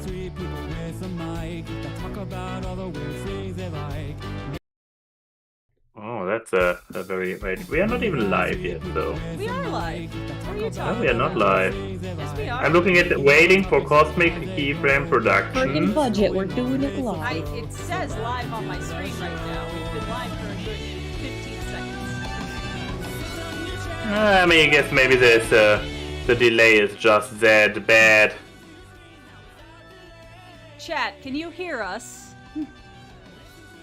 Three people with a mic that talk about all the weird things they like. Oh, that's a very... Wait, we are not even live yet, though. We are live. What are you No, talking we are not live. Yes, we are. I'm looking at waiting for Cosmic Keyframe Friggin' production. budget, we're doing it live. It says live on my screen right now. We've been live for a good 15 seconds. I mean, I guess maybe there's the delay is just that bad. Chat, can you hear us?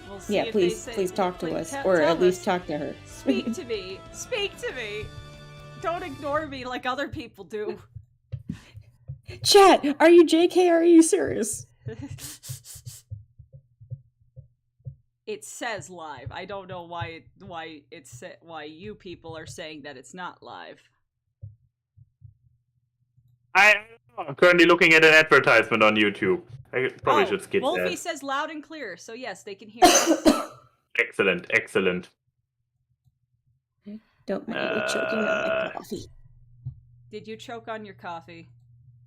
We'll see Yeah, if please, they say, please talk to us, tell or at least us. talk to her. Speak to me. Speak to me. Don't ignore me like other people do. Chat, are you JK? Are you serious? It says live. I don't know why you people are saying that it's not live. I'm currently looking at an advertisement on YouTube. I probably should skip Wolfie that. says loud and clear, so yes, they can hear us. Excellent, excellent. Don't mind me choking on my coffee. Did you choke on your coffee?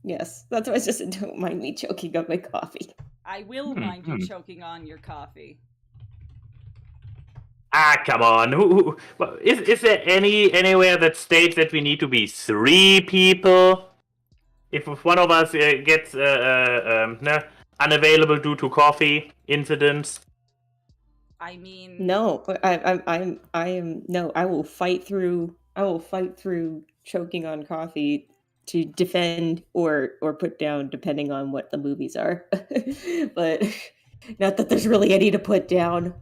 Yes, that's what I just said. Don't mind me choking on my coffee. I will mind you choking on your coffee. Ah, come on. Is there anywhere that states that we need to be 3 people? If one of us gets unavailable due to coffee incidents. I mean, No, I will fight through choking on coffee to defend or put down depending on what the movies are. But not that there's really any to put down.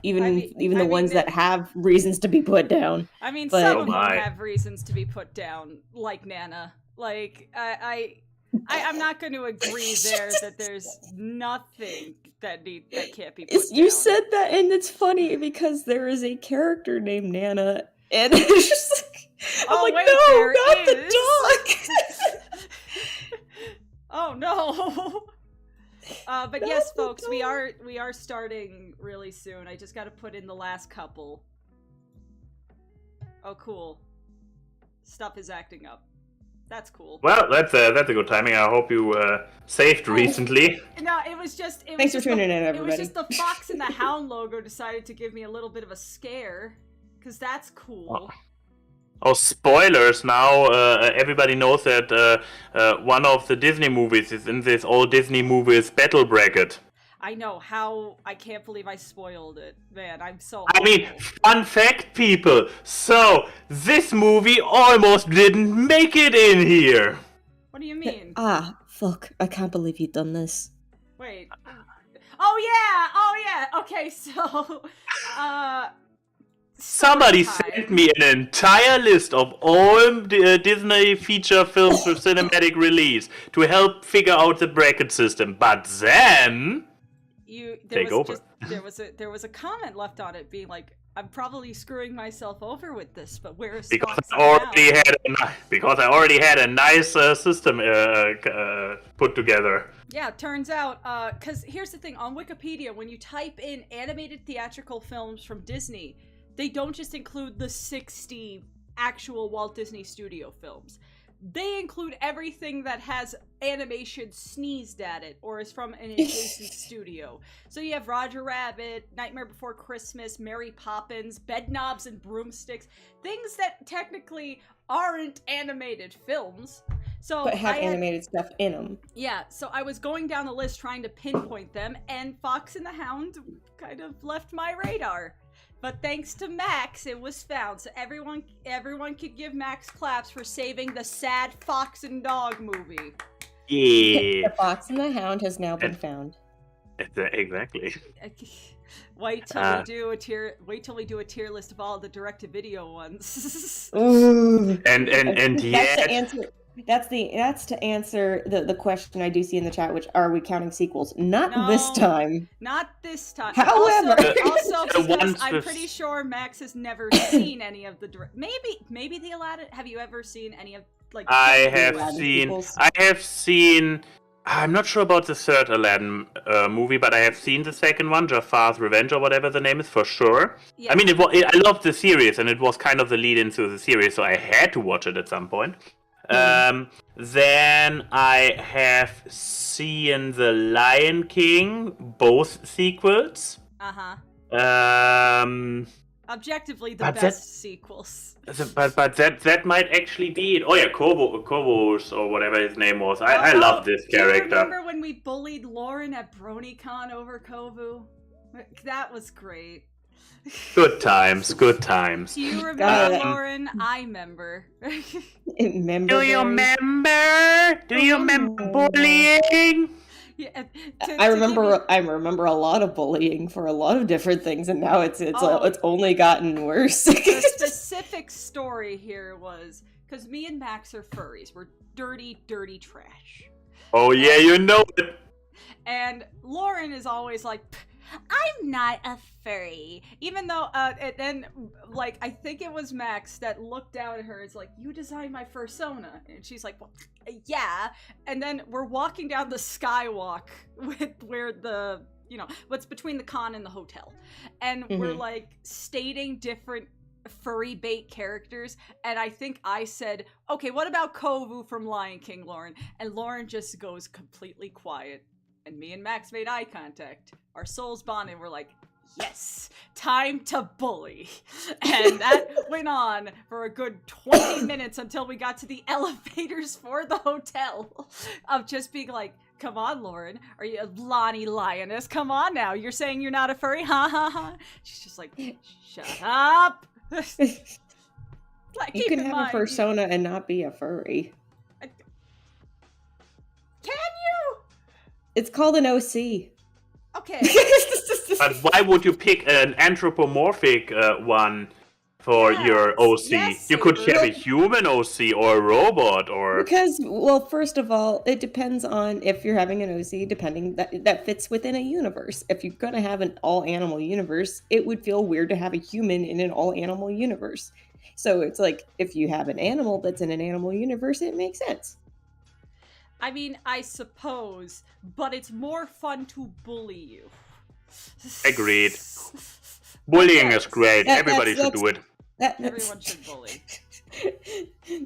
Even the ones that have reasons to be put down. I mean, but, some of them have reasons to be put down, like Nana. Like, I'm not going to agree there that there's nothing that can't be put down. You said that, and it's funny because there is a character named Nana, and it's just like, I'm like, wait, no, not is. the dog. Oh no. But Not yes, the folks, dog. we are starting really soon. I just got to put in the last couple. Oh, cool. Stuff is acting up. That's cool. Well, that's a good timing. I hope you saved recently. No, it was just. Thanks for tuning in, everybody. It was just the Fox and the Hound logo decided to give me a little bit of a scare, because that's cool. Oh, spoilers now. Everybody knows that one of the Disney movies is in this old Disney movies battle bracket. I know how. I can't believe I spoiled it, man. I'm so. I mean, fun fact, people. So this movie almost didn't make it in here. What do you mean? Fuck! I can't believe you've done this. Wait. Oh yeah. Okay, so. Somebody sent me an entire list of all Disney feature films with cinematic release to help figure out the bracket system. But then there was a comment left on it being like, I'm probably screwing myself over with this, but where is because Fox I already had a nice system put together. Yeah, turns out, because here's the thing, on Wikipedia, when you type in animated theatrical films from Disney, they don't just include the 60 actual Walt Disney Studio films. They include everything that has animation sneezed at it or is from an adjacent studio. So you have Roger Rabbit, Nightmare Before Christmas, Mary Poppins, Bedknobs and Broomsticks, things that technically aren't animated films. So But have animated stuff in them. Yeah, so I was going down the list trying to pinpoint them, and Fox and the Hound kind of left my radar. But thanks to Max, it was found. So everyone could give Max claps for saving the sad Fox and Dog movie. Yeah. The Fox and the Hound has now been found. Exactly. Wait till we do a tier list of all the direct-to-video ones. Ooh. And yet. That's to answer the question I do see in the chat, which are we counting sequels? Not this time. Not this time. However, also because I'm pretty sure Max has never seen any of the maybe the Aladdin. Have you ever seen any of like? I have seen. I'm not sure about the third Aladdin movie, but I have seen the second one, Jafar's Revenge or whatever the name is, for sure. Yeah. I mean, I loved the series, and it was kind of the lead into the series, so I had to watch it at some point. Then I have seen The Lion King, both sequels. Objectively, the best sequels. But that might actually be it. Oh yeah, Kobos or whatever his name was. I love this character. Do you remember when we bullied Lauren at BronyCon over Kovu? That was great. Good times, good times. Do you remember, Lauren? I remember. Do you remember bullying? Yeah, I remember a lot of bullying for a lot of different things, and now it's only gotten worse. The specific story here was because me and Max are furries. We're dirty, dirty trash. Oh yeah, you know it. And Lauren is always like, I'm not a furry. Even though, and then, like, I think it was Max that looked down at her and is like, you designed my fursona. And she's like, well, yeah. And then we're walking down the skywalk where the, what's between the con and the hotel. And we're, like, stating different furry bait characters. And I think I said, okay, what about Kovu from Lion King, Lauren? And Lauren just goes completely quiet. And me and Max made eye contact. Our souls bonded and we're like, yes, time to bully. And that went on for a good 20 minutes until we got to the elevators for the hotel. Of just being like, come on, Lauren. Are you a Lonnie Lioness? Come on now. You're saying you're not a furry? Ha ha ha. She's just like, shut up. You can have a persona and not be a furry. Can you? It's called an OC. Okay. But why would you pick an anthropomorphic one for your OC? Yes, you could have a human OC or a robot or... Because, well, first of all, it depends on if you're having an OC, depending that fits within a universe. If you're going to have an all-animal universe, it would feel weird to have a human in an all-animal universe. So it's like, if you have an animal that's in an animal universe, it makes sense. I mean, I suppose, but it's more fun to bully you. Agreed. Bullying is great. Everybody should do it. Everyone should bully.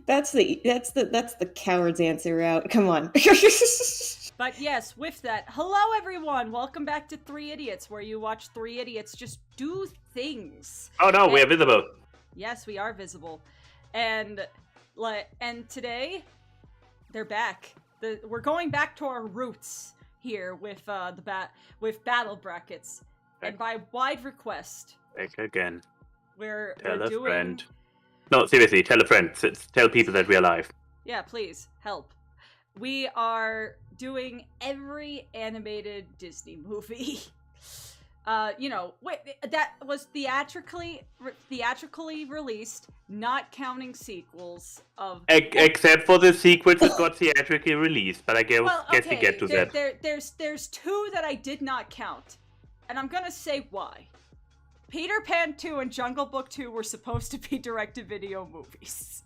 That's the coward's answer out. Come on. But yes, with that, hello everyone! Welcome back to Three Idiots, where you watch three idiots just do things. Oh no, we are visible. Yes, we are visible. And today, they're back. We're going back to our roots here with battle brackets, and by wide request. Back again. We're tell a doing... friend. No, seriously, tell a friend. Tell people that we're live. Yeah, please help. We are doing every animated Disney movie. That was theatrically released, not counting sequels of... Except for the sequels that got theatrically released, but I guess we get to that. There's two that I did not count, and I'm gonna say why. Peter Pan 2 and Jungle Book 2 were supposed to be direct-to-video movies.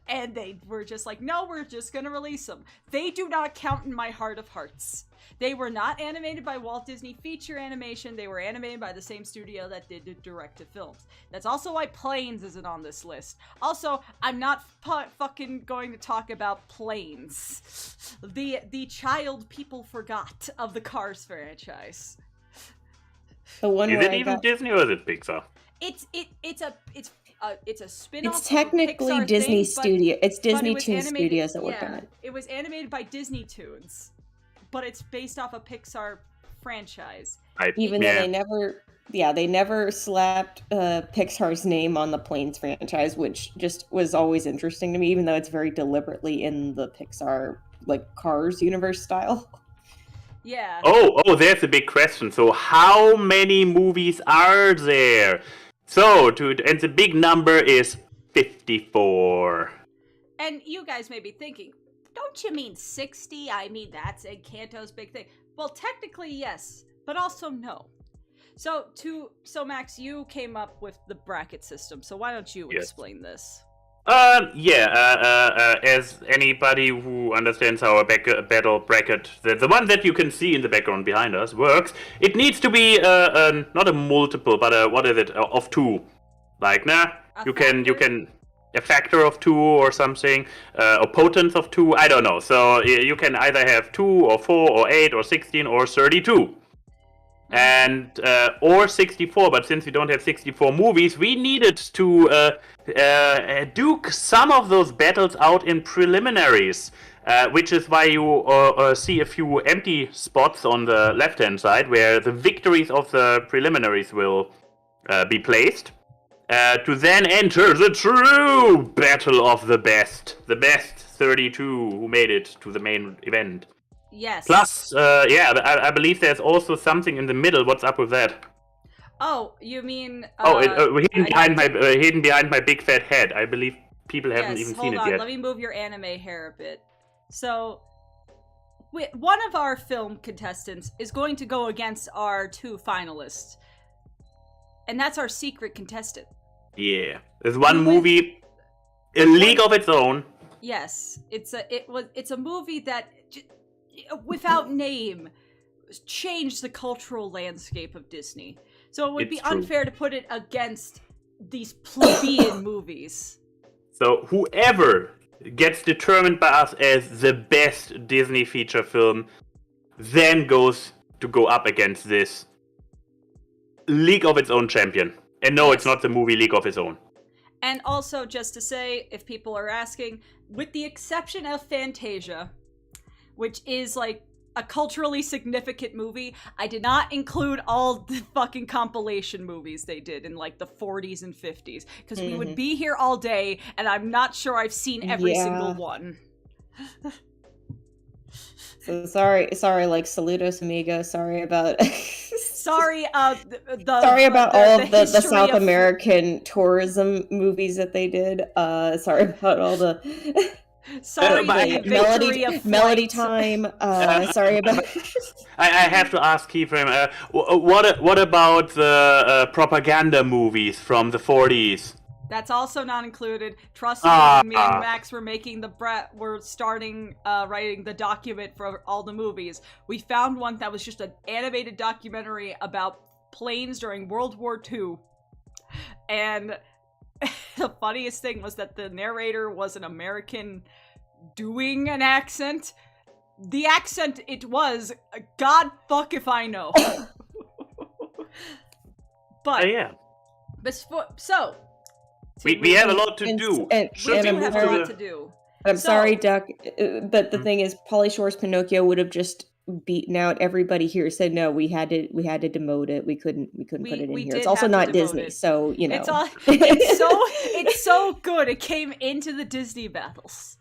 And they were just like, no, we're just gonna release them. They do not count in my heart of hearts. They were not animated by Walt Disney Feature Animation. They were animated by the same studio that did the direct-to-films. That's also why Planes isn't on this list. Also, I'm not fucking going to talk about Planes. The child people forgot of the Cars franchise. The one is it even Disney or is it Pixar? It's a spin-off. It's technically of a Pixar Disney thing, Studio. It's Disney it Toon Studios that worked on it. It was animated by Disney Toons, but it's based off a Pixar franchise. Even though they never slapped Pixar's name on the Planes franchise, which just was always interesting to me, even though it's very deliberately in the Pixar Cars universe style. Yeah. Oh, there's a big question. So how many movies are there? So, and the big number is 54. And you guys may be thinking, don't you mean 60? I mean, that's Encanto's big thing. Well, technically, yes, but also no. So Max, you came up with the bracket system, so why don't you explain this? As anybody who understands how a battle bracket, the one that you can see in the background behind us, works, it needs to be not a multiple, but what is it, of two. Like, you can, a factor of 2 or something, or potence of 2. I don't know. So you can either have 2 or 4 or 8 or 16 or 32. And or 64, but since we don't have 64 movies, we needed to duke some of those battles out in preliminaries, which is why you see a few empty spots on the left-hand side where the victories of the preliminaries will be placed, to then enter the true battle of the best 32 who made it to the main event. Yes. Plus, I believe there's also something in the middle. What's up with that? Oh, you mean? Hidden behind my big fat head. I believe people haven't even seen it yet. Let me move your anime hair a bit. So, one of our film contestants is going to go against our 2 finalists, and that's our secret contestant. Yeah, there's one movie, A League of Its Own. Yes, it's a movie that, without name, changed the cultural landscape of Disney. So it would be unfair to put it against these plebeian movies. So whoever gets determined by us as the best Disney feature film then goes to go up against this League of Its Own champion. And no, It's not the movie League of Its Own. And also, just to say, if people are asking, with the exception of Fantasia, which is like a culturally significant movie, I did not include all the fucking compilation movies they did in like the 40s and 50s, because we would be here all day, and I'm not sure I've seen every single one. So sorry, like Saludos Amigo. Sorry about. Sorry, sorry about all of the South American tourism movies that they did. Sorry about all the. Sorry, melody time. Sorry about. I have to ask Keyframe. What about the propaganda movies from the 40s? That's also not included. Trust me, when me and Max were making we're starting writing the document for all the movies. We found one that was just an animated documentary about planes during World War II. And the funniest thing was that the narrator was an American doing an accent. The accent it was, God fuck if I know. But yeah. So we have a lot to do. I'm sorry, Duck, but the thing is, Pauly Shore's Pinocchio would have just beaten out everybody here. Said no, we had to demote it. We couldn't put it in here. It's also not Disney, so you know. It's so good. It came into the Disney battles.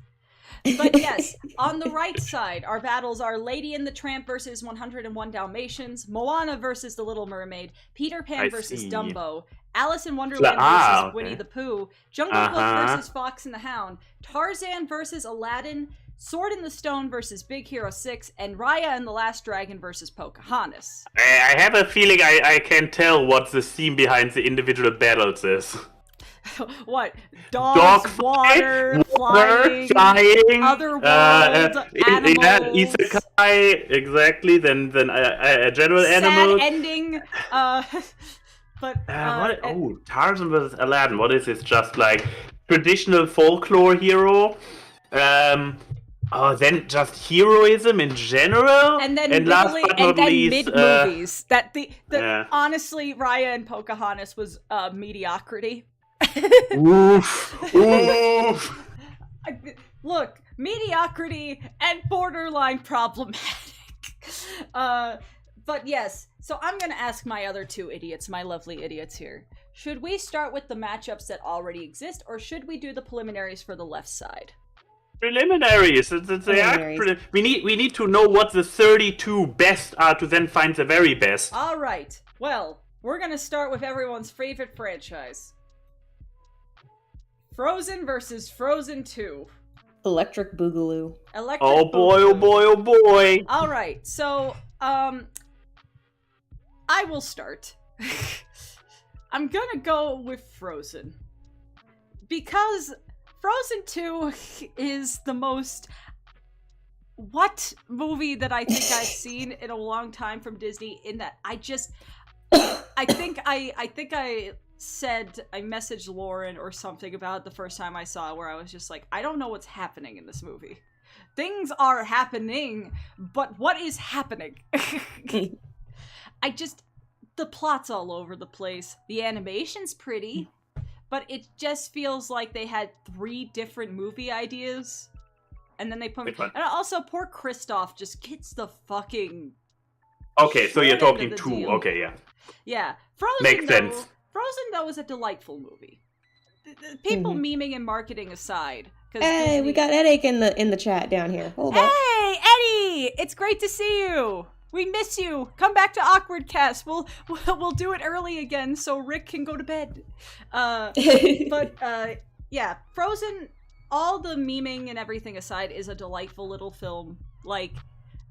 But yes, on the right side, our battles are Lady and the Tramp versus 101 Dalmatians, Moana versus The Little Mermaid, Peter Pan versus Dumbo, Alice in Wonderland versus Winnie the Pooh, Jungle Book versus Fox and the Hound, Tarzan versus Aladdin, Sword in the Stone versus Big Hero 6, and Raya and the Last Dragon versus Pocahontas. I have a feeling I can tell what the theme behind the individual battles is. What? Dogs, water, flying, other world, animals. Yeah, isekai, exactly. Then a general animal. Sad ending. Tarzan versus Aladdin. What is this? Just like traditional folklore hero? Then just heroism in general, and then mid movies. Honestly, Raya and Pocahontas was mediocrity. Oof. Look, mediocrity and borderline problematic. But yes, so I'm gonna ask my other 2 idiots, my lovely idiots here. Should we start with the matchups that already exist, or should we do the preliminaries for the left side? Preliminaries. We need to know what the 32 best are to then find the very best. All right. Well, we're gonna start with everyone's favorite franchise. Frozen versus Frozen 2. Electric Boogaloo. Oh boy. All right. So, I will start. I'm gonna go with Frozen. Because Frozen 2 is the most movie that I think I've seen in a long time from Disney, in that I think I messaged Lauren or something about it the first time I saw it, where I was just like, I don't know what's happening in this movie. Things are happening, but what is happening? The plot's all over the place. The animation's pretty, but it just feels like they had 3 different movie ideas, and then they put. And also, poor Kristoff just gets the fucking. Okay, so you're talking 2. Deal. Okay, yeah. Yeah, Frozen. Makes sense. Frozen though is a delightful movie. People memeing and marketing aside. Hey, Disney... we got Eddie in the chat down here. Hold up. Hey, Eddie! It's great to see you. We miss you. Come back to Awkward Cast. We'll do it early again so Rick can go to bed. Yeah, Frozen. All the memeing and everything aside, is a delightful little film. Like,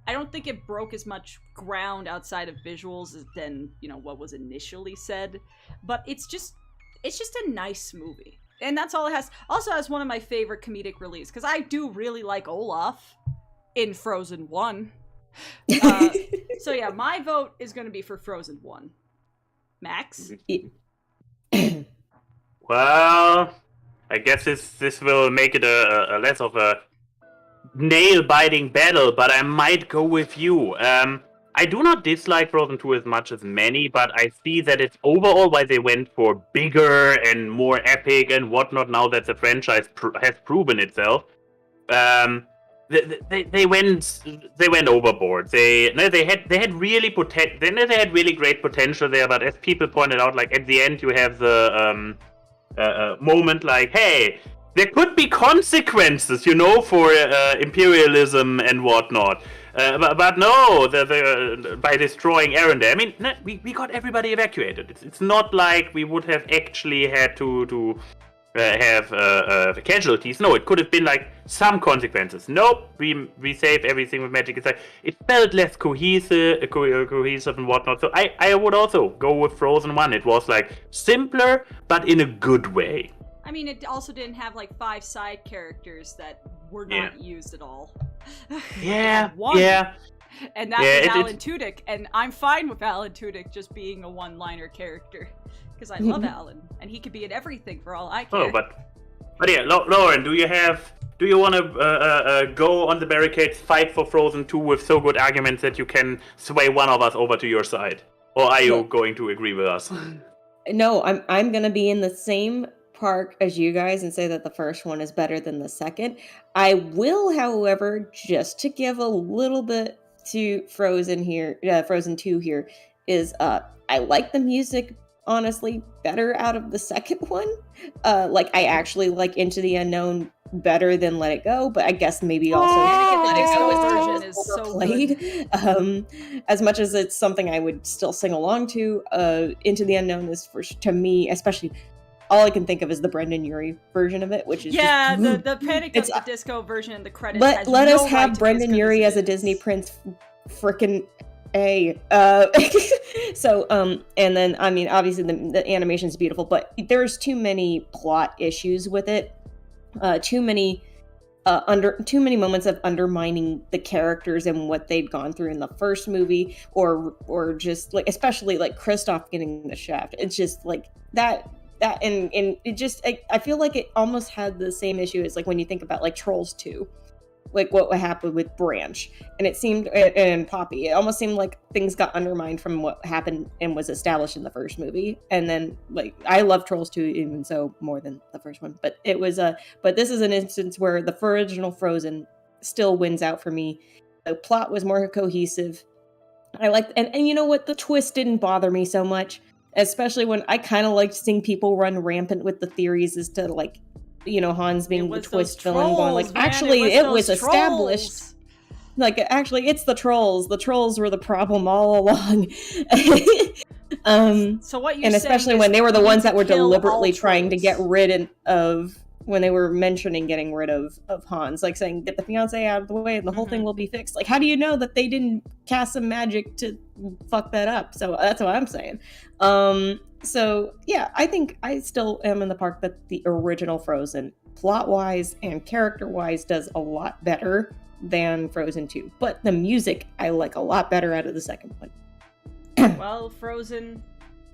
I don't think it broke as much ground outside of visuals than what was initially said, but it's just a nice movie. And that's all it has. Also has one of my favorite comedic reliefs, because I do really like Olaf in Frozen 1. So yeah, my vote is going to be for Frozen 1. Max? Well, I guess this will make it a less of a nail-biting battle, but I might go with you. I do not dislike Frozen 2 as much as many, but I see that it's overall why they went for bigger and more epic and whatnot now that the franchise has proven itself. They went overboard. They had really great potential there, but as people pointed out, like at the end you have the moment like, hey, there could be consequences, for imperialism and whatnot. But no, by destroying Arendelle, I mean, we got everybody evacuated. It's not like we would have actually had to have casualties. No, it could have been like some consequences. Nope, we save everything with magic. It's like it felt less cohesive and whatnot. So I would also go with Frozen 1. It was like simpler, but in a good way. I mean, it also didn't have like 5 side characters that were not used at all. Yeah. And that's Alan Tudyk, and I'm fine with Alan Tudyk just being a one-liner character, because I love Alan, and he could be in everything for all I care. Oh, but yeah, Lauren, do you want to go on the barricades, fight for Frozen 2 with so good arguments that you can sway one of us over to your side, or are you going to agree with us? No, I'm gonna be in the same park as you guys and say that the first one is better than the second. I will, however, just to give a little bit to Frozen 2 here, is I like the music honestly better out of the second one. Like I actually like Into the Unknown better than Let It Go, but I guess maybe also Let It Go version is so good. As much as it's something I would still sing along to, Into the Unknown is to me, especially. All I can think of is the Brendan Urie version of it, which is the Panic at the Disco version in the credits. Let us have Brendan Urie as a Disney prince, frickin' A. So, and then I mean, obviously the animation is beautiful, but there's too many plot issues with it. Too many moments of undermining the characters and what they'd gone through in the first movie, or just like, especially like Kristoff getting the shaft. It's just like that and it just I feel like it almost had the same issue as like when you think about like Trolls 2, like what happened with Branch, and it seemed and Poppy, it almost seemed like things got undermined from what happened and was established in the first movie. And then like I love Trolls 2 even so more than the first one, but it was but this is an instance where the original Frozen still wins out for me. The plot was more cohesive. I liked, and you know what, the twist didn't bother me so much. Especially when I kind of liked seeing people run rampant with the theories as to like, Hans being the twist villain, going like, actually, it was established. Like, actually, it's the trolls. The trolls were the problem all along. So what you and especially when they were the ones that were deliberately trying to get rid of. When they were mentioning getting rid of Hans, like saying, get the fiancé out of the way and the whole thing will be fixed. Like, how do you know that they didn't cast some magic to fuck that up? So that's what I'm saying. So yeah, I think I still am in the park that the original Frozen, plot-wise and character-wise, does a lot better than Frozen 2. But the music I like a lot better out of the second one. Well, Frozen,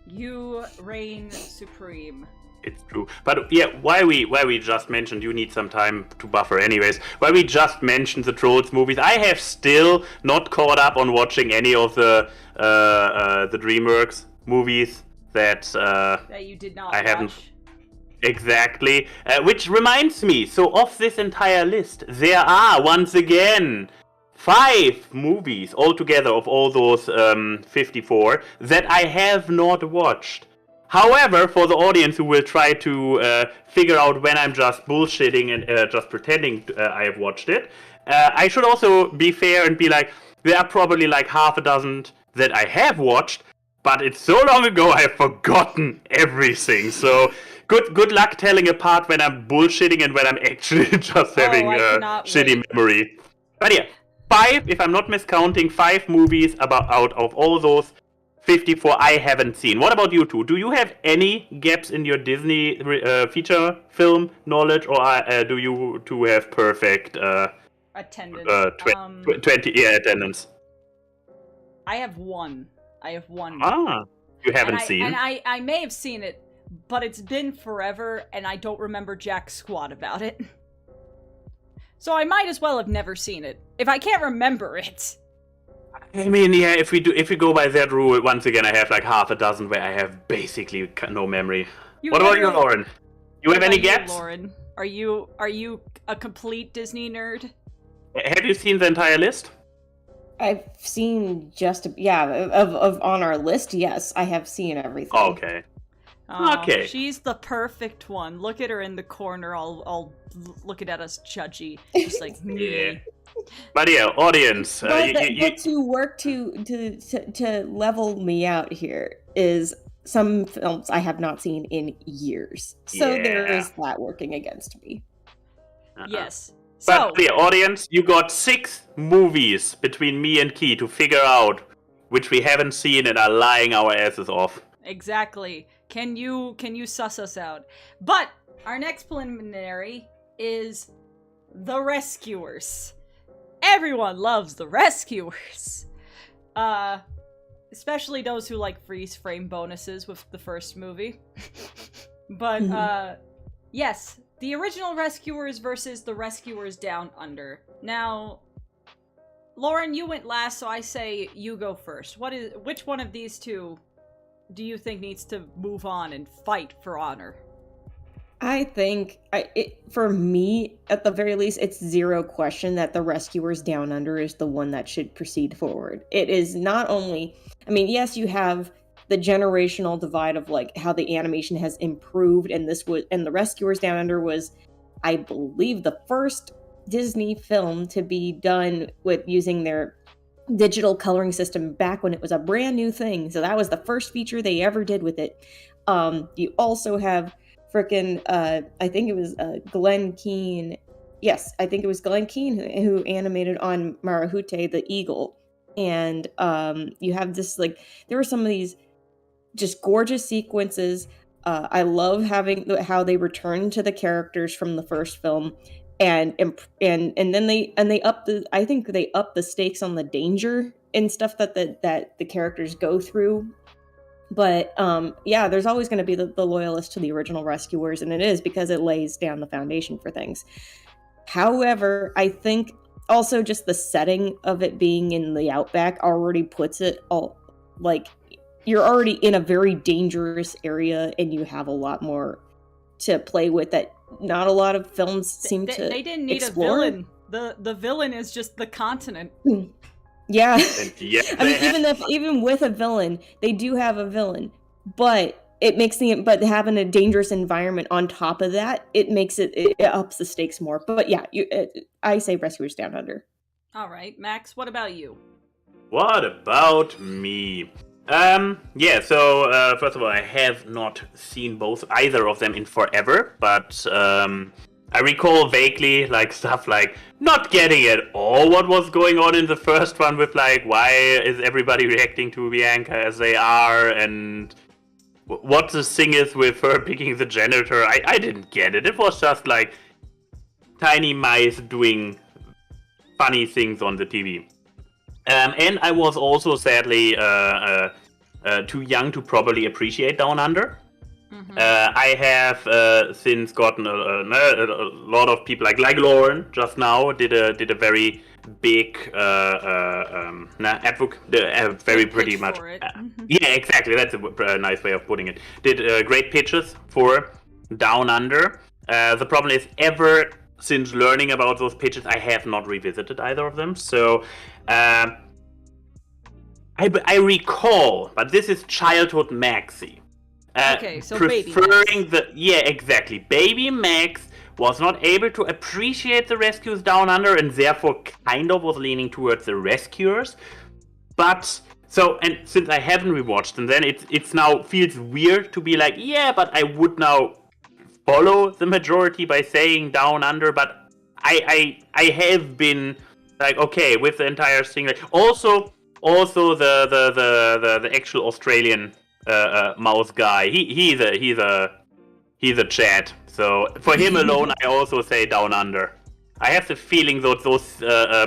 You reign supreme. It's true. But yeah, why we just mentioned, you need some time to buffer anyways, why we just mentioned the Trolls movies, I have still not caught up on watching any of the DreamWorks movies that you did not I haven't. watch. Exactly. Which reminds me, so of this entire list, there are, once again, 5 movies altogether of all those 54 that I have not watched. However, for the audience who will try to figure out when I'm just bullshitting and just pretending I have watched it, I should also be fair and be like, there are probably like half a dozen that I have watched, but it's so long ago I have forgotten everything. So good luck telling apart when I'm bullshitting and when I'm actually just having a shitty memory. But yeah, 5, if I'm not miscounting, 5 movies out of all those 54 I haven't seen. What about you two? Do you have any gaps in your Disney feature film knowledge, or do you two have perfect attendance? 20 attendance. I have one. Ah, you haven't seen. And I may have seen it, but it's been forever, and I don't remember jack squat about it. So I might as well have never seen it if I can't remember it. I mean, yeah, if we go by that rule, once again, I have like half a dozen where I have basically no memory. What about you, Lauren? You have any gaps? Lauren, are you a complete Disney nerd? Have you seen the entire list? I've seen of on our list. Yes, I have seen everything. Okay. Oh, okay. She's the perfect one. Look at her in the corner, all looking at us judgy, just like yeah. But yeah, audience. But to work to level me out here is some films I have not seen in years. So there is that working against me. Yes. But yeah, audience, you got 6 movies between me and Key to figure out which we haven't seen and are lying our asses off. Exactly. Can you suss us out? But our next preliminary is The Rescuers. Everyone loves The Rescuers. Especially those who like freeze frame bonuses with the first movie. But yes, the original Rescuers versus the Rescuers Down Under. Now, Lauren, you went last, so I say you go first. Which one of these two do you think needs to move on and fight for honor? I think, for me, at the very least, it's zero question that The Rescuers Down Under is the one that should proceed forward. It is not only, I mean, yes, you have the generational divide of like how the animation has improved, and The Rescuers Down Under was, I believe, the first Disney film to be done with using their digital coloring system back when it was a brand new thing. So that was the first feature they ever did with it. You also have frickin' I think it was Glenn Keane. Yes, I think it was Glenn Keane who animated on Marahute the eagle. And you have this, like, there were some of these just gorgeous sequences. I love how they return to the characters from the first film, and then they up the stakes on the danger and stuff that the characters go through. But there's always going to be the loyalist to the original Rescuers, and it is because it lays down the foundation for things. However, I think also just the setting of it being in the Outback already puts it all, like, you're already in a very dangerous area, and you have a lot more to play with that not a lot of films seem to They didn't need explore. a villain. The villain is just the continent. Yeah. I mean, even with a villain, they do have a villain, but but having a dangerous environment on top of that, it ups the stakes more. But yeah, I say Rescuers Down Under. All right, Max, what about you? What about me? So first of all, I have not seen either of them in forever, but I recall vaguely, like, stuff like not getting at all what was going on in the first one with, like, why is everybody reacting to Bianca as they are, and what the thing is with her picking the janitor. I didn't get it. It was just, like, tiny mice doing funny things on the TV. And I was also sadly too young to properly appreciate Down Under. Mm-hmm. I have since gotten a lot of people like Lauren just now did a very big advocate, very pretty much. Yeah, exactly. That's a nice way of putting it. Did great pitches for Down Under. The problem is, ever since learning about those pitches, I have not revisited either of them. So I recall, but this is childhood Maxi. Okay, so Baby Max. Baby Max was not able to appreciate the rescues Down Under, and therefore kind of was leaning towards the rescuers. But and since I haven't rewatched them, then it's now feels weird to be like, yeah, but I would now follow the majority by saying Down Under. But I have been like, okay, with the entire thing. Like, also the actual Australian mouse guy. He's a Chad. So for him alone, I also say Down Under. I have the feeling that those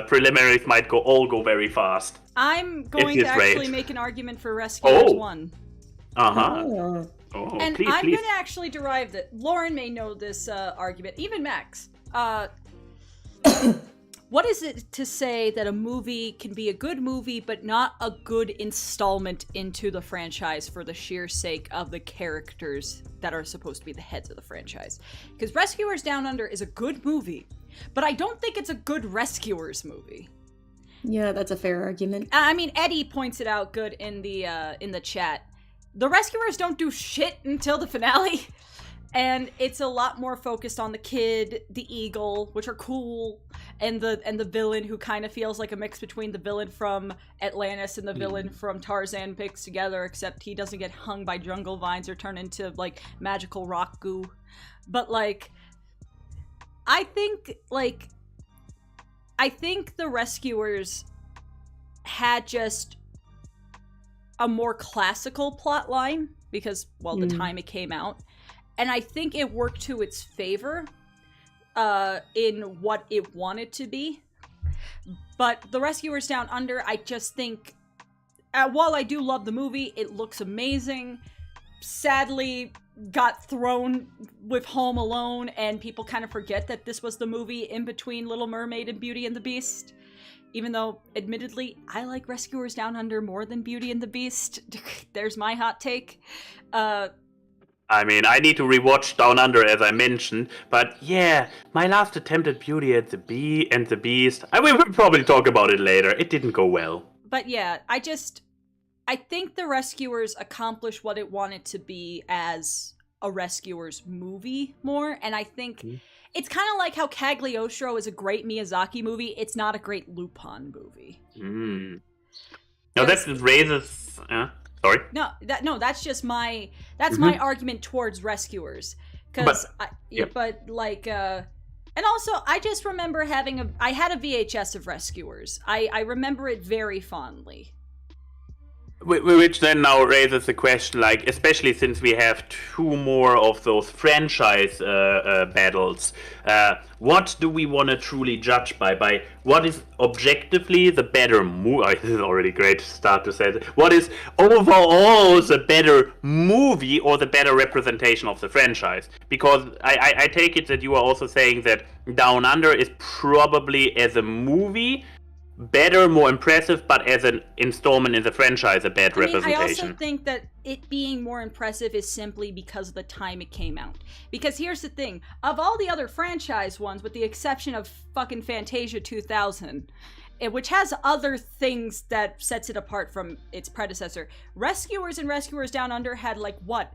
preliminaries might go very fast. I'm going to actually make an argument for Rescuers 1. Uh-huh. Oh, and please, I'm please. going to actually derive that. Lauren may know this argument, even Max. What is it to say that a movie can be a good movie, but not a good installment into the franchise for the sheer sake of the characters that are supposed to be the heads of the franchise? Because Rescuers Down Under is a good movie, but I don't think it's a good Rescuers movie. Yeah, that's a fair argument. I mean, Eddie points it out good in the chat. The Rescuers don't do shit until the finale. And it's a lot more focused on the kid, the eagle, which are cool, and the villain, who kind of feels like a mix between the villain from Atlantis and the villain from Tarzan mixed together, except he doesn't get hung by jungle vines or turn into like magical rock goo. But like, I think the Rescuers had just a more classical plot line because, well, the time it came out. And I think it worked to its favor in what it wanted to be. But The Rescuers Down Under, I just think, while I do love the movie, it looks amazing. Sadly, got thrown with Home Alone, and people kind of forget that this was the movie in between Little Mermaid and Beauty and the Beast. Even though, admittedly, I like Rescuers Down Under more than Beauty and the Beast. There's my hot take. I mean, I need to rewatch Down Under, as I mentioned, but yeah, my last attempt at Beauty and the Beast, we will probably talk about it later. It didn't go well. But yeah, I think The Rescuers accomplished what it wanted to be as a Rescuers movie more, and I think it's kind of like how Cagliostro is a great Miyazaki movie, it's not a great Lupin movie. Now that raises... Sorry? No, that's just my my argument towards Rescuers. Because and also I just remember I had a VHS of Rescuers. I remember it very fondly. Which then now raises the question, like, especially since we have two more of those franchise battles, what do we want to truly judge by? By what is objectively the better movie? This is already a great start to say that. What is overall the better movie or the better representation of the franchise? Because I take it that you are also saying that Down Under is probably, as a movie, better, more impressive, but as an installment in the franchise, a bad representation. I also think that it being more impressive is simply because of the time it came out. Because here's the thing, of all the other franchise ones, with the exception of fucking Fantasia 2000, which has other things that sets it apart from its predecessor, Rescuers and Rescuers Down Under had like, what,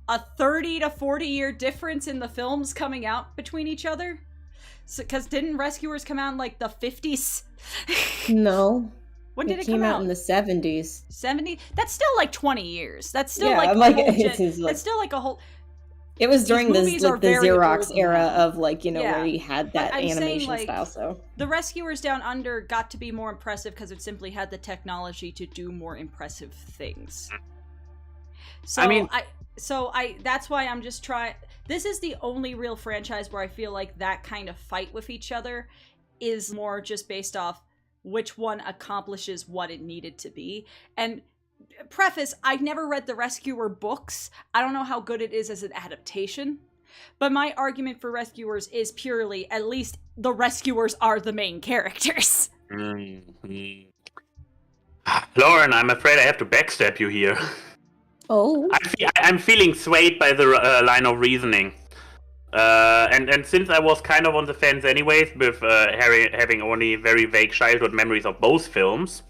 a 30 to 40 year difference in the films coming out between each other? Because didn't Rescuers come out in like the 50s? No. When did it came come out? In the 70s. 70? That's still like 20 years. That's still that's still like a whole... It was during the Xerox era of like, where you had that animation saying, style, so... The Rescuers Down Under got to be more impressive because it simply had the technology to do more impressive things. So that's why I'm just trying... This is the only real franchise where I feel like that kind of fight with each other is more just based off which one accomplishes what it needed to be. And preface, I've never read the Rescuer books. I don't know how good it is as an adaptation. But my argument for Rescuers is purely, at least the Rescuers are the main characters. Mm-hmm. Lauren, I'm afraid I have to backstab you here. Oh. I'm feeling swayed by the line of reasoning. And since I was kind of on the fence anyways, with having only very vague childhood memories of both films,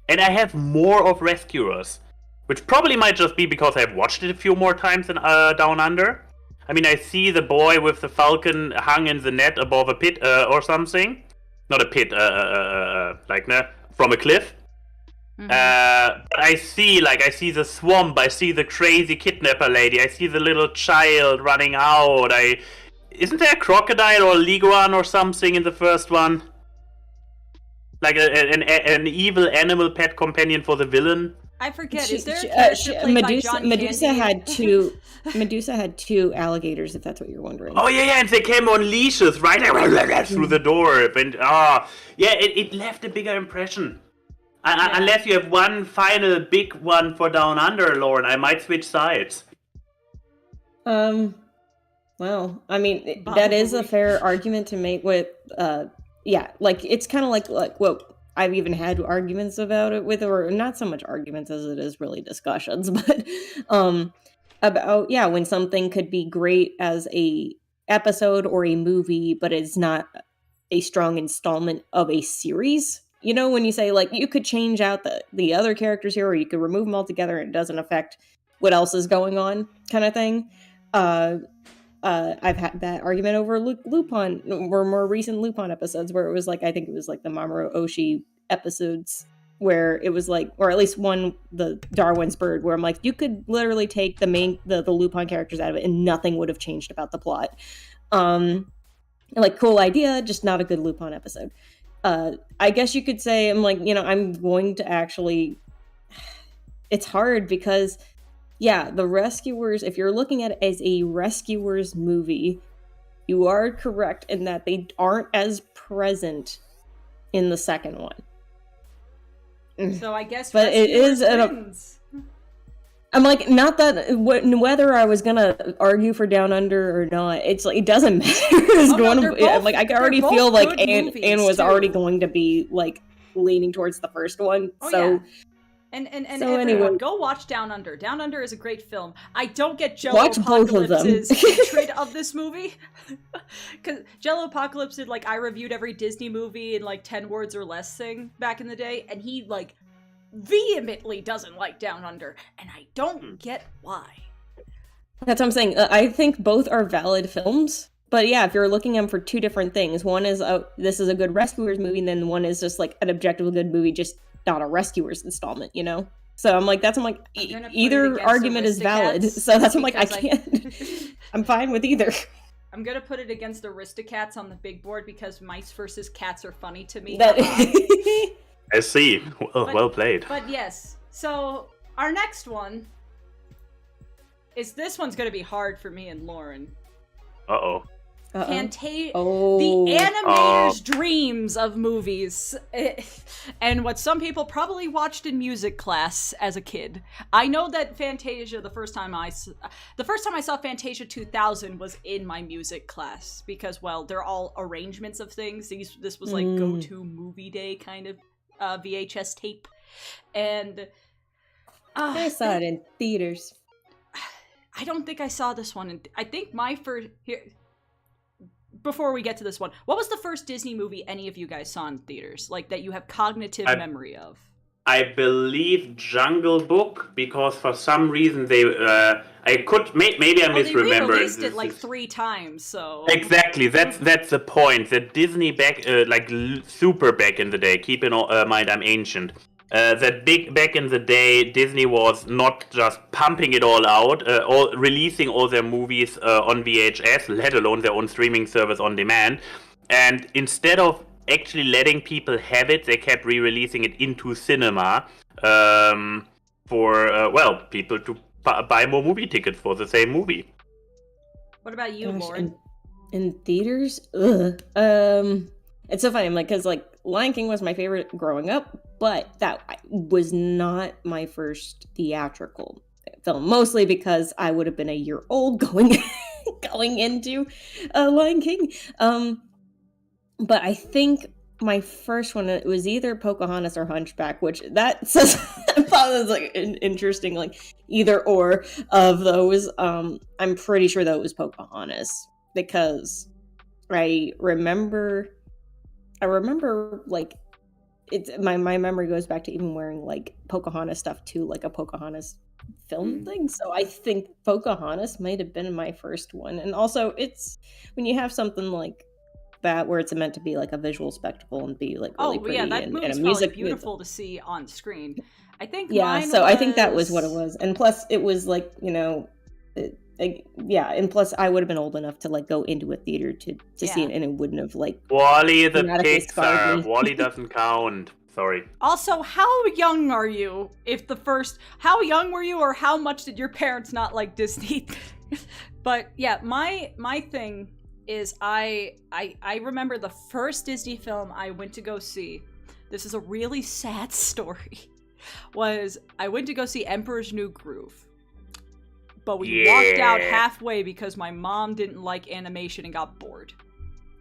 and I have more of Rescuers, which probably might just be because I've watched it a few more times than Down Under. I mean, I see the boy with the falcon hung in the net above a pit or something. Not a pit, from a cliff. But I see the swamp, I see the crazy kidnapper lady, I see the little child running out. Isn't there a crocodile or a leguan or something in the first one? Like an evil animal pet companion for the villain? I forget. Is there a character played by John Medusa Candy? had two. Medusa had two alligators, if that's what you're wondering. Oh yeah, and they came on leashes right through the door. And it left a bigger impression. Unless you have one final big one for Down Under, Lauren, I might switch sides. Well, I mean, that is a fair argument to make with, it's kind of like what I've even had arguments about it with, or not so much arguments as it is really discussions, but about, when something could be great as a episode or a movie, but it's not a strong installment of a series. You know, when you say, like, you could change out the other characters here, or you could remove them altogether and it doesn't affect what else is going on, kind of thing. I've had that argument over Lupin, or more recent Lupin episodes, where it was like, I think it was like the Mamoru Oshii episodes, where it was like, or at least one, the Darwin's Bird, where I'm like, you could literally take the Lupin characters out of it and nothing would have changed about the plot. Like, cool idea, just not a good Lupin episode. I guess you could say, I'm like, I'm going to actually, it's hard because, the Rescuers, if you're looking at it as a Rescuers movie, you are correct in that they aren't as present in the second one. So I guess but it is I'm like, not that whether I was gonna argue for Down Under or not, it's like, it doesn't matter. I can already feel like Anne was already going to be like leaning towards the first one. And so everyone, anyway, go watch Down Under. Down Under is a great film. I don't get Watch both of them. Jello hatred of this movie. Because Jello Apocalypse did, like, I reviewed every Disney movie in, like, 10 words or less thing back in the day, and he, like, vehemently doesn't like Down Under, and I don't get why. That's what I'm saying. I think both are valid films, but if you're looking at them for two different things, one is, this is a good Rescuers movie, and then one is just, like, an objectively good movie, just not a Rescuers installment, So I'm like, either argument is valid. So that's I'm like, I can't. I'm fine with either. I'm gonna put it against Aristocats on the big board because mice versus cats are funny to me. I see. Well played. But yes, so our next one is, this one's gonna be hard for me and Lauren. Uh-oh. The animator's dreams of movies, and what some people probably watched in music class as a kid. I know that Fantasia, the first time I saw Fantasia 2000 was in my music class, because, well, they're all arrangements of things. This was like go-to movie day kind of VHS tape, and I saw it in theaters. I don't think I saw this one. I think my first before we get to this one, what was the first Disney movie any of you guys saw in theaters, like, that you have cognitive memory of? I believe Jungle Book, because for some reason they, I could, maybe I misremember. They re-released it like 3 times, so. Exactly, that's the point. That Disney super back in the day, keep in mind I'm ancient. That back in the day, Disney was not just pumping it all out, releasing all their movies on VHS, let alone their own streaming service on demand. And instead of actually letting people have it, they kept re-releasing it into cinema for people to buy more movie tickets for the same movie. What about you, Lauren? In theaters? Ugh. It's so funny. I'm like, because, like, Lion King was my favorite growing up. but that was not my first theatrical film, mostly because I would have been a year old going into Lion King. But I think my first one, it was either Pocahontas or Hunchback, which that says I thought it was like an interesting either or of those. I'm pretty sure that it was Pocahontas because I remember it's my memory goes back to even wearing Pocahontas stuff too, like a Pocahontas film thing. So I think Pocahontas might have been my first one. And also it's when you have something like that where it's meant to be a visual spectacle and be really pretty that movie's and probably beautiful to see on screen. I think I think that was what it was. And plus it was and plus I would have been old enough to go into a theater to see it, and it wouldn't have Wall-E the Pixar. Wall-E doesn't count. Sorry. Also, how young are you? How young were you, or how much did your parents not like Disney? But yeah, my thing is I remember the first Disney film I went to go see. This is a really sad story. Was I went to go see Emperor's New Groove. But we walked out halfway because my mom didn't like animation and got bored.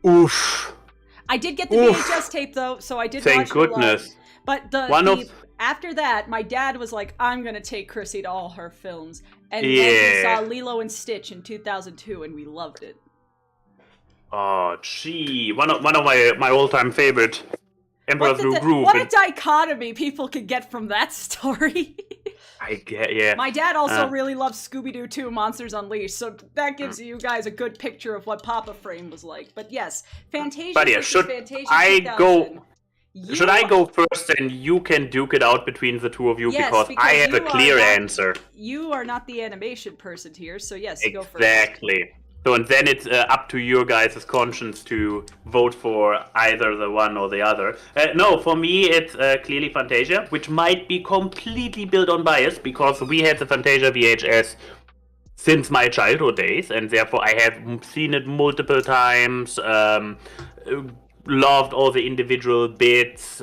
Oof. I did get the VHS tape though, so I did watch it. Thank goodness. But after that, my dad was like, I'm gonna take Chrissy to all her films. And then we saw Lilo and Stitch in 2002 and we loved it. Oh, gee. One of my all-time favorite. Emperor's New Groove. What a dichotomy people could get from that story. I get, yeah. My dad also really loves Scooby-Doo 2 Monsters Unleashed, so that gives you guys a good picture of what Papa Frame was like. But yes, Fantasia should Fantasia I 2000. go? Should I go first and you can duke it out between the two of you? Yes, because I have a clear answer. You are not the animation person here, so yes, go first. Exactly. So, and then it's up to your guys' conscience to vote for either the one or the other. No, for me, it's clearly Fantasia, which might be completely built on bias, because we had the Fantasia VHS since my childhood days, and therefore I have seen it multiple times, loved all the individual bits,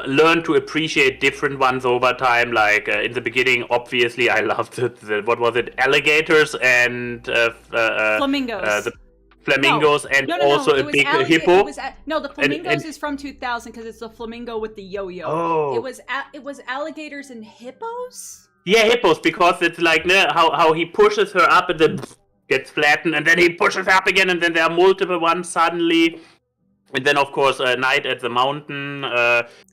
learned to appreciate different ones over time. In the beginning, obviously, I loved what was it, alligators and flamingos. The flamingos also a big hippo. The flamingos is from 2000 because it's the flamingo with the yo-yo. Oh. It was alligators and hippos. Yeah, hippos, because it's how he pushes her up and then gets flattened, and then he pushes her up again, and then there are multiple ones suddenly. And then, of course, Night at the Mountain,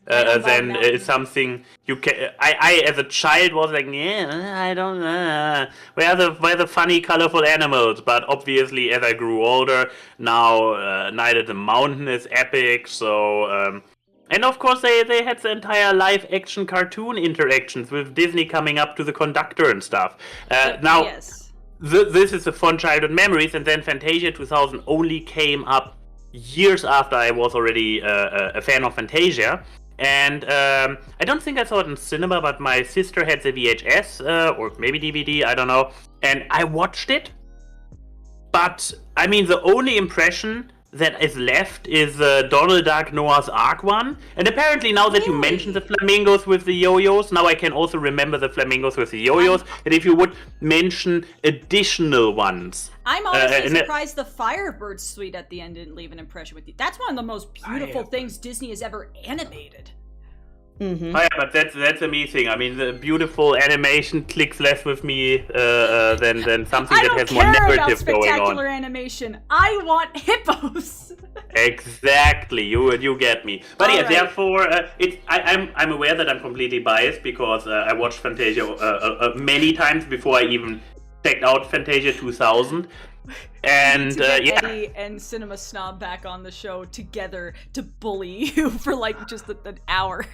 then is something you can... I, as a child, was like, I don't know. Where are the funny, colorful animals? But obviously, as I grew older, now Night at the Mountain is epic, so... and of course, they had the entire live-action cartoon interactions with Disney coming up to the conductor and stuff. Now, yes. This is the fun childhood memories, and then Fantasia 2000 only came up years after I was already a fan of Fantasia. And I don't think I saw it in cinema, but my sister had the VHS, or maybe DVD, I don't know. And I watched it. But, I mean, the only impression that is left is the Donald Duck Noah's Ark one. And apparently now that you mentioned the flamingos with the yo-yos, now I can also remember the flamingos with the yo-yos. And if you would mention additional ones. I'm honestly surprised the Firebird suite at the end didn't leave an impression with you. That's one of the most beautiful things Disney has ever animated. Mm-hmm. Oh, yeah, but that's amazing. I mean, the beautiful animation clicks less with me than something that has more narrative going on. I don't care about spectacular animation. I want hippos. Exactly, you get me. But yeah, therefore, I'm aware that I'm completely biased because I watched Fantasia many times before I even checked out Fantasia 2000. And Eddie and Cinema Snob back on the show together to bully you for just an hour.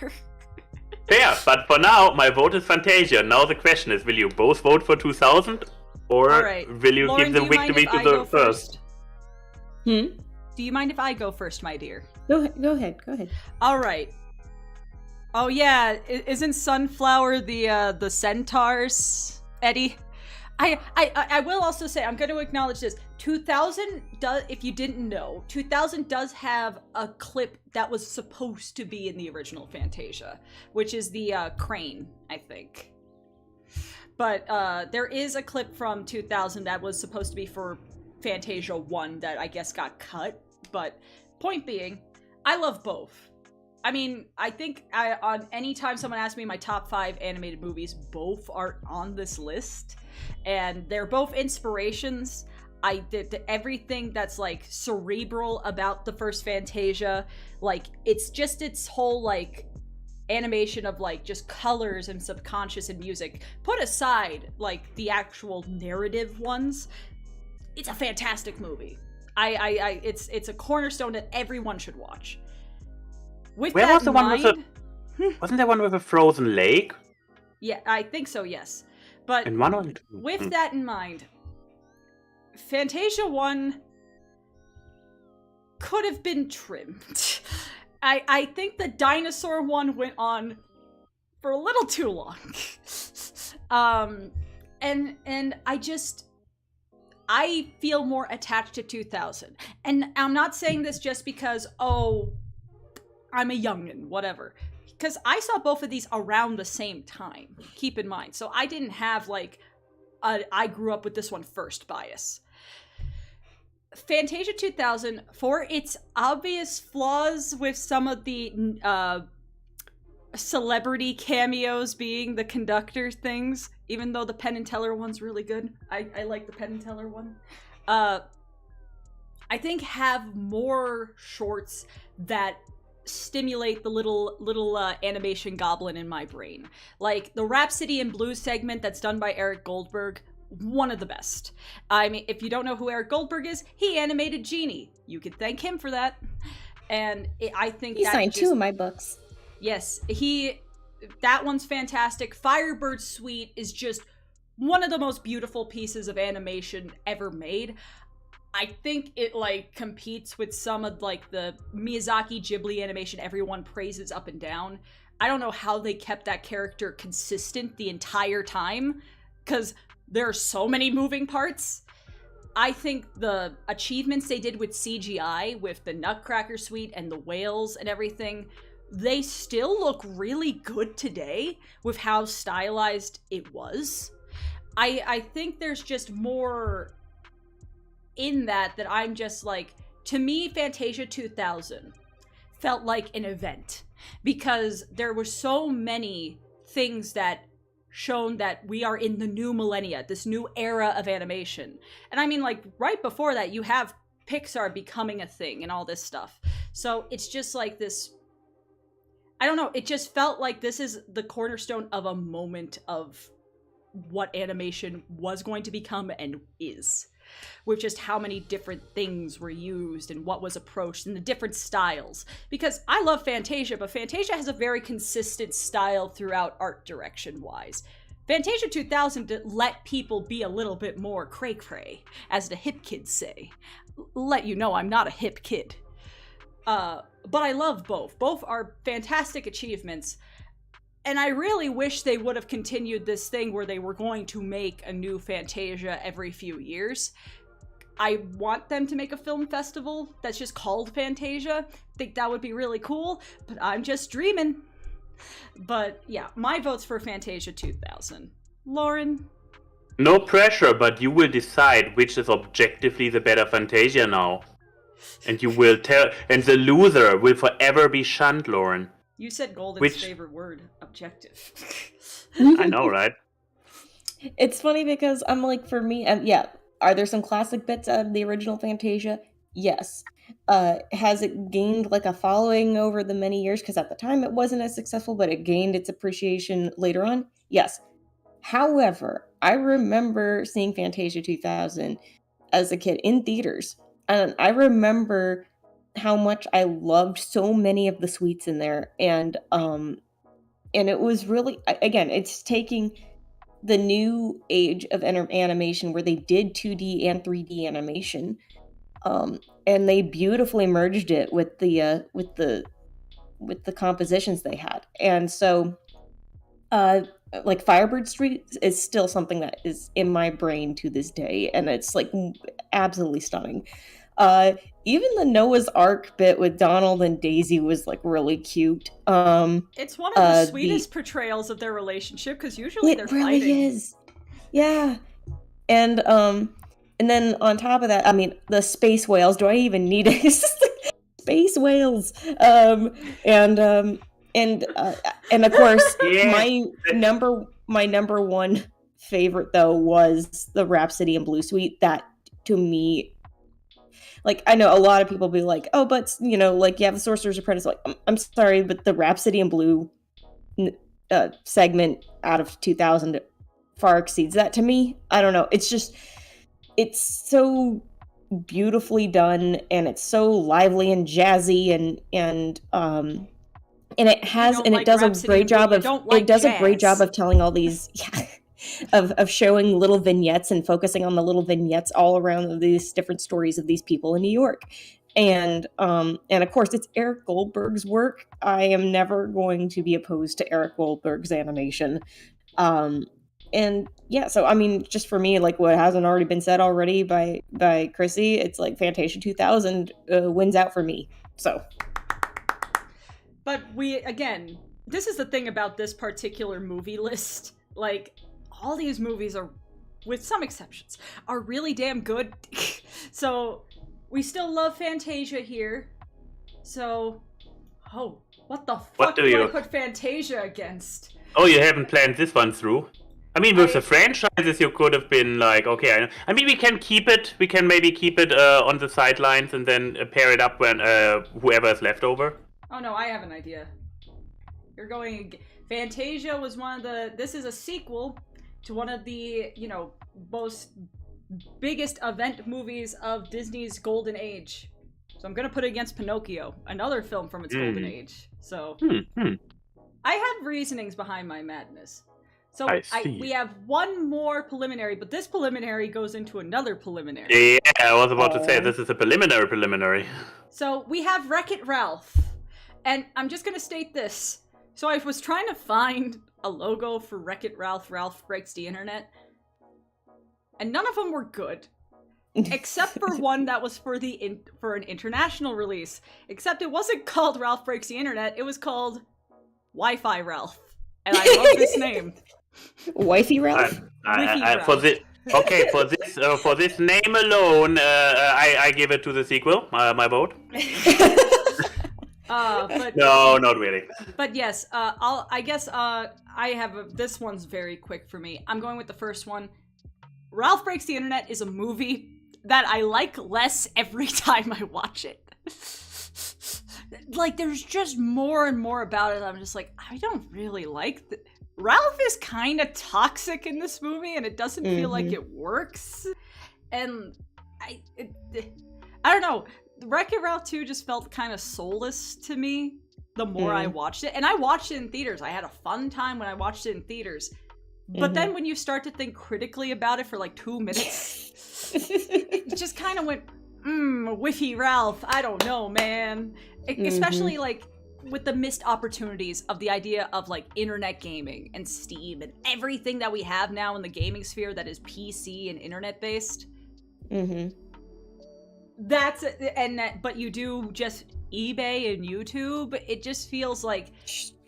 Fair, but for now, my vote is Fantasia. Now the question is, will you both vote for 2000? Or will you Lauren, give the victory to the first? Do you mind if I go first, my dear? Go ahead. All right. Oh yeah, isn't Sunflower the centaurs, Eddie? I will also say, I'm going to acknowledge this. 2000 does, if you didn't know, 2000 does have a clip that was supposed to be in the original Fantasia, which is the crane, I think. But there is a clip from 2000 that was supposed to be for Fantasia 1 that I guess got cut. But point being, I love both. I mean, I think on any time someone asks me my top 5 animated movies, both are on this list. And they're both inspirations. I did everything that's like cerebral about the first Fantasia. Like, it's just its whole like animation of like just colors and subconscious and music. Put aside like the actual narrative ones, it's a fantastic movie. It's a cornerstone that everyone should watch. With Where that was the one mind, with the? Wasn't there one with a frozen lake? Yeah, I think so. Yes, but And one on. with that in mind, Fantasia 1 could have been trimmed. I think the dinosaur one went on for a little too long. And I feel more attached to 2000. And I'm not saying this just because, oh, I'm a youngin', whatever. Because I saw both of these around the same time, keep in mind. So I didn't have, like, I grew up with this one first bias. Fantasia 2000, for its obvious flaws with some of the celebrity cameos being the conductor things, even though the Penn and Teller one's really good. I like the Penn and Teller one. I think have more shorts that stimulate the little animation goblin in my brain. Like the Rhapsody in Blue segment that's done by Eric Goldberg, one of the best. I mean, if you don't know who Eric Goldberg is, he animated Genie. You could thank him for that. And I think he signed 2 of my books. Yes, that one's fantastic. Firebird Suite is just one of the most beautiful pieces of animation ever made. I think it like competes with some of like the Miyazaki Ghibli animation everyone praises up and down. I don't know how they kept that character consistent the entire time, because there are so many moving parts. I think the achievements they did with CGI, with the Nutcracker Suite and the whales and everything, they still look really good today with how stylized it was. I think there's just more in that I'm just like, to me, Fantasia 2000 felt like an event because there were so many things that shown that we are in the new millennia, this new era of animation. And I mean, like, right before that, you have Pixar becoming a thing and all this stuff. So it's just like this, I don't know, it just felt like this is the cornerstone of a moment of what animation was going to become and is. With just how many different things were used and what was approached and the different styles. Because I love Fantasia, but Fantasia has a very consistent style throughout art direction-wise. Fantasia 2000 let people be a little bit more cray-cray, as the hip kids say. Let you know I'm not a hip kid. But I love both. Both are fantastic achievements. And I really wish they would have continued this thing where they were going to make a new Fantasia every few years. I want them to make a film festival that's just called Fantasia. I think that would be really cool, but I'm just dreaming. But yeah, my vote's for Fantasia 2000. Lauren? No pressure, but you will decide which is objectively the better Fantasia now. And you will tell, and the loser will forever be shunned, Lauren. You said Golden's favorite word, objective. I know, right? It's funny because I'm like, for me, yeah, are there some classic bits of the original Fantasia? Yes. Has it gained like a following over the many years? Because at the time it wasn't as successful, but it gained its appreciation later on? Yes. However, I remember seeing Fantasia 2000 as a kid in theaters. And I remember how much I loved so many of the suites in there, and it was really, again, it's taking the new age of animation where they did 2D and 3D animation, and they beautifully merged it with the compositions they had, and so like Firebird Street is still something that is in my brain to this day, and it's like absolutely stunning. Even the Noah's Ark bit with Donald and Daisy was like really cute. It's one of the sweetest portrayals of their relationship, because usually they're really fighting. Is. Yeah. And then on top of that, I mean, the space whales. Do I even need it? It's just like space whales. And of course, my number one favorite though was the Rhapsody in Blue Suite. That to me, like, I know a lot of people be like, oh, but you know, like you have the Sorcerer's Apprentice. Like, I'm sorry, but the Rhapsody in Blue segment out of 2000 far exceeds that to me. I don't know. It's just, it's so beautifully done, and it's so lively and jazzy, and it has, and it does a great job of a great job of telling all these, of showing little vignettes and focusing on the little vignettes all around these different stories of these people in New York. And of course, it's Eric Goldberg's work. I am never going to be opposed to Eric Goldberg's animation. And yeah, so I mean, just for me, like what hasn't already been said already by Chrissy, it's like Fantasia 2000 wins out for me. So, but again, this is the thing about this particular movie list. Like, all these movies are, with some exceptions, are really damn good. So we still love Fantasia here. So, what the fuck do I put Fantasia against? Oh, you haven't planned this one through? I mean, with the franchises, you could have been like, okay, I mean, we can maybe keep it on the sidelines and then pair it up when whoever is left over. Oh no, I have an idea. You're going, Fantasia was this is a sequel to one of the, most biggest event movies of Disney's golden age. So I'm gonna put it against Pinocchio, another film from its golden age. So, I have reasonings behind my madness. So we have one more preliminary, but this preliminary goes into another preliminary. Yeah, I was about to say, this is a preliminary. So we have Wreck-It Ralph. And I'm just going to state this. So I was trying to find a logo for Wreck-It Ralph, Ralph Breaks the Internet. And none of them were good. Except for one that was for an international release. Except it wasn't called Ralph Breaks the Internet, it was called Wi-Fi Ralph. And I love this name. Wifey Ralph? For this name alone, I give it to the sequel. My vote. But no, not really. But yes, I have this one's very quick for me. I'm going with the first one. Ralph Breaks the Internet is a movie that I like less every time I watch it. Like, there's just more and more about it. I'm just like, I don't really like Ralph is kind of toxic in this movie, and it doesn't feel like it works. And I don't know. Wreck-It Ralph 2 just felt kind of soulless to me the more I watched it. And I watched it in theaters. I had a fun time when I watched it in theaters. But then when you start to think critically about it for like 2 minutes, it just kind of went, Whiffy Ralph, I don't know, man. Especially like with the missed opportunities of the idea of like internet gaming and Steam and everything that we have now in the gaming sphere that is PC and internet based. But you do just eBay and YouTube. It just feels like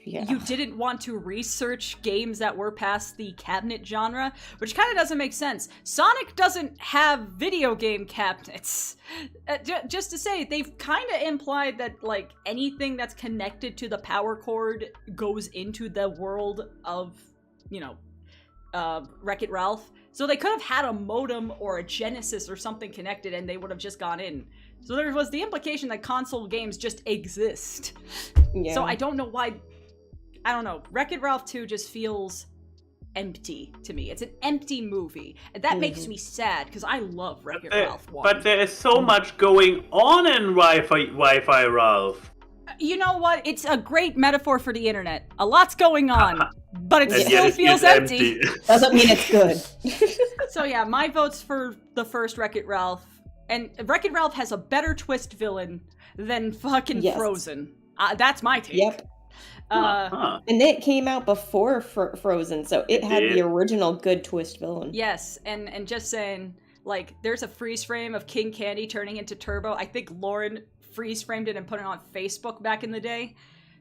you didn't want to research games that were past the cabinet genre, which kind of doesn't make sense. Sonic doesn't have video game cabinets. Just to say, they've kind of implied that like anything that's connected to the power cord goes into the world of, Wreck-It Ralph. So they could have had a modem or a Genesis or something connected, and they would have just gone in. So there was the implication that console games just exist. Yeah. So I don't know why. I don't know. Wreck-It Ralph 2 just feels empty to me. It's an empty movie. And that makes me sad, because I love Wreck-It Ralph 1. But there is so much going on in Wi-Fi Ralph. You know what? It's a great metaphor for the internet. A lot's going on, but it still feels empty. Doesn't mean it's good. So yeah, my vote's for the first Wreck-It Ralph. And Wreck-It Ralph has a better twist villain than fucking Frozen. That's my take. Yep. And it came out before Frozen, so it had the original good twist villain. Yes, and just saying, like, there's a freeze frame of King Candy turning into Turbo. I think Lauren freeze framed it and put it on Facebook back in the day.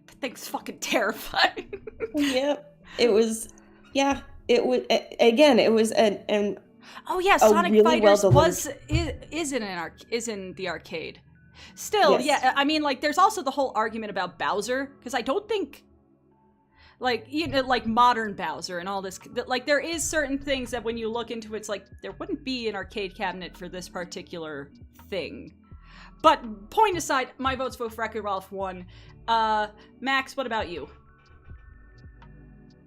That thing's fucking terrifying. Yep. It was, yeah, it was, again, it was an oh yeah, Sonic really Fighters well-delivered- is in the arcade. Still, Yes. yeah, I mean, like, there's also the whole argument about Bowser, because I don't think, like, you know, like, modern Bowser and all this, like, there is certain things that when you look into it, it's like, there wouldn't be an arcade cabinet for this particular thing. But, point aside, my vote's for Wreck-It Ralph 1. Max, what about you?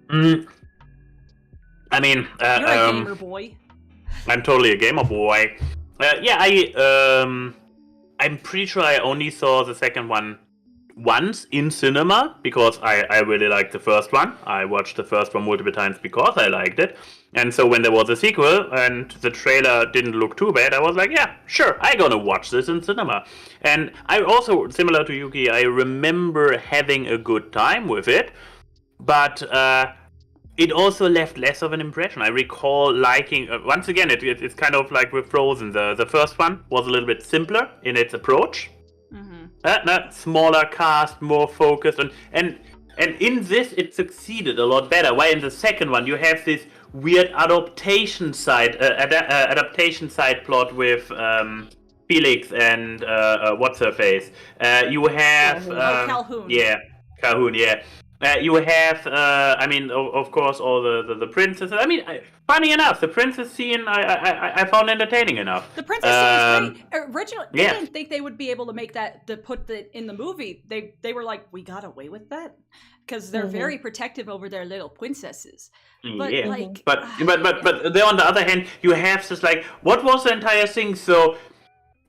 I mean, You're a gamer boy. I'm totally a gamer boy. I'm pretty sure I only saw the second one once in cinema because I really liked the first one. I watched the first one multiple times because I liked it. And so when there was a sequel and the trailer didn't look too bad, I was like, yeah, sure, I'm gonna watch this in cinema. And I also, similar to Yuki, I remember having a good time with it, but it also left less of an impression. I recall liking, once again, it's kind of like with Frozen. The first one was a little bit simpler in its approach. Smaller cast, more focused, and in this it succeeded a lot better. While in the second one you have this weird adaptation side plot with Felix and what's her face. You have Calhoun. Yeah, Calhoun. Yeah. You have, I mean, of course, all the princesses. I mean, funny enough, the princess scene I found entertaining enough. The princess scene was great. Originally, they didn't think they would be able to make that, to put that in the movie. They were like, we got away with that? Because they're very protective over their little princesses. But, like... But there, on the other hand, you have this, like, what was the entire thing? So...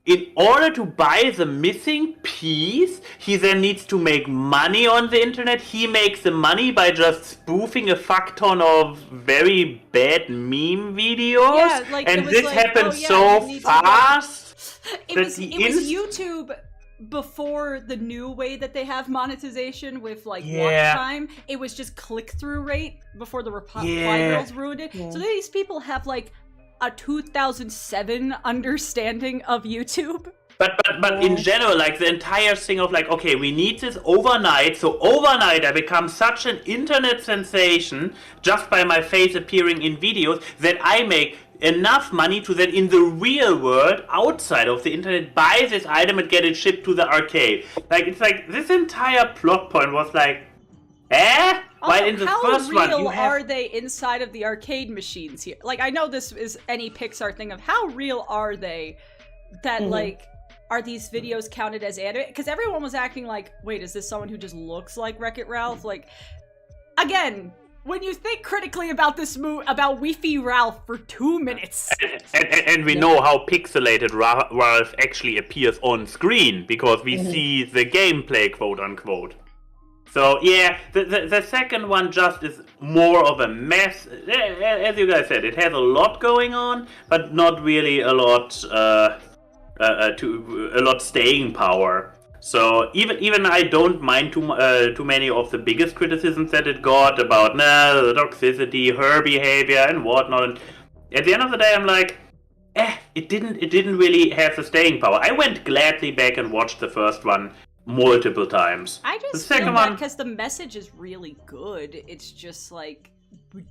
in order to buy the missing piece, he then needs to make money on the internet. He makes the money by just spoofing a fuck ton of very bad meme videos. Yeah, like, and this happened so fast. It was YouTube before the new way that they have monetization with, like, watch time. It was just click-through rate before the reply girls ruined it. So these people have, like, a 2007 understanding of YouTube. But in general, like, the entire thing of, like, okay, we need this overnight, so overnight I become such an internet sensation just by my face appearing in videos that I make enough money to then in the real world, outside of the internet, buy this item and get it shipped to the arcade. Like, it's like, this entire plot point was like, Also, while in the first one, you have... are they inside of the arcade machines here? Like, I know this is any Pixar thing of how real are they that, like, are these videos counted as anime? Because everyone was acting like, wait, is this someone who just looks like Wreck-It Ralph? Like, again, when you think critically about this about Wi-Fi Ralph for 2 minutes. And we know how pixelated Ralph actually appears on screen, because we see the gameplay, quote unquote. So yeah, the second one just is more of a mess. As you guys said, it has a lot going on, but not really a lot staying power. So even I don't mind too many of the biggest criticisms that it got about the toxicity, her behavior, and whatnot. And at the end of the day, I'm like, it didn't really have the staying power. I went gladly back and watched the first one multiple times. I just feel that because the message is really good, it's just like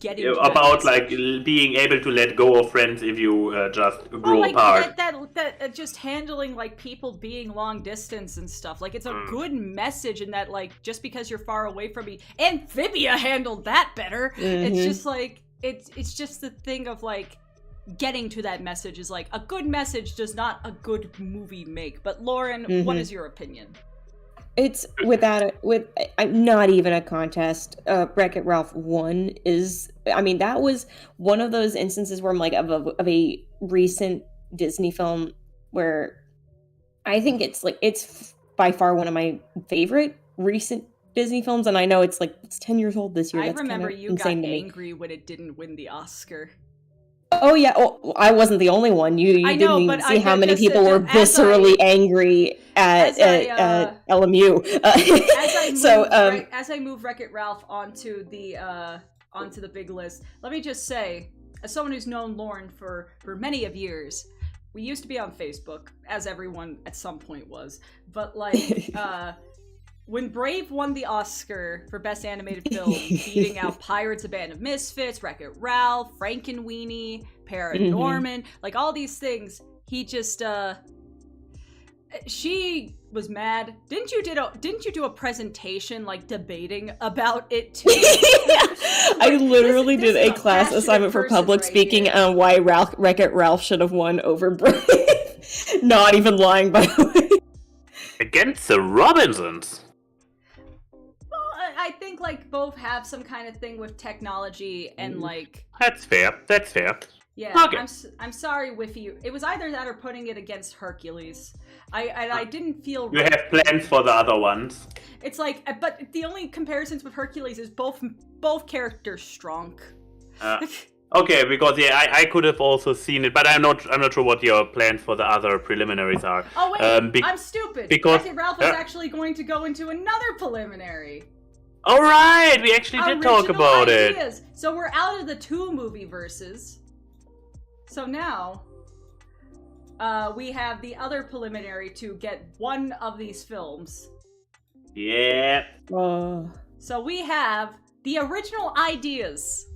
getting about like being able to let go of friends if you just grow apart. That just handling like people being long distance and stuff. Like, it's a good message in that, like, just because you're far away from me, Amphibia handled that better. It's just like it's just the thing of like getting to that message is like a good message does not a good movie make. But Lauren, what is your opinion? It's not even a contest. Wreck-It Ralph 1 is, I mean, that was one of those instances where I'm like, of a recent Disney film where I think it's by far one of my favorite recent Disney films, and I know it's 10 years old this year. I That's remember kind of you got insane to me. angry when it didn't win the Oscar. Oh yeah, I wasn't the only one. You I know, didn't but even see how many just- people were as viscerally angry at LMU. As I move Wreck-It Ralph onto the big list, let me just say, as someone who's known Lauren for many of years, we used to be on Facebook, as everyone at some point was, but like when Brave won the Oscar for Best Animated Film, beating out Pirates: A Band of Misfits, Wreck-It Ralph, Frankenweenie, Paranorman, like all these things, he just she was mad. Didn't you do a presentation like debating about it too? I literally did a class assignment for public speaking on why Wreck-It Ralph should have won over Brave. Not even lying, by the way. Against the Robinsons. I think like both have some kind of thing with technology and like. That's fair. Yeah, okay. I'm sorry, Whiffy. It was either that or putting it against Hercules. I didn't feel. You have plans for the other ones. It's like, but the only comparisons with Hercules is both characters strong. Okay, because I could have also seen it, but I'm not sure what your plans for the other preliminaries are. Oh wait, I'm stupid. Because Wreck-It Ralph is actually going to go into another preliminary. All right, we actually did talk about it. So we're out of the 2 movie verses. So now, we have the other preliminary to get one of these films. Yeah. So we have the original ideas.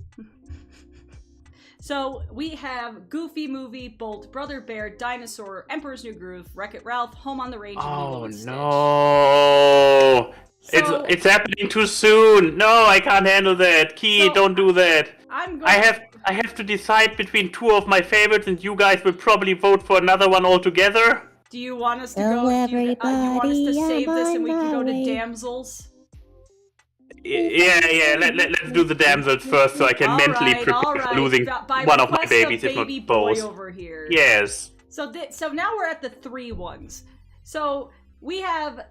So we have Goofy Movie, Bolt, Brother Bear, Dinosaur, Emperor's New Groove, Wreck-It Ralph, Home on the Range, and Lilo and Stitch. No! So, it's happening too soon. No, I can't handle that. Key, don't do that. I have to decide between 2 of my favorites, and you guys will probably vote for another one altogether. Do you want us to go? Do you want us to save this and we can go to Damsels? Yeah. Let's do the damsels first, so I can mentally prepare for losing one of my babies, if not both. Over here. Yes. So now we're at the 3 ones. So we have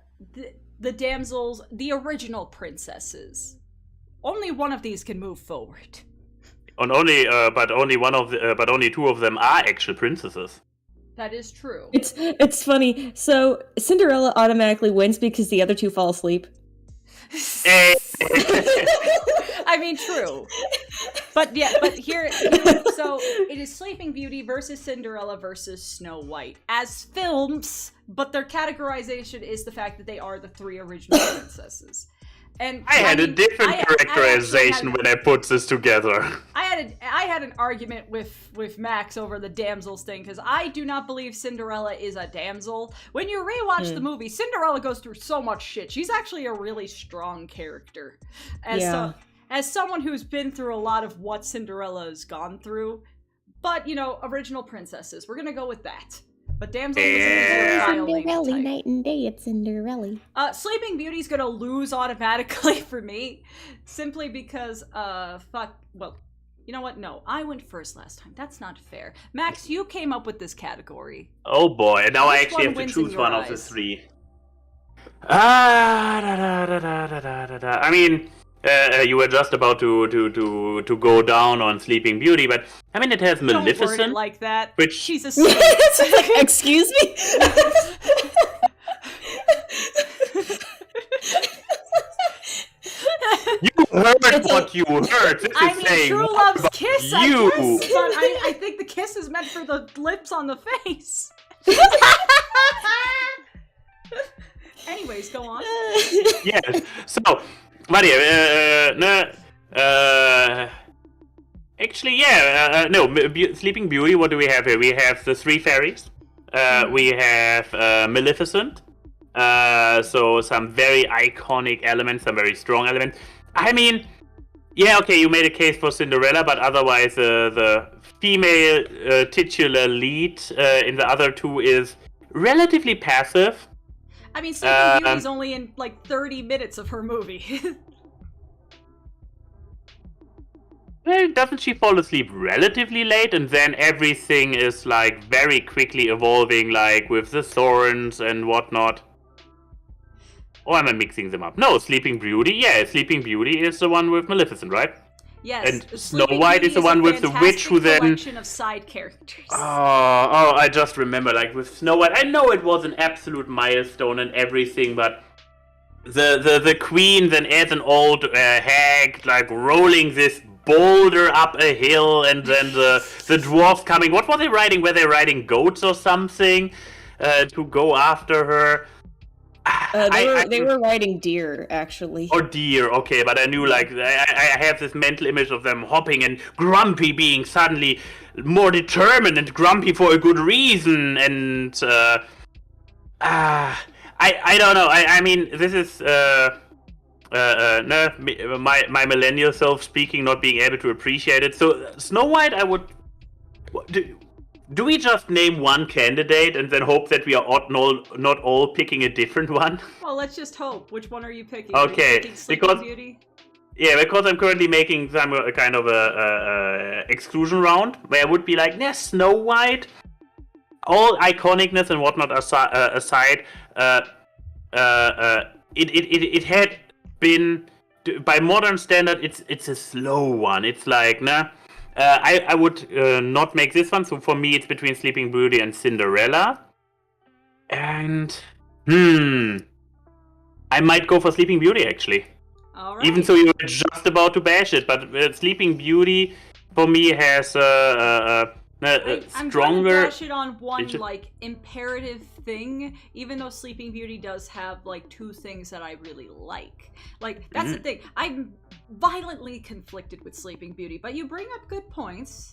the damsels, the original princesses. Only one of these can move forward. But only 2 of them are actual princesses. That is true. It's funny. So Cinderella automatically wins because the other 2 fall asleep. I mean, true. But here, so it is Sleeping Beauty versus Cinderella versus Snow White as films, but their categorization is the fact that they are the 3 original princesses. And I had a different characterization when I put this together. I had an argument with Max over the damsels thing, because I do not believe Cinderella is a damsel. When you rewatch the movie, Cinderella goes through so much shit. She's actually a really strong character. As someone who's been through a lot of what Cinderella has gone through, but, original princesses. We're gonna go with that. But damsel Cinderella, night and day, it's Cinderella. Sleeping Beauty's gonna lose automatically for me, simply because, well, you know what? No, I went first last time. That's not fair. Max, you came up with this category. Oh boy, and now I actually have to choose one of the 3. I mean, you were just about to go down on Sleeping Beauty, but I mean, it has Maleficent. Don't word it like that. Which she's a excuse me. You heard what you heard. This is saying True Love's kiss. You. I guess, but I think the kiss is meant for the lips on the face. Anyways, go on. Yes. So, Maria, actually, Sleeping Beauty, what do we have here? We have the 3 fairies. We have Maleficent. So some very iconic elements, some very strong elements. I mean, yeah, okay, you made a case for Cinderella, but otherwise the female titular lead in the other 2 is relatively passive. I mean, Sleeping Beauty's only in like 30 minutes of her movie. Well, doesn't she fall asleep relatively late, and then everything is like very quickly evolving, like with the thorns and whatnot? Or am I mixing them up? No, Sleeping Beauty. Yeah, Sleeping Beauty is the one with Maleficent, right? Yes, And Snow White is the one with the witch who then... collection of side characters. Oh, I just remember, like, with Snow White, I know it was an absolute milestone and everything, but the queen then as an old hag, like, rolling this boulder up a hill, and then the dwarves coming. What were they riding? Were they riding goats or something to go after her? They were riding deer, actually. Or deer, okay, but I knew, like, I have this mental image of them hopping, and Grumpy being suddenly more determined, and Grumpy for a good reason, and I don't know. I mean, this is no, my millennial self speaking, not being able to appreciate it. So Snow White, I would. Do we just name one candidate and then hope that we are not all picking a different one? Well, let's just hope. Which one are you picking? Okay, because Beauty? Yeah, because I'm currently making some kind of a exclusion round where I would be like, nah, Snow White. All iconicness and whatnot aside, it had been, by modern standard, it's a slow one. It's like, nah. I would not make this one, so for me it's between Sleeping Beauty and Cinderella. And, I might go for Sleeping Beauty, actually. All right. Even though you were just about to bash it, but Sleeping Beauty, for me, has I'm stronger... going to bash it on one, like, imperative thing, even though Sleeping Beauty does have, like, two things that I really like. Like, that's the thing. I'm violently conflicted with Sleeping Beauty, but you bring up good points.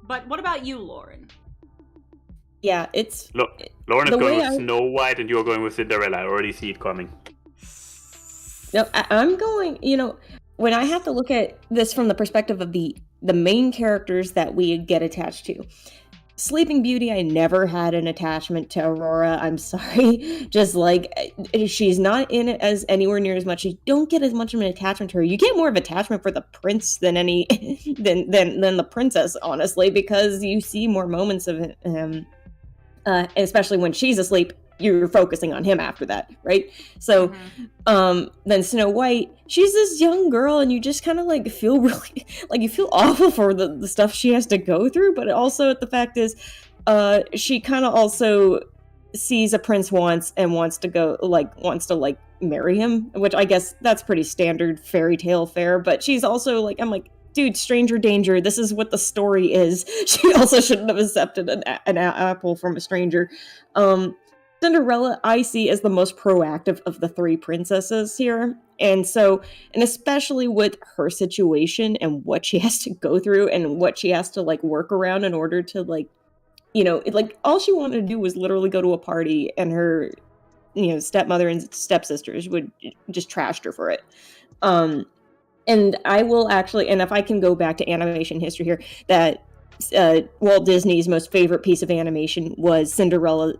But what about you, Lauren? Yeah, it's... Lauren is going with Snow White, and you're going with Cinderella. I already see it coming. No, I'm going... You know, when I have to look at this from the perspective of the main characters that we get attached to. Sleeping Beauty, I never had an attachment to Aurora. I'm sorry. Just like, she's not in it as anywhere near as much. You don't get as much of an attachment to her. You get more of attachment for the prince than than the princess, honestly, because you see more moments of him, especially when she's asleep. You're focusing on him after that, right? So, then Snow White, she's this young girl, and you just kind of like feel really, like you feel awful for the stuff she has to go through, but also the fact is, she kind of also sees a prince once and wants to marry him, which I guess that's pretty standard fairy tale fare, but she's also like, I'm like, dude, stranger danger, this is what the story is. She also shouldn't have accepted an apple from a stranger. Cinderella, I see as the most proactive of the three princesses here. And especially with her situation and what she has to go through and what she has to like work around in order to like, you know, like all she wanted to do was literally go to a party, and her, you know, stepmother and stepsisters would just trashed her for it. And I will actually, and if I can go back to animation history here, that Walt Disney's most favorite piece of animation was Cinderella,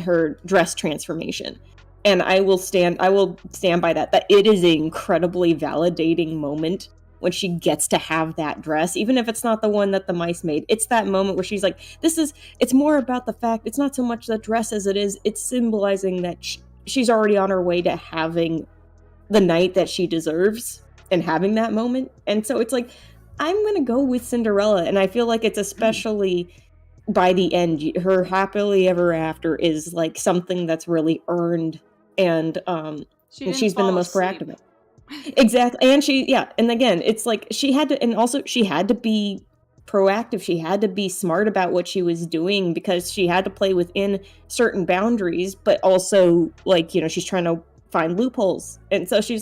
her dress transformation, and I will stand by that it is an incredibly validating moment when she gets to have that dress, even if it's not the one that the mice made. It's that moment where she's like, it's more about the fact, it's not so much the dress as it's symbolizing that she's already on her way to having the night that she deserves and having that moment. And so it's like, I'm going to go with Cinderella, and I feel like it's especially by the end, her happily ever after is like something that's really earned, and she's been the most proactive. Exactly. And and again, it's like she had to be proactive. She had to be smart about what she was doing, because she had to play within certain boundaries, but also like, you know, she's trying to find loopholes. And so she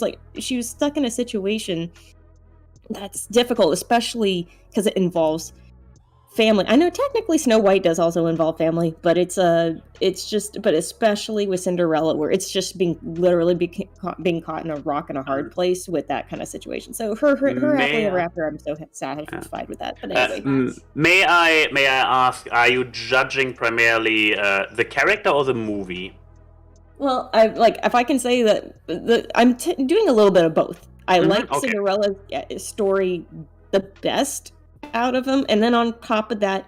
was stuck in a situation that's difficult, especially because it involves family. I know technically Snow White does also involve family, but but especially with Cinderella, where it's just being caught in a rock and a hard place with that kind of situation. So her happily ever after, I'm so satisfied with that. But anyway, may I ask, are you judging primarily the character or the movie? Well, if I can say that I'm doing a little bit of both. I like Cinderella's story the best out of them, and then on top of that,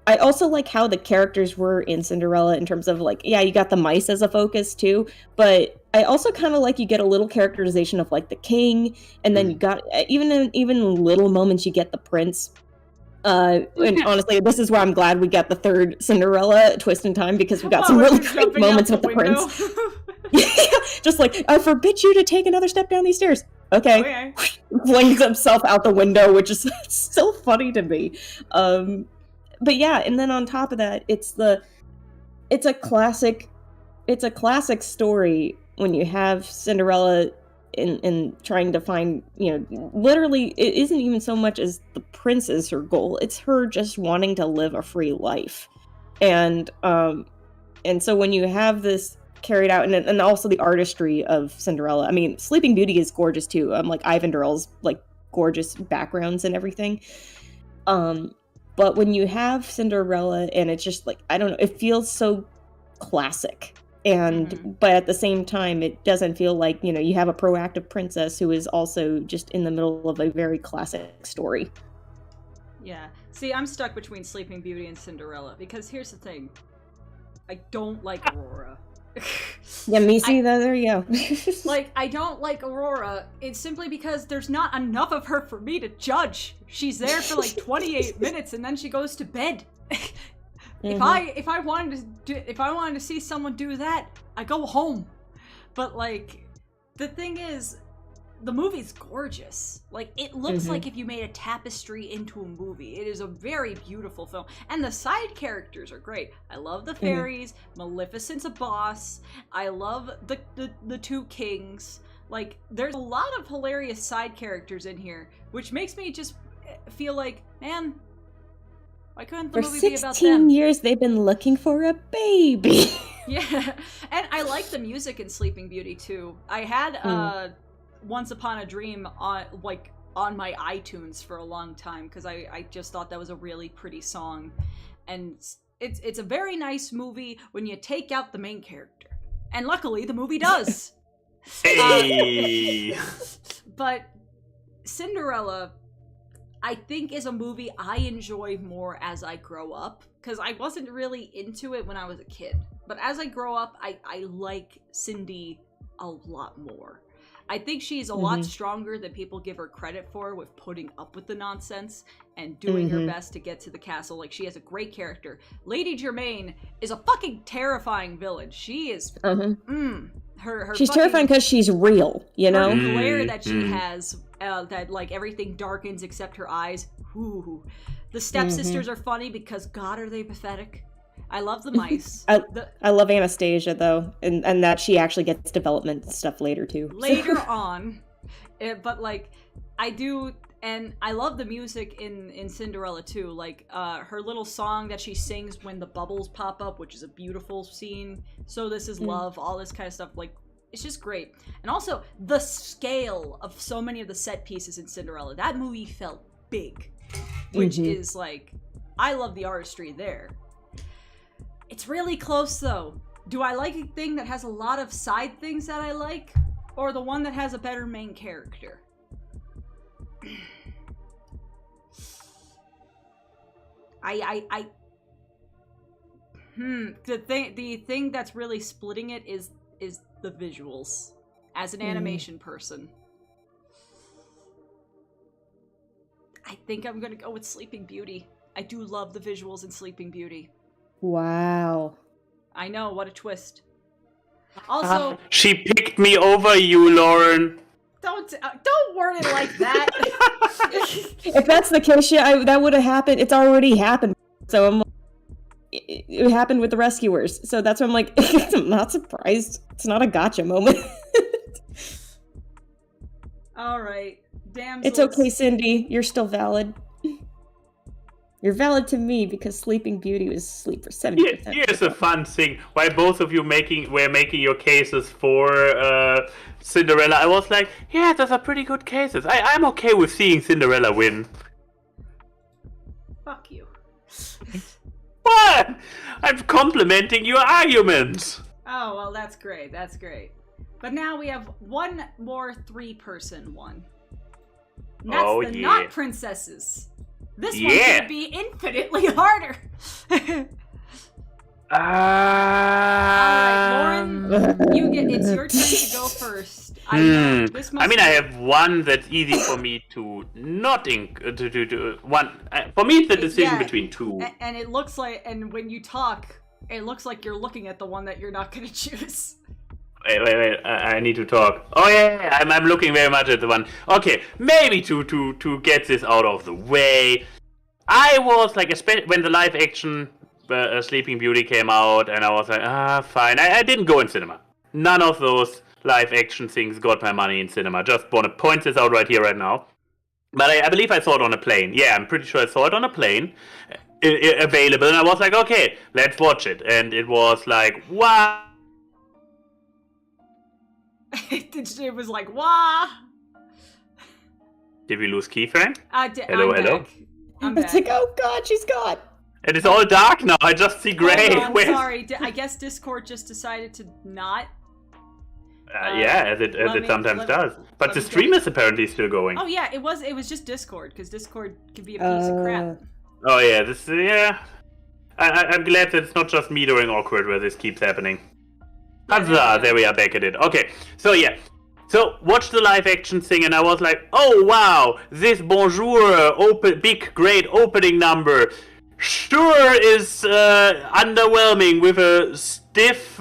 I also like how the characters were in Cinderella in terms of like, yeah, you got the mice as a focus too, but I also kind of like you get a little characterization of like the king, and then you got even in little moments you get the prince. And honestly, this is where I'm glad we got the third Cinderella twist in time, because we got some really great moments with the prince. Just like, I forbid you to take another step down these stairs. Okay. Flings himself out the window, which is so funny to me. But yeah, and then on top of that, it's a classic story when you have Cinderella in trying to find, literally, it isn't even so much as the prince is her goal, it's her just wanting to live a free life. And so when you have this carried out, and also the artistry of Cinderella, I mean, Sleeping Beauty is gorgeous too. Like Ivan Durrell's like gorgeous backgrounds and everything. But when you have Cinderella, and it's just like, I don't know, it feels so classic. And but at the same time, it doesn't feel like, you have a proactive princess who is also just in the middle of a very classic story. Yeah. See, I'm stuck between Sleeping Beauty and Cinderella, because here's the thing. I don't like Aurora. Yeah, me too. There you go. Like, I don't like Aurora. It's simply because there's not enough of her for me to judge. She's there for like 28 minutes and then she goes to bed. If I wanted to see someone do that, I go home. But like, the thing is, the movie's gorgeous. Like, it looks like if you made a tapestry into a movie. It is a very beautiful film. And the side characters are great. I love the fairies. Maleficent's a boss. I love the two kings. Like, there's a lot of hilarious side characters in here, which makes me just feel like, man, why couldn't the movie be about them? For 16 years, they've been looking for a baby. Yeah. And I like the music in Sleeping Beauty, too. I had, Once Upon a Dream on my iTunes for a long time, because I just thought that was a really pretty song. And it's a very nice movie when you take out the main character. And luckily the movie does. Hey! But Cinderella, I think, is a movie I enjoy more as I grow up, because I wasn't really into it when I was a kid. But as I grow up, I like Cindy a lot more. I think she's a lot stronger than people give her credit for, with putting up with the nonsense and doing her best to get to the castle. Like, she has a great character. Lady Germaine is a fucking terrifying villain. She is, she's terrifying because she's real, Her glare that she has, that like everything darkens except her eyes. Ooh. The stepsisters are funny because, God, are they pathetic. I love the mice. I love Anastasia, though, and that she actually gets development stuff later, too. Later on. But, like, I do, and I love the music in Cinderella, too. Like, her little song that she sings when the bubbles pop up, which is a beautiful scene. So This Is Love, all this kind of stuff. Like, it's just great. And also, the scale of so many of the set pieces in Cinderella. That movie felt big. Which is, like, I love the artistry there. It's really close, though. Do I like a thing that has a lot of side things that I like? Or the one that has a better main character? The thing that's really splitting it is the visuals. As an animation person. I think I'm gonna go with Sleeping Beauty. I do love the visuals in Sleeping Beauty. Wow. I know, what a twist. Also, she picked me over you, Lauren. Don't word it like that. If that's the case, yeah, that would have happened. It's already happened. So I'm like, it happened with the rescuers. So that's why I'm like, I'm not surprised. It's not a gotcha moment. All right, damsels. It's okay, Cindy. You're still valid. You're valid to me because Sleeping Beauty was asleep for 70%. Here's a fun thing. While both of you were making your cases for Cinderella, I was like, yeah, those are pretty good cases. I'm okay with seeing Cinderella win. Fuck you. What? I'm complimenting your arguments. Oh, well, that's great. That's great. But now we have one more three-person one. And that's not princesses. This one's gonna be infinitely harder. Lauren, it's your turn to go first. I mean, I have one that's easy for me to not one. For me, it's the decision between two. And it looks like, and when you talk, it looks like you're looking at the one that you're not going to choose. Wait. I need to talk. Oh yeah, I'm looking very much at the one. Okay, maybe to get this out of the way. I was like, especially when the live action Sleeping Beauty came out, and I was like, fine. I didn't go in cinema. None of those live action things got my money in cinema. Just want to point this out right here, right now. But I believe I saw it on a plane. Yeah, I'm pretty sure I saw it on a plane. Available, and I was like, okay, let's watch it. And it was like, wow. It was like, wah. Did we lose Keyframe? Hello. I'm back. It's like, oh god, she's gone. It is all dark now. I just see gray. Sorry. I guess Discord just decided to not. Yeah, as it sometimes does. But the stream is apparently still going. Oh yeah, it was just Discord, because Discord can be a piece of crap. Oh yeah, I'm glad that it's not just me doing awkward where this keeps happening. Huzzah! There we are back at it. Okay, so yeah. So, watch the live action thing, and I was like, oh wow, this Bonjour big, great opening number sure is underwhelming with a stiff,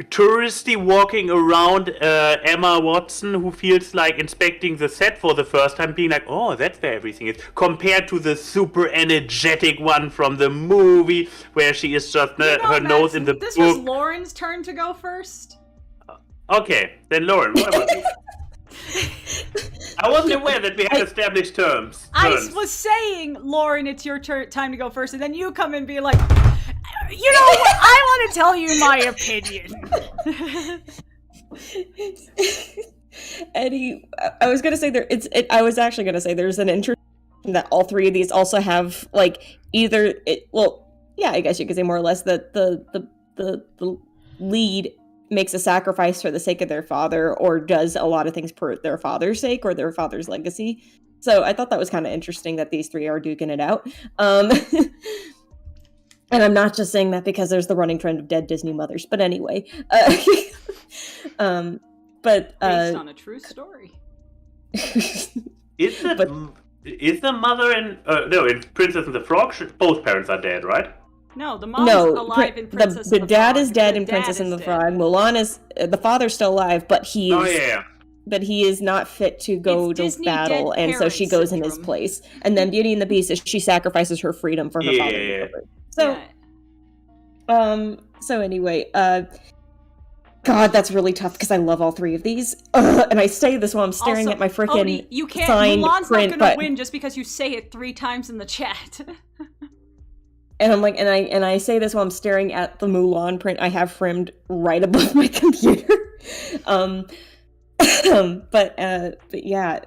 touristy walking around Emma Watson who feels like inspecting the set for the first time, being like, oh, that's where everything is, compared to the super energetic one from the movie where she is just her nose in the book. This was Lauren's turn to go first. Okay, then Lauren, what about you? I wasn't aware that we had established terms. I was saying, Lauren, it's your time to go first, and then you come and be like, you know what? I want to tell you my opinion. Eddie, I was gonna say I was actually gonna say there's an interesting that all three of these also have like either I guess you could say more or less that the lead makes a sacrifice for the sake of their father, or does a lot of things for their father's sake or their father's legacy. So I thought that was kind of interesting that these three are duking it out. And I'm not just saying that because there's the running trend of dead Disney mothers, but anyway. Based on a true story. Is the mother in Princess and the Frog? Both parents are dead, right? No, the mom's alive in Princess and the Frog. The dad is dead in Princess and the Frog. Mulan is the father's still alive, but he is. But he is not fit to go to battle, and so she goes in his place. And then Beauty and the Beast is she sacrifices her freedom for her father. So anyway, God, that's really tough because I love all three of these. And I say this while I'm staring at my freaking you can't. signed Mulan's print, not gonna win just because you say it 3 times in the chat. And I'm like, and I say this while I'm staring at the Mulan print I have framed right above my computer. But yeah,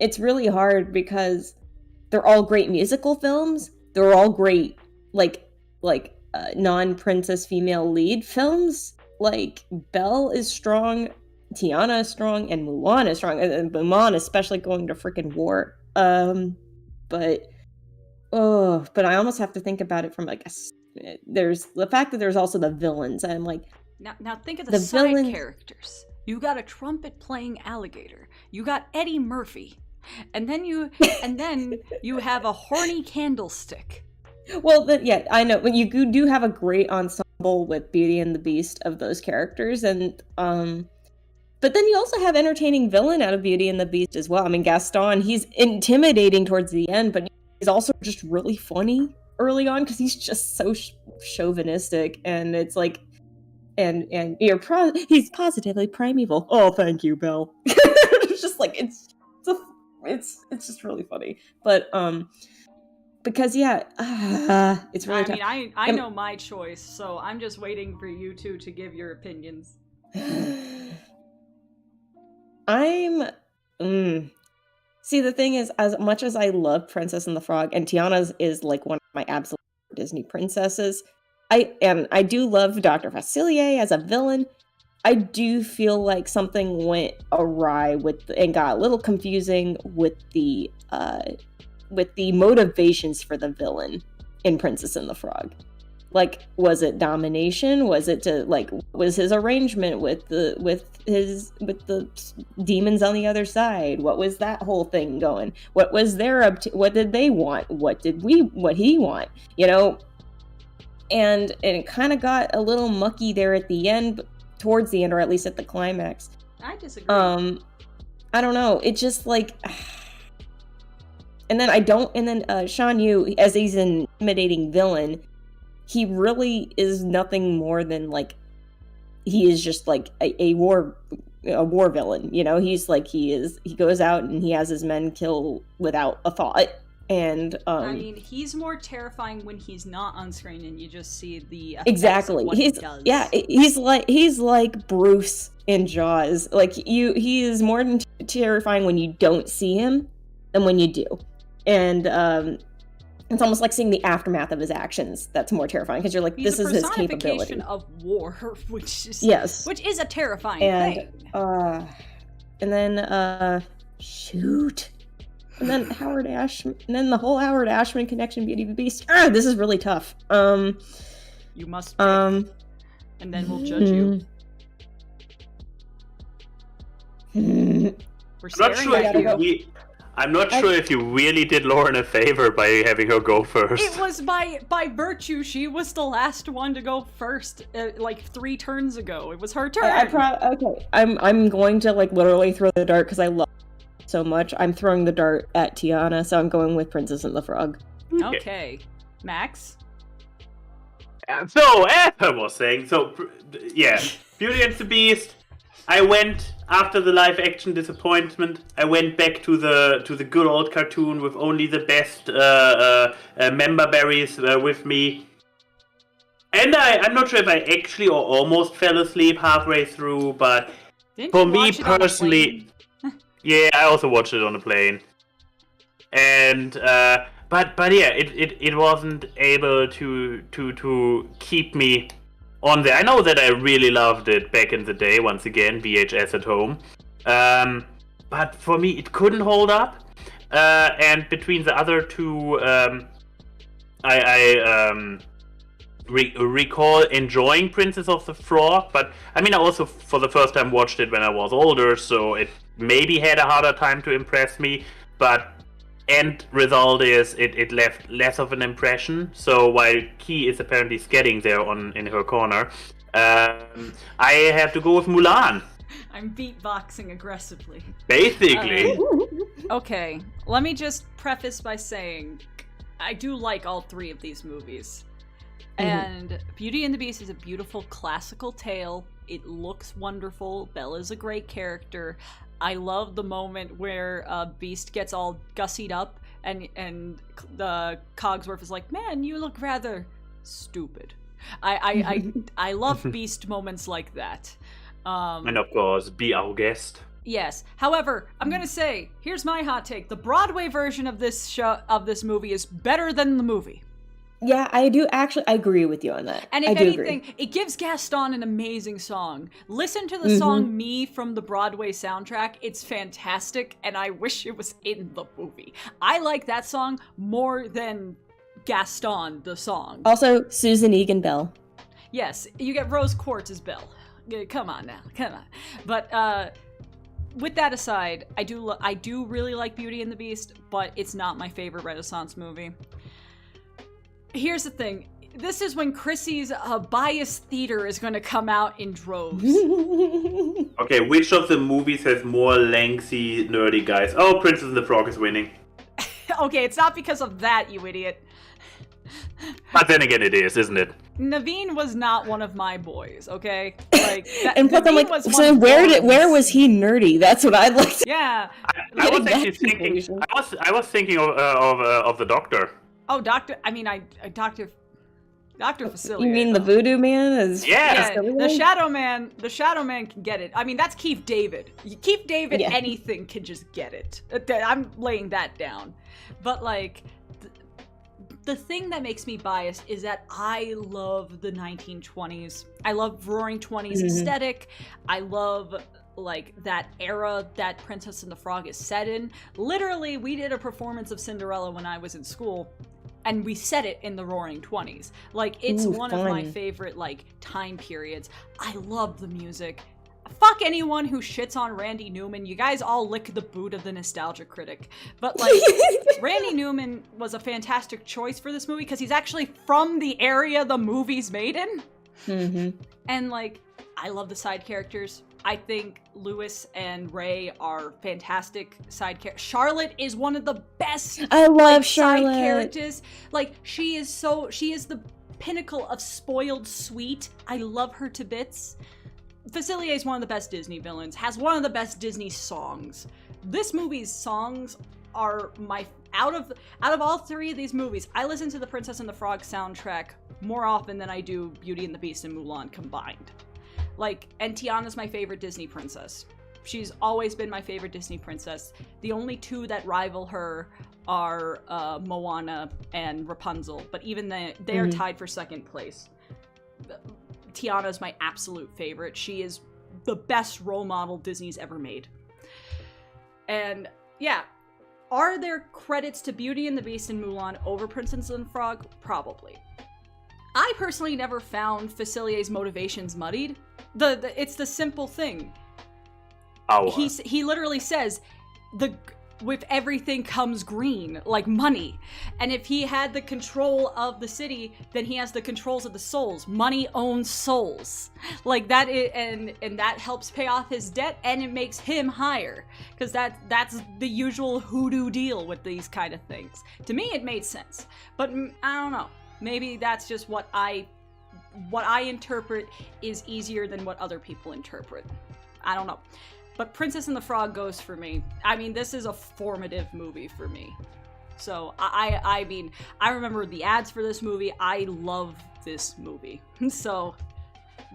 it's really hard because they're all great musical films. They're all great, like non-princess female lead films. Like Belle is strong, Tiana is strong, and Mulan is strong. And Mulan especially going to freaking war. But I almost have to think about it from there's the fact that there's also the villains. I'm like, now think of the side characters. You got a trumpet playing alligator. You got Eddie Murphy, and then you have a horny candlestick. Well, yeah, I know. But you do have a great ensemble with Beauty and the Beast of those characters, and but then you also have entertaining villain out of Beauty and the Beast as well. I mean, Gaston, he's intimidating towards the end, but he's also just really funny early on because he's just so chauvinistic, and it's like, and he's positively primeval. Oh, thank you, Belle. It's just like it's just really funny, but because it's really tough. I mean, I know my choice, so I'm just waiting for you two to give your opinions. See, the thing is, as much as I love Princess and the Frog, and Tiana is like one of my absolute Disney princesses, I do love Dr. Facilier as a villain. I do feel like something went awry and got a little confusing with the the motivations for the villain in Princess and the Frog. Like, was it domination? Was it to, like, was his arrangement with the demons on the other side? What was that whole thing going? What was what did they want? What he want? You know? And it kind of got a little mucky there at the end, towards the end, or at least at the climax. I disagree. I don't know. It just, like... And then Shan Yu, as he's an intimidating villain, he really is nothing more than, like, he is just like a war villain, you know. He's like, he goes out and he has his men kill without a thought. And I mean, he's more terrifying when he's not on screen and you just see the exactly of what he does. Yeah, he's like Bruce in Jaws. Like, he is more terrifying when you don't see him than when you do. And it's almost like seeing the aftermath of his actions that's more terrifying, because you're like, this is his capability. He's a personification of war, which is a terrifying thing. And then shoot. And then Howard Ashman, and then the whole Howard Ashman connection, Beauty and the Beast. This is really tough. You must pick, and then we'll judge you. We're I'm not sure if you really did Lauren a favor by having her go first. It was by virtue. She was the last one to go first, like 3 turns ago. It was her turn. Okay. I'm going to, like, literally throw the dart because I love it so much. I'm throwing the dart at Tiana, so I'm going with Princess and the Frog. Okay. Max? So, as I was saying, Beauty and the Beast. I went, after the live action disappointment, I went back to the good old cartoon with only the best member berries with me. And I'm not sure if I actually or almost fell asleep halfway through, but for me personally, yeah, I also watched it on a plane. And but yeah, it wasn't able to keep me on there. I know that I really loved it back in the day, once again, VHS at home. But for me, it couldn't hold up. And between the other two, I recall enjoying Princess of the Frog, but I mean, I also for the first time watched it when I was older, so it maybe had a harder time to impress me, but end result is it left less of an impression. So while Key is apparently getting there in her corner, I have to go with Mulan. I'm beatboxing aggressively. Basically. Okay, let me just preface by saying I do like all 3 of these movies. And Beauty and the Beast is a beautiful classical tale. It looks wonderful. Bella's a great character. I love the moment where Beast gets all gussied up and the Cogsworth is like, "Man, you look rather stupid." I love Beast moments like that. And of course, be our guest. Yes. However, I'm gonna say, here's my hot take: the Broadway version of this movie is better than the movie. Yeah, I do actually. I agree with you on that. And if anything, it gives Gaston an amazing song. Listen to the song "Me" from the Broadway soundtrack. It's fantastic, and I wish it was in the movie. I like that song more than Gaston, the song. Also, Susan Egan Bell. Yes, you get Rose Quartz as Belle. Come on now, come on. But with that aside, I do really like Beauty and the Beast, but it's not my favorite Renaissance movie. Here's the thing. This is when Chrissy's biased theater is going to come out in droves. Okay, which of the movies has more lengthy, nerdy guys? Oh, Princess and the Frog is winning. Okay, it's not because of that, you idiot. But then again, it is, isn't it? Naveen was not one of my boys, okay? Like, and plus, I'm like, so where was he nerdy? That's what I'd like to. Yeah. I was actually thinking. I was thinking of the Doctor. Oh, Doctor Facilier. You mean the Voodoo Man? Yeah, the Shadow Man. The Shadow Man can get it. I mean, that's Keith David. Keith David, anything can just get it. I'm laying that down. But like, the thing that makes me biased is that I love the 1920s. I love Roaring 20s aesthetic. I love like that era that Princess and the Frog is set in. Literally, we did a performance of Cinderella when I was in school, and we set it in the Roaring 20s. Like, it's one of my favorite, like, time periods. I love the music. Fuck anyone who shits on Randy Newman. You guys all lick the boot of the nostalgia critic. But, like, Randy Newman was a fantastic choice for this movie because he's actually from the area the movie's made in. Mm-hmm. And, like, I love the side characters. I think Louis and Ray are fantastic side characters. Charlotte is one of the best Charlotte. side characters. Like, she is the pinnacle of spoiled sweet. I love her to bits. Facilier is one of the best Disney villains, has one of the best Disney songs. This movie's songs are out of all three of these movies, I listen to the Princess and the Frog soundtrack more often than I do Beauty and the Beast and Mulan combined. Like, and Tiana's my favorite Disney princess. She's always been my favorite Disney princess. The only two that rival her are Moana and Rapunzel, but even they are tied for second place. Tiana's my absolute favorite. She is the best role model Disney's ever made. And yeah, are there credits to Beauty and the Beast and Mulan over Princess and the Frog? Probably. I personally never found Facilier's motivations muddied. It's the simple thing. He literally says, with everything comes green, like money. And if he had the control of the city, then he has the controls of the souls. Money owns souls. Like that and that helps pay off his debt, and it makes him higher. Because that's the usual hoodoo deal with these kind of things. To me, it made sense. But I don't know. Maybe that's just what I interpret is easier than what other people interpret. I don't know. But Princess and the Frog goes for me. I mean, this is a formative movie for me. So, I mean, I remember the ads for this movie. I love this movie. So,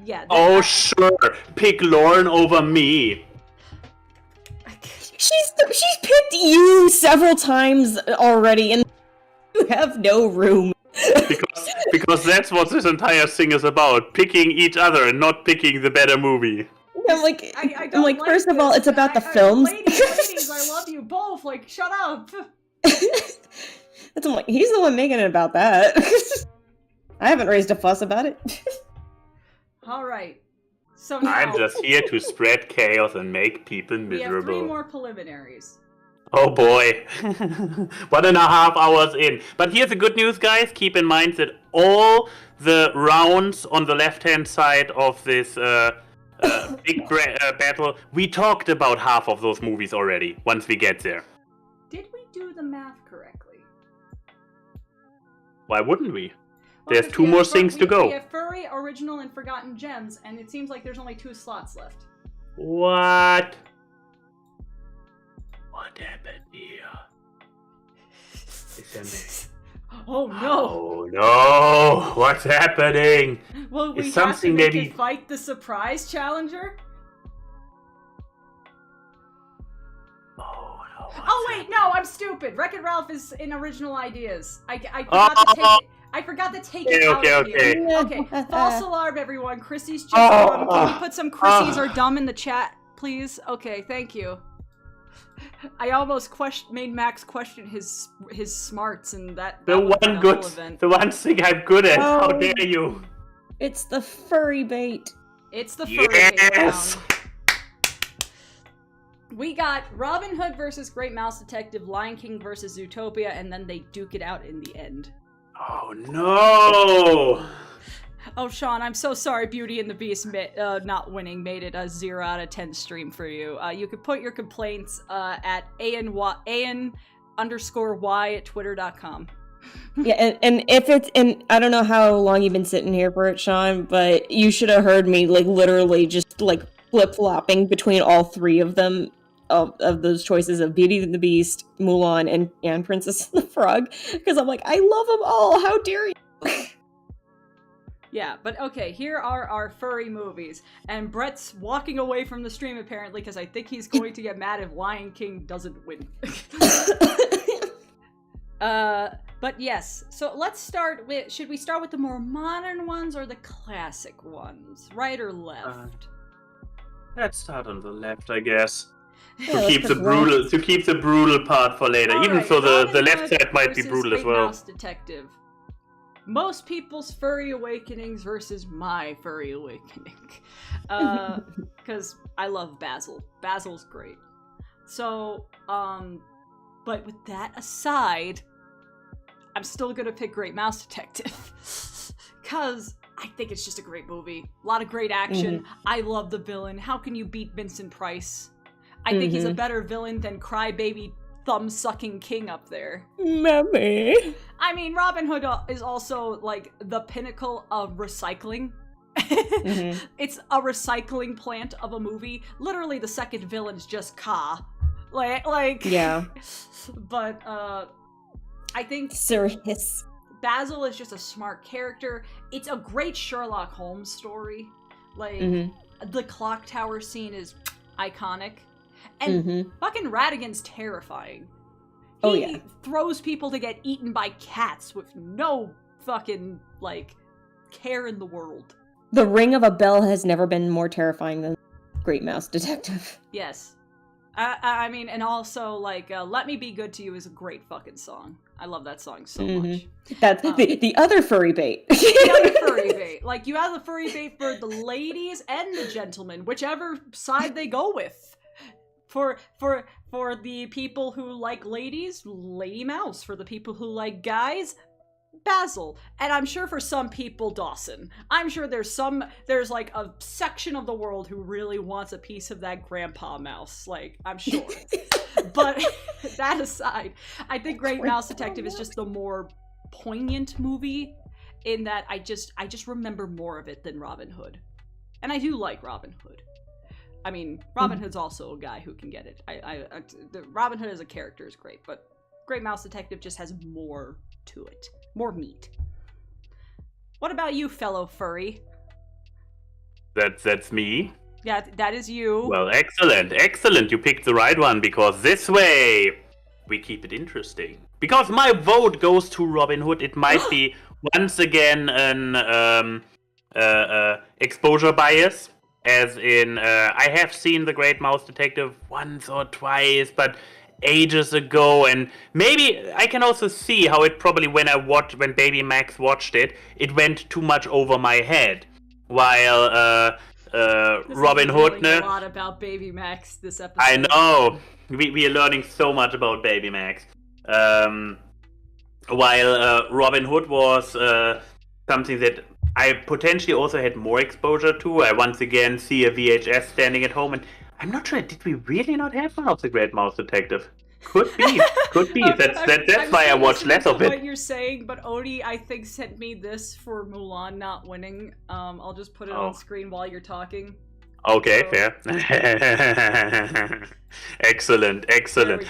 yeah. Sure. Pick Lauren over me. She's picked you several times already, and you have no room. because that's what this entire thing is about. Picking each other and not picking the better movie. I'm like, I don't like first this. of all, it's about the films. Ladies, I love you both. Like, shut up. I'm like, he's the one making it about that. I haven't raised a fuss about it. All right. So now, I'm just here to spread chaos and make people miserable. We have 3 more preliminaries. Oh boy. 1.5 hours in. But here's the good news, guys. Keep in mind that all the rounds on the left-hand side of this big battle, we talked about half of those movies already, once we get there. Did we do the math correctly? Why wouldn't we? Well, there's 2 more things to go. We have Furry, Original, and Forgotten Gems, and it seems like there's only 2 slots left. What? What happened here? It's Oh no! Oh no! What's happening? Well, we is have something to make maybe it fight the surprise challenger? Oh no! Oh wait, no, I'm stupid. Wreck-It Ralph is in Original Ideas. I forgot to take it out of here. Okay, false alarm, everyone. Chrissy's just dumb. Can you put some Chrissy's are dumb in the chat, please? Okay, thank you. I almost made Max question his smarts, and that the was one good, event. the one thing I'm good at. Oh. How dare you? It's the furry bait. It's the furry bait round. We got Robin Hood versus Great Mouse Detective, Lion King versus Zootopia, and then they duke it out in the end. Oh no! Oh, Sean, I'm so sorry Beauty and the Beast not winning made it a 0 out of 10 stream for you. You could put your complaints at an_y@twitter.com. Yeah, and if it's, and I don't know how long you've been sitting here for it, Sean, but you should have heard me, like, literally just, like, flip-flopping between all 3 of them, of those choices of Beauty and the Beast, Mulan, and Princess and the Frog, because I'm like, I love them all, how dare you? Yeah, but okay, here are our furry movies. And Brett's walking away from the stream apparently because I think he's going to get mad if Lion King doesn't win. But yes, so let's start with, should we start with the more modern ones or the classic ones? Right or left? Let's start on the left, I guess. Yeah, To let's keep put the brutal part for later. All Even right, though the Robin left Hood side might be versus brutal as Great well. Mouse Detective. Most people's furry awakenings versus my furry awakening. Because I love Basil. Basil's great. So, but with that aside, I'm still gonna pick Great Mouse Detective. Because I think it's just a great movie. A lot of great action. I love the villain. How can you beat Vincent Price? I think he's a better villain than Crybaby thumb-sucking king up there. Mommy. I mean, Robin Hood is also, like, the pinnacle of recycling. It's a recycling plant of a movie. Literally, the second villain is just Ka. Like... Yeah. But, I think... Serious. Basil is just a smart character. It's a great Sherlock Holmes story. Like, the clock tower scene is iconic. And fucking Ratigan's terrifying. He throws people to get eaten by cats with no fucking, like, care in the world. The ring of a bell has never been more terrifying than Great Mouse Detective. Yes. I mean, and also, like, Let Me Be Good to You is a great fucking song. I love that song so much. That's the other furry bait. The other furry bait. Like, you have the furry bait for the ladies and the gentlemen, whichever side they go with. For the people who like ladies, Lady Mouse. For the people who like guys, Basil. And I'm sure for some people, Dawson. I'm sure there's like a section of the world who really wants a piece of that grandpa mouse. Like, I'm sure. But that aside, I think Great Mouse Detective is just the more poignant movie in that I just remember more of it than Robin Hood. And I do like Robin Hood. I mean, Robin Hood's also a guy who can get it. Robin Hood as a character is great, but Great Mouse Detective just has more to it. More meat. What about you, fellow furry? That's me. Yeah, that is you. Well, excellent. You picked the right one, because this way we keep it interesting. Because my vote goes to Robin Hood. It might be once again an exposure bias. As in, I have seen The Great Mouse Detective once or twice, but ages ago, and maybe I can also see how it probably, when Baby Max watched it, it went too much over my head. While Robin Hood... a lot about Baby Max this episode. I know! We are learning so much about Baby Max. While Robin Hood was something that I potentially also had more exposure to. I once again see a VHS standing at home, and I'm not sure, did we really not have one of The Great Mouse Detective? Could be. That's why I watched less of it. What you're saying, but Odie, I think, sent me this for Mulan not winning. I'll just put it on screen while you're talking. Okay, fair. Excellent.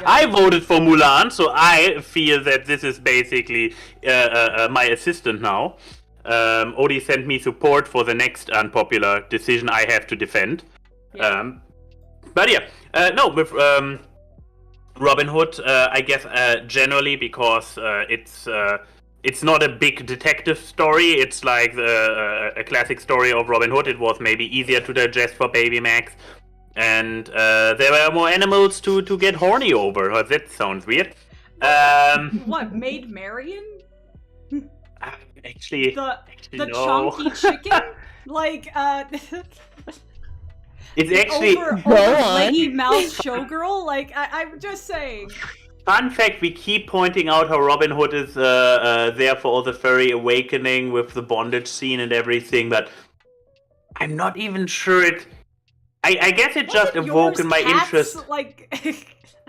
I voted for Mulan, so I feel that this is basically my assistant now. Odie sent me support for the next unpopular decision I have to defend. Yeah. With Robin Hood, I guess generally because it's not a big detective story. It's like a classic story of Robin Hood. It was maybe easier to digest for Baby Max, and there were more animals to get horny over. Oh, that sounds weird. What, Maid Marian? Actually, the no. chunky chicken, like it's actually over Lady Mouse showgirl. Like I'm just saying. Fun fact: we keep pointing out how Robin Hood is there for all the furry awakening with the bondage scene and everything, but I'm not even sure it. I guess it just awoke in my interest. Like.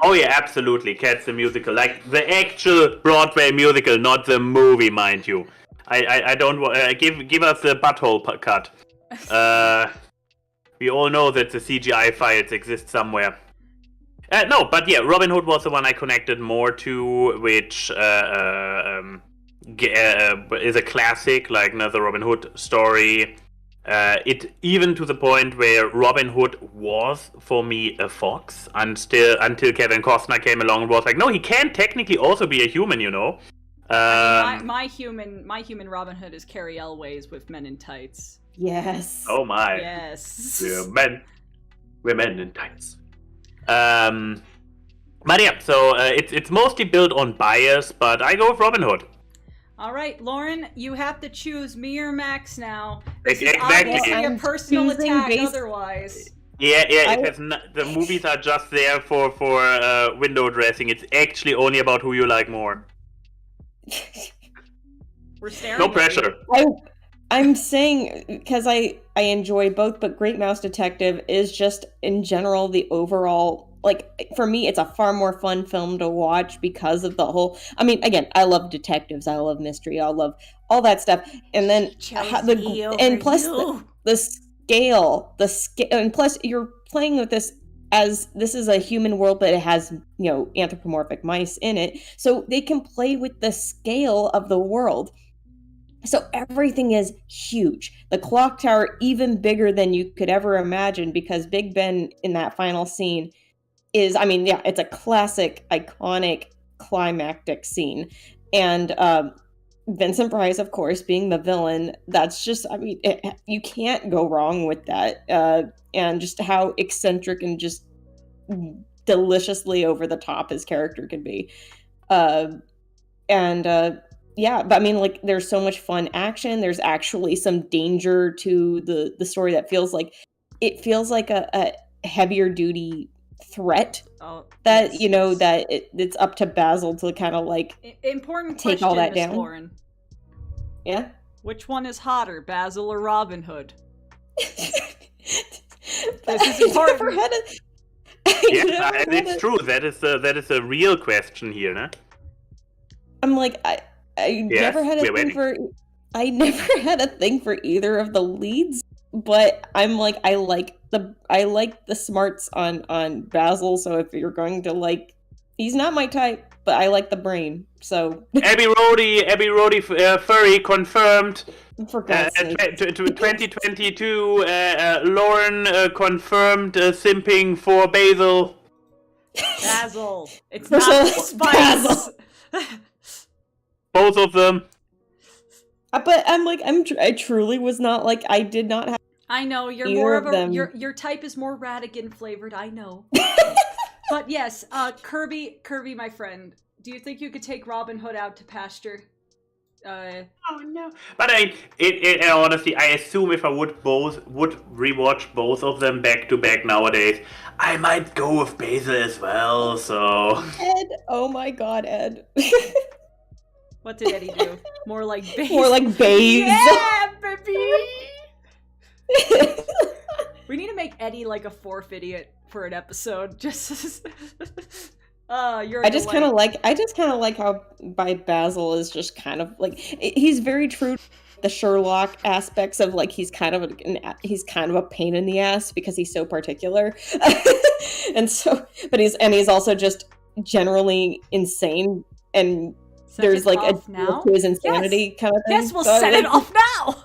Oh yeah, absolutely. Cats the musical, like the actual Broadway musical, not the movie, mind you. I don't want give us the butthole cut. We all know that the CGI files exist somewhere. No, but yeah, Robin Hood was the one I connected more to, which is a classic, like another Robin Hood story. It even to the point where Robin Hood was for me a fox until Kevin Costner came along and was like, no, he can technically also be a human, you know. I mean, my human Robin Hood is Carrie Elways with Men in Tights. Yes. Oh my. Yes. Yeah, men. We're men in tights. But yeah, so it's mostly built on bias, but I go with Robin Hood. All right, Lauren, you have to choose me or Max now. This Exactly. is obviously a personal attack based... otherwise. Yeah, the movies are just there for window dressing. It's actually only about who you like more. We're staring. No pressure. I'm saying because I enjoy both, but Great Mouse Detective is just in general the overall, like, for me it's a far more fun film to watch because of the whole, I mean, again, I love detectives, I love mystery, I love all that stuff, and then plus the scale, and plus you're playing with this as this is a human world, but it has, you know, anthropomorphic mice in it, so they can play with the scale of the world. So everything is huge. The clock tower even bigger than you could ever imagine, because Big Ben in that final scene is, I mean, yeah, it's a classic, iconic, climactic scene. And Vincent Price, of course, being the villain, that's just, I mean, you can't go wrong with that. And just how eccentric and just deliciously over the top his character can be. Yeah, but I mean, like, there's so much fun action. There's actually some danger to the story that feels like a heavier duty threat. That, you know, that it's up to Basil to kind of like important take question, all that Miss down. Lauren. Yeah. Which one is hotter, Basil or Robin Hood? This is important. It's true. That is a real question here, no? I'm like, I never had a thing for either of the leads, but I'm like, I like the smarts on Basil, so if you're going to like, he's not my type, but I like the brain, so. Abbey Roadie furry confirmed. For God's sake. 2022, Lauren confirmed simping for Basil. Basil. It's not Spice. Both of them. But I'm like, I truly was not like, I did not have. I know you're more of a your type is more Radigan flavored. I know. But yes, Kirby, my friend. Do you think you could take Robin Hood out to pasture? Oh no! But honestly, I assume if I would rewatch both of them back to back nowadays, I might go with Basil as well. So. Ed, oh my God, Ed. What did Eddie do? More like babes. More like babes. Yeah, baby. We need to make Eddie like a fourth idiot for an episode. Just you're. I just kind of like how by Basil is just kind of like, he's very true to the Sherlock aspects of like, he's kind of a pain in the ass because he's so particular, and so but he's also just generally insane, and there's like a to his insanity kind of thing. Yes, we'll set it off now.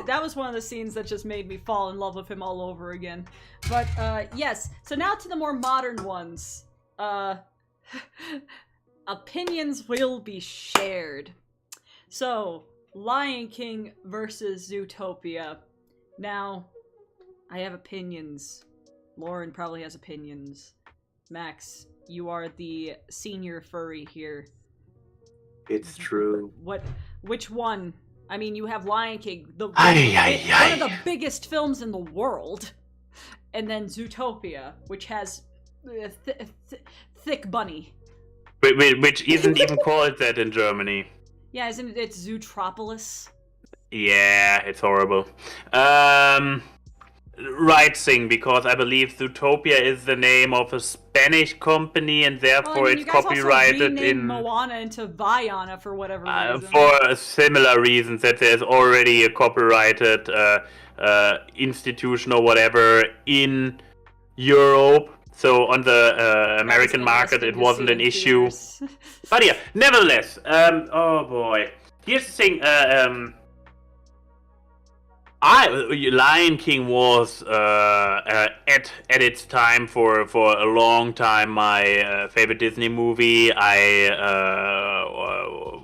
That was one of the scenes that just made me fall in love with him all over again. But yes, so now to the more modern ones. Opinions will be shared. So, Lion King versus Zootopia. Now, I have opinions. Lauren probably has opinions. Max, you are the senior furry here. It's true. Which one? I mean, you have Lion King, one of the biggest films in the world, and then Zootopia, which has thick bunny. Which isn't even called that in Germany. Yeah, isn't it? It's Zootropolis. Yeah, it's horrible. Right thing, because I believe Zootopia is the name of a Spanish company, and therefore it's copyrighted in Moana into Vaiana for whatever reason. For similar reasons, that there's already a copyrighted institution or whatever in Europe. So on the American market, it wasn't an issue. But yeah, nevertheless, oh boy, here's the thing. Lion King was at its time for a long time my favorite Disney movie. I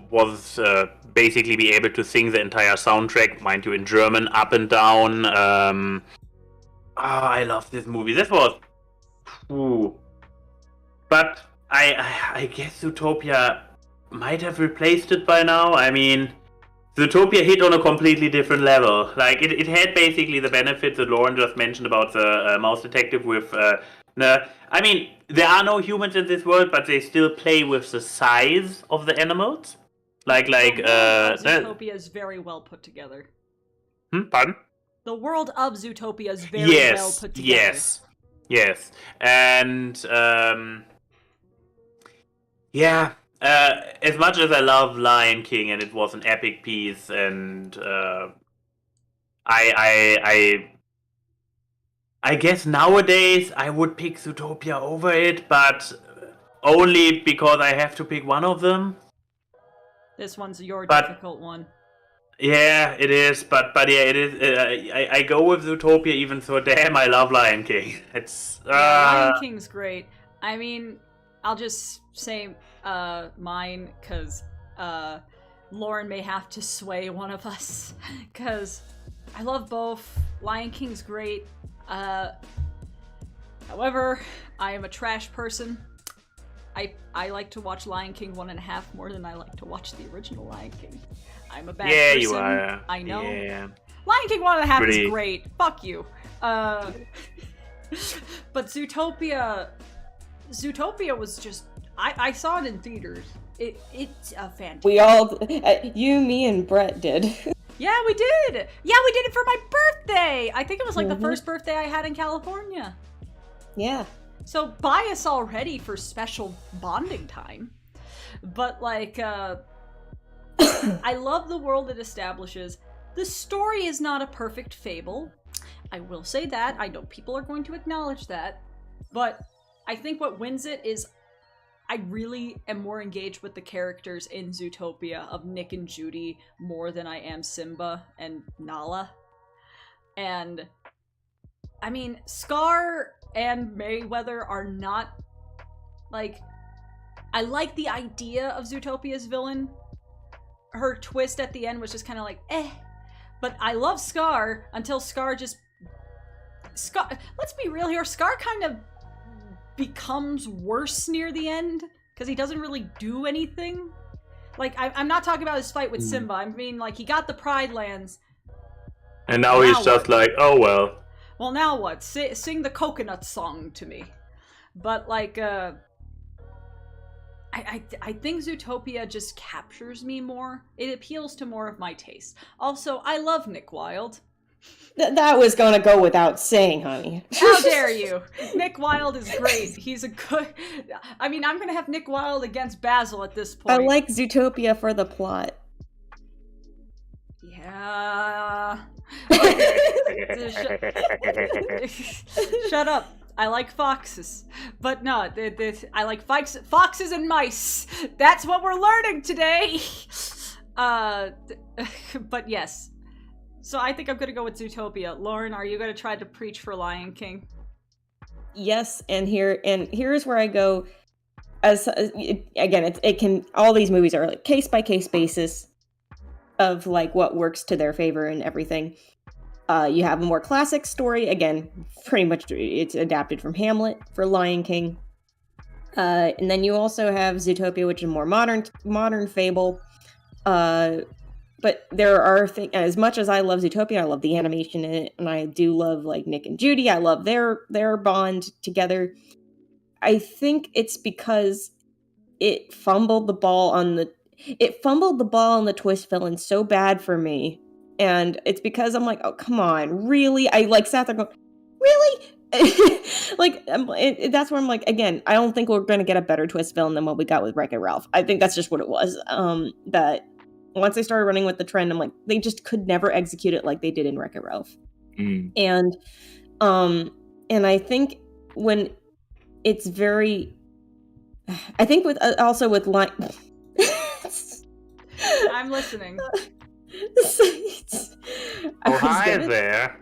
was basically be able to sing the entire soundtrack, mind you, in German, up and down. I love this movie. This was, ooh. But I guess Zootopia might have replaced it by now. I mean, Zootopia hit on a completely different level. Like, it had basically the benefits that Lauren just mentioned about the mouse detective with... I mean, there are no humans in this world, but they still play with the size of the animals. Zootopia is very well put together. Pardon? The world of Zootopia is very well put together. Yes. And, as much as I love Lion King and it was an epic piece, and I guess nowadays I would pick Zootopia over it, but only because I have to pick one of them. This one's your difficult one. Yeah, it is, but yeah, it is. I go with Zootopia, even though damn, I love Lion King. It's Lion King's great. I mean, I'll just say mine, because Lauren may have to sway one of us, because I love both. Lion King's great. However, I am a trash person. I like to watch Lion King 1.5 more than I like to watch the original Lion King. I'm a bad person. Yeah, you are. I know. Yeah. Lion King 1.5 is great. Fuck you. But Zootopia was just... I saw it in theaters. It's a fantastic... We all... you, me, and Brett did. Yeah, we did! Yeah, we did it for my birthday! I think it was like the first birthday I had in California. Yeah. So buy us already for special bonding time. But like, I love the world it establishes. The story is not a perfect fable. I will say that. I know people are going to acknowledge that. But I think what wins it is I really am more engaged with the characters in Zootopia of Nick and Judy more than I am Simba and Nala. And I mean, Scar and Merryweather are not, like, I like the idea of Zootopia's villain. Her twist at the end was just kind of like, but I love Scar until Scar just... let's be real here, Scar kind of becomes worse near the end, because he doesn't really do anything. Like, I'm not talking about his fight with Simba, I mean, like, he got the Pride Lands. And now he's just like, oh well. Well, now what? Sing the coconut song to me. But, like, I think Zootopia just captures me more. It appeals to more of my taste. Also, I love Nick Wilde. That was gonna go without saying, honey. How dare you? Nick Wilde is great. He's a good... I mean, I'm gonna have Nick Wilde against Basil at this point. I like Zootopia for the plot. Yeah... Shut up. I like foxes. But no, I like foxes and mice. That's what we're learning today. But yes. So I think I'm gonna go with Zootopia. Lauren, are you gonna try to preach for Lion King? Yes, and here's where I go. Again, it can, all these movies are like case by case basis of like what works to their favor and everything. You have a more classic story, again, pretty much it's adapted from Hamlet for Lion King. And then you also have Zootopia, which is a more modern fable. But there are things, as much as I love Zootopia, I love the animation in it, and I do love like Nick and Judy. I love their bond together. I think it's because it fumbled the ball on the twist villain so bad for me. And it's because I'm like, oh, come on, really? I like sat there going, really? Like, that's where I'm like, again, I don't think we're going to get a better twist villain than what we got with Wreck-It Ralph. I think that's just what it was. That once they started running with the trend, I'm like, they just could never execute it like they did in Wreck-It Ralph. And I think when it's very, I think with also with I'm listening. Hi there.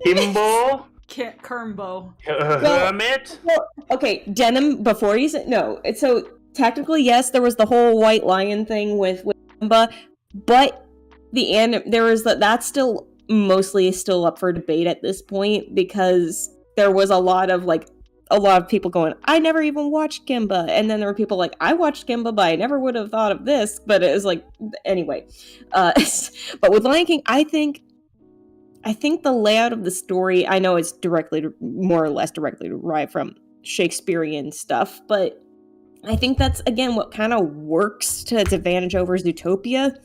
Kimbo? Kermbo. Hermit? Well, okay, Denim before you said no. So technically, yes, there was the whole White Lion thing with Simba, but there was that's still mostly still up for debate at this point, because there was a lot of people going, I never even watched Kimba, and then there were people like, I watched Kimba, but I never would have thought of this. But it was like, anyway. But with Lion King, I think the layout of the story, I know it's more or less directly derived from Shakespearean stuff, but I think that's, again, what kind of works to its advantage over Zootopia,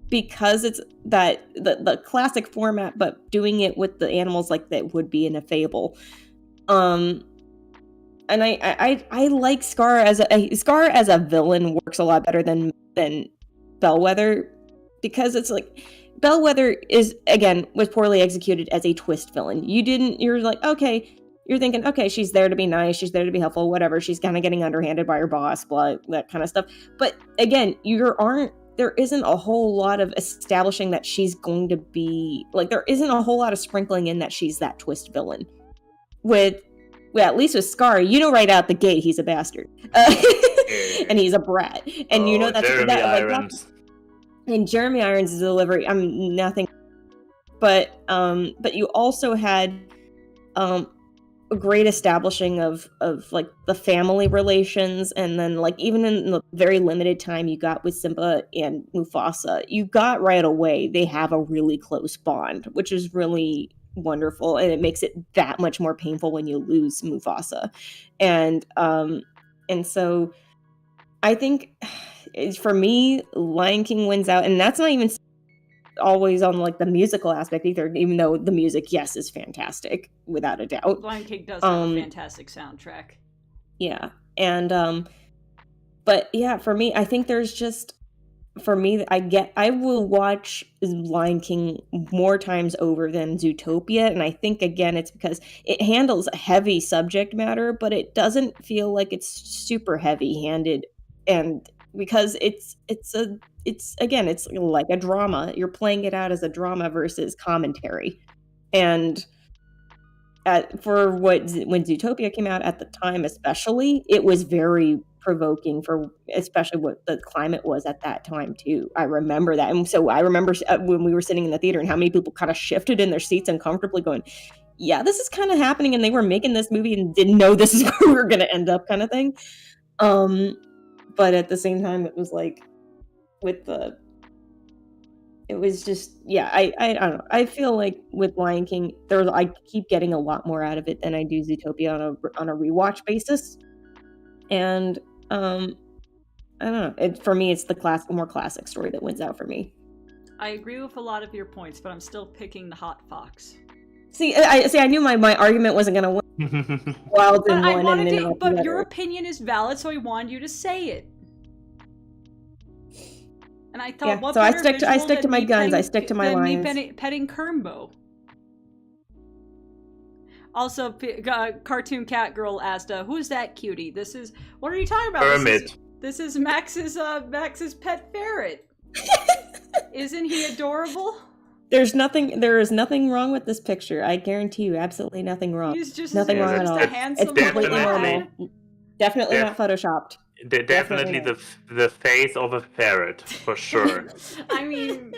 because it's that the classic format, but doing it with the animals like that would be in a fable. And I like Scar as a villain works a lot better than Bellwether, because it's like Bellwether was poorly executed as a twist villain. You're like, okay, you're thinking, okay, she's there to be nice, she's there to be helpful, whatever, she's kind of getting underhanded by her boss, blah, that kind of stuff. But again, there isn't a whole lot of establishing that she's going to be, like, there isn't a whole lot of sprinkling in that she's that twist villain. At least with Scar, right out the gate, he's a bastard. And he's a brat. And that's Jeremy Irons. And Jeremy Irons' delivery, I'm nothing. But you also had a great establishing of like the family relations, and then like even in the very limited time you got with Simba and Mufasa, you got right away they have a really close bond, which is really wonderful, and it makes it that much more painful when you lose Mufasa. And so I think for me, Lion King wins out, and that's not even always on like the musical aspect either, even though the music, yes, is fantastic without a doubt. Lion King does have a fantastic soundtrack. Yeah. And but yeah, for me, I think there's just, for me, I will watch Lion King more times over than Zootopia, and I think again it's because it handles heavy subject matter, but it doesn't feel like it's super heavy-handed, and because it's like a drama. You're playing it out as a drama versus commentary. And when Zootopia came out at the time, especially, it was very provoking for especially what the climate was at that time too. I remember that. And so I remember when we were sitting in the theater and how many people kind of shifted in their seats uncomfortably going, yeah, this is kind of happening, and they were making this movie and didn't know this is where we were going to end up, kind of thing. But at the same time, it was like, it was just, yeah, I don't know. I feel like with Lion King, I keep getting a lot more out of it than I do Zootopia on a rewatch basis. And I don't know. For me, it's the more classic story that wins out for me. I agree with a lot of your points, but I'm still picking the Hot Fox. I knew my argument wasn't gonna win. But your opinion is valid, so I wanted you to say it. And I thought, yeah, so I stick to my guns. I stick to my lines. Petting Kernbo. Also, Cartoon Cat Girl asked, "Who's that cutie?" What are you talking about? Kermit. This is Max's pet ferret. Isn't he adorable? There is nothing wrong with this picture. I guarantee you, absolutely nothing wrong. He's just nothing wrong at all. A handsome it's completely normal. Definitely not photoshopped. Definitely the face of a ferret, for sure. I mean,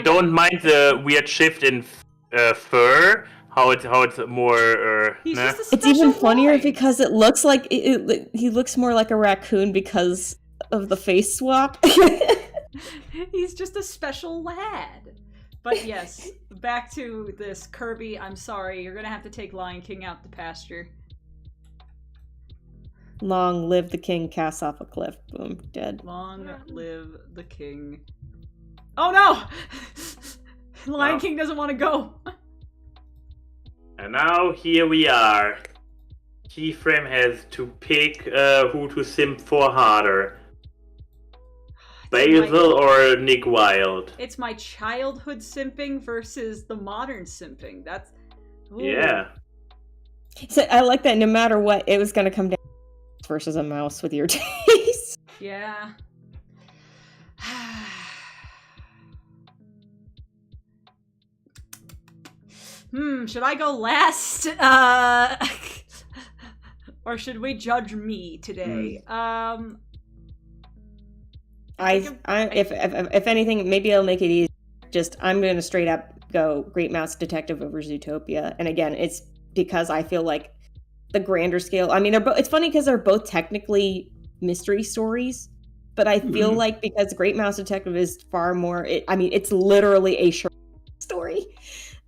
don't mind the weird shift in fur. How it's more. It's even funnier because it looks like he looks more like a raccoon because of the face swap. He's just a special lad. But yes, back to this. Kirby, I'm sorry, you're gonna have to take Lion King out the pasture. Long live the king, cast off a cliff. Boom, dead. Long live the king. Oh no! Lion King doesn't want to go. And now here we are. Keyframe has to pick who to simp for harder. Basil or Nick Wilde? It's my childhood simping versus the modern simping. That's... Ooh. Yeah. So I like that no matter what, it was going to come down versus a mouse with your taste. Yeah. Should I go last? Or should we judge me today? If anything, maybe I'll make it easy. I'm going to straight up go Great Mouse Detective over Zootopia. And again, it's because I feel like the grander scale. I mean, it's funny because they're both technically mystery stories, but I feel like because Great Mouse Detective is far more. It's literally a short story.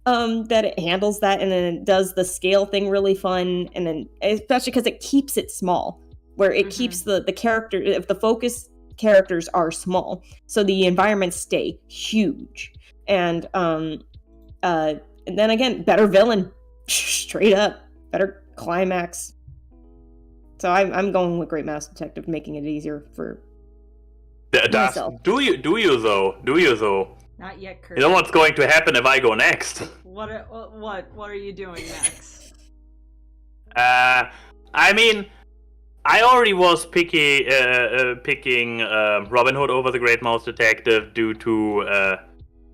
That it handles that, and then it does the scale thing really fun, and then especially because it keeps it small, where it keeps the character, if the focus characters are small, so the environments stay huge, and then again, better villain, straight up, better climax. So I'm going with Great Mouse Detective, making it easier for myself. Do you though? Not yet, Kurt. You know what's going to happen if I go next? What are you doing next? I mean, I already was picking Robin Hood over the Great Mouse Detective due to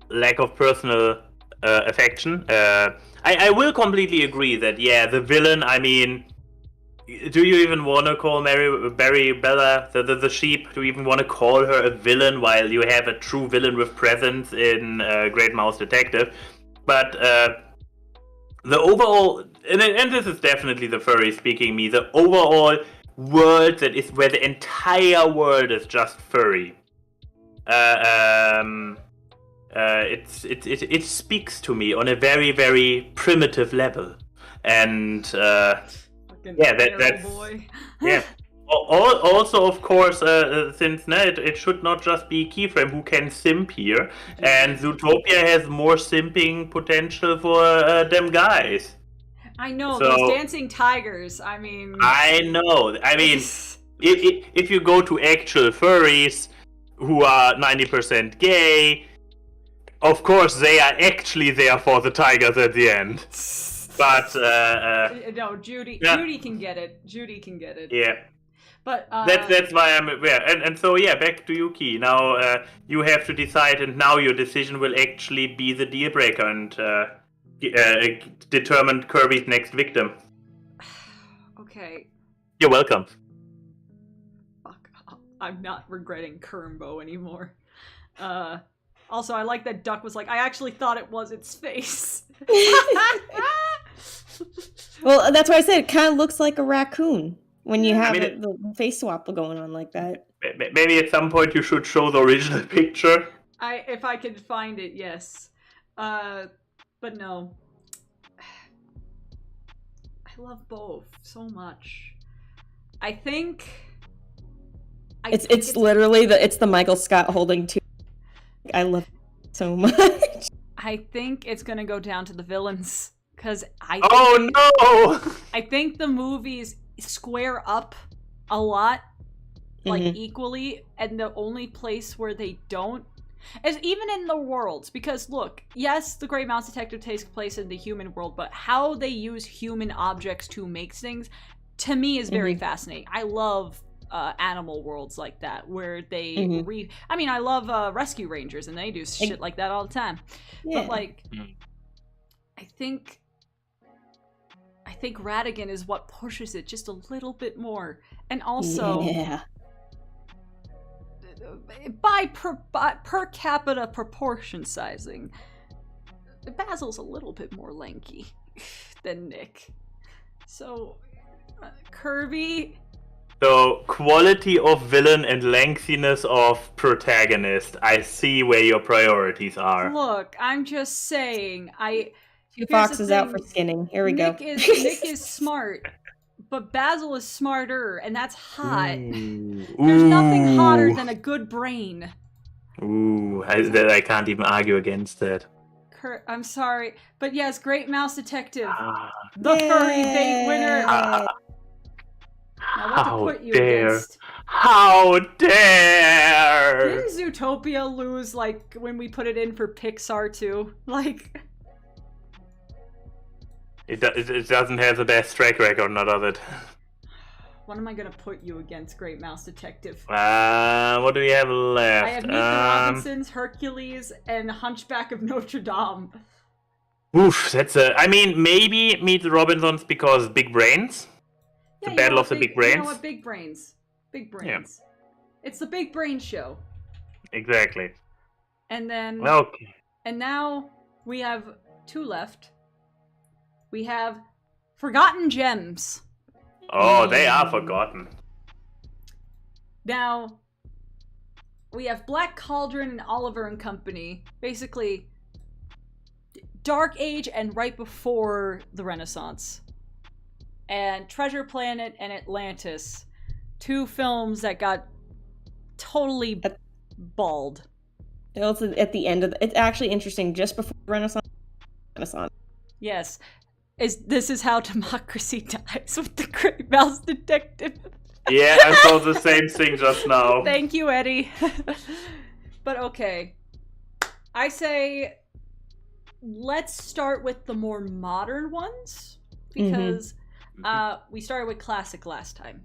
lack of personal affection. I will completely agree that the villain. I mean, do you even want to call Barry Bella the sheep? Do you even want to call her a villain while you have a true villain with presence in Great Mouse Detective? But the overall, and this is definitely the furry speaking me, the overall world that is where the entire world is just furry. It speaks to me on a very, very primitive level, and that's boy. yeah. Also, of course, since it should not just be Keyframe who can simp here, and Zootopia has more simping potential for them guys. I know, those dancing tigers, I mean... I know, I mean, if you go to actual furries who are 90% gay, of course they are actually there for the tigers at the end. But, no, Judy can get it. Judy can get it. Yeah. But, that's why I'm aware. And so, back to you, Key. Now, you have to decide, and now your decision will actually be the deal breaker and determine Kirby's next victim. Okay. You're welcome. Fuck. I'm not regretting Kernbo anymore. Also, I like that Duck was like, I actually thought it was its face. Well, that's why I said it kind of looks like a raccoon when you have the face swap going on like that. Maybe at some point you should show the original picture. If I could find it, yes. But no. I love both so much. I think... It's literally the Michael Scott holding two. I love it so much. I think it's gonna go down to the villains. Because I think the movies square up a lot, like, equally, and the only place where they don't is even in the worlds. Because, look, yes, the Great Mouse Detective takes place in the human world, but how they use human objects to make things, to me, is very fascinating. I love animal worlds like that, where they I love Rescue Rangers, and they do shit like that all the time. Yeah. But, like, I think Ratigan is what pushes it just a little bit more. And also, by per capita proportion sizing, Basil's a little bit more lanky than Nick. So, Kirby... So, quality of villain and lengthiness of protagonist. I see where your priorities are. Look, I'm just saying, Two foxes out for skinning. Here we go. Nick is smart, but Basil is smarter, and that's hot. Ooh. There's nothing hotter than a good brain. Ooh, I can't even argue against that. Kurt, I'm sorry, but yes, Great Mouse Detective, the furry bait winner. Now, what to put you against? How dare! Didn't Zootopia lose, like, when we put it in for Pixar too? Like... It doesn't have the best track record, not of it. What am I gonna put you against, Great Mouse Detective? What do we have left? I have Meet the Robinsons, Hercules, and Hunchback of Notre Dame. Oof, maybe Meet the Robinsons because big brains. Yeah, the battle of the big brains. You know what? Big brains. Big brains. Yeah. It's the Big Brain Show. Exactly. And then... Okay. And now we have 2 left. We have Forgotten Gems. Oh, they are forgotten. Now, we have Black Cauldron and Oliver and Company. Basically, Dark Age and right before the Renaissance. And Treasure Planet and Atlantis. 2 films that got totally bald. Also, at the end of it's actually interesting. Just before Renaissance. Yes, this is how democracy dies with the Great Mouse Detective. Yeah, I saw the same thing just now. Thank you, Eddie. But okay, I say let's start with the more modern ones because we started with classic last time,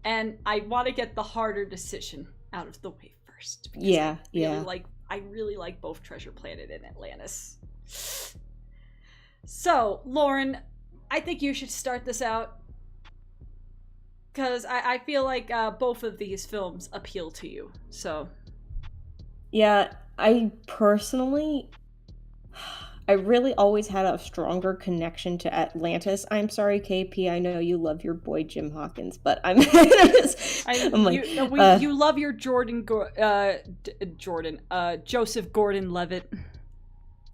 and I want to get the harder decision out of the way first. Yeah, I really like both Treasure Planet and Atlantis. So, Lauren, I think you should start this out. Because I feel like both of these films appeal to you, so... Yeah, I really always had a stronger connection to Atlantis. I'm sorry, KP, I know you love your boy Jim Hawkins, but you love your Joseph Gordon-Levitt.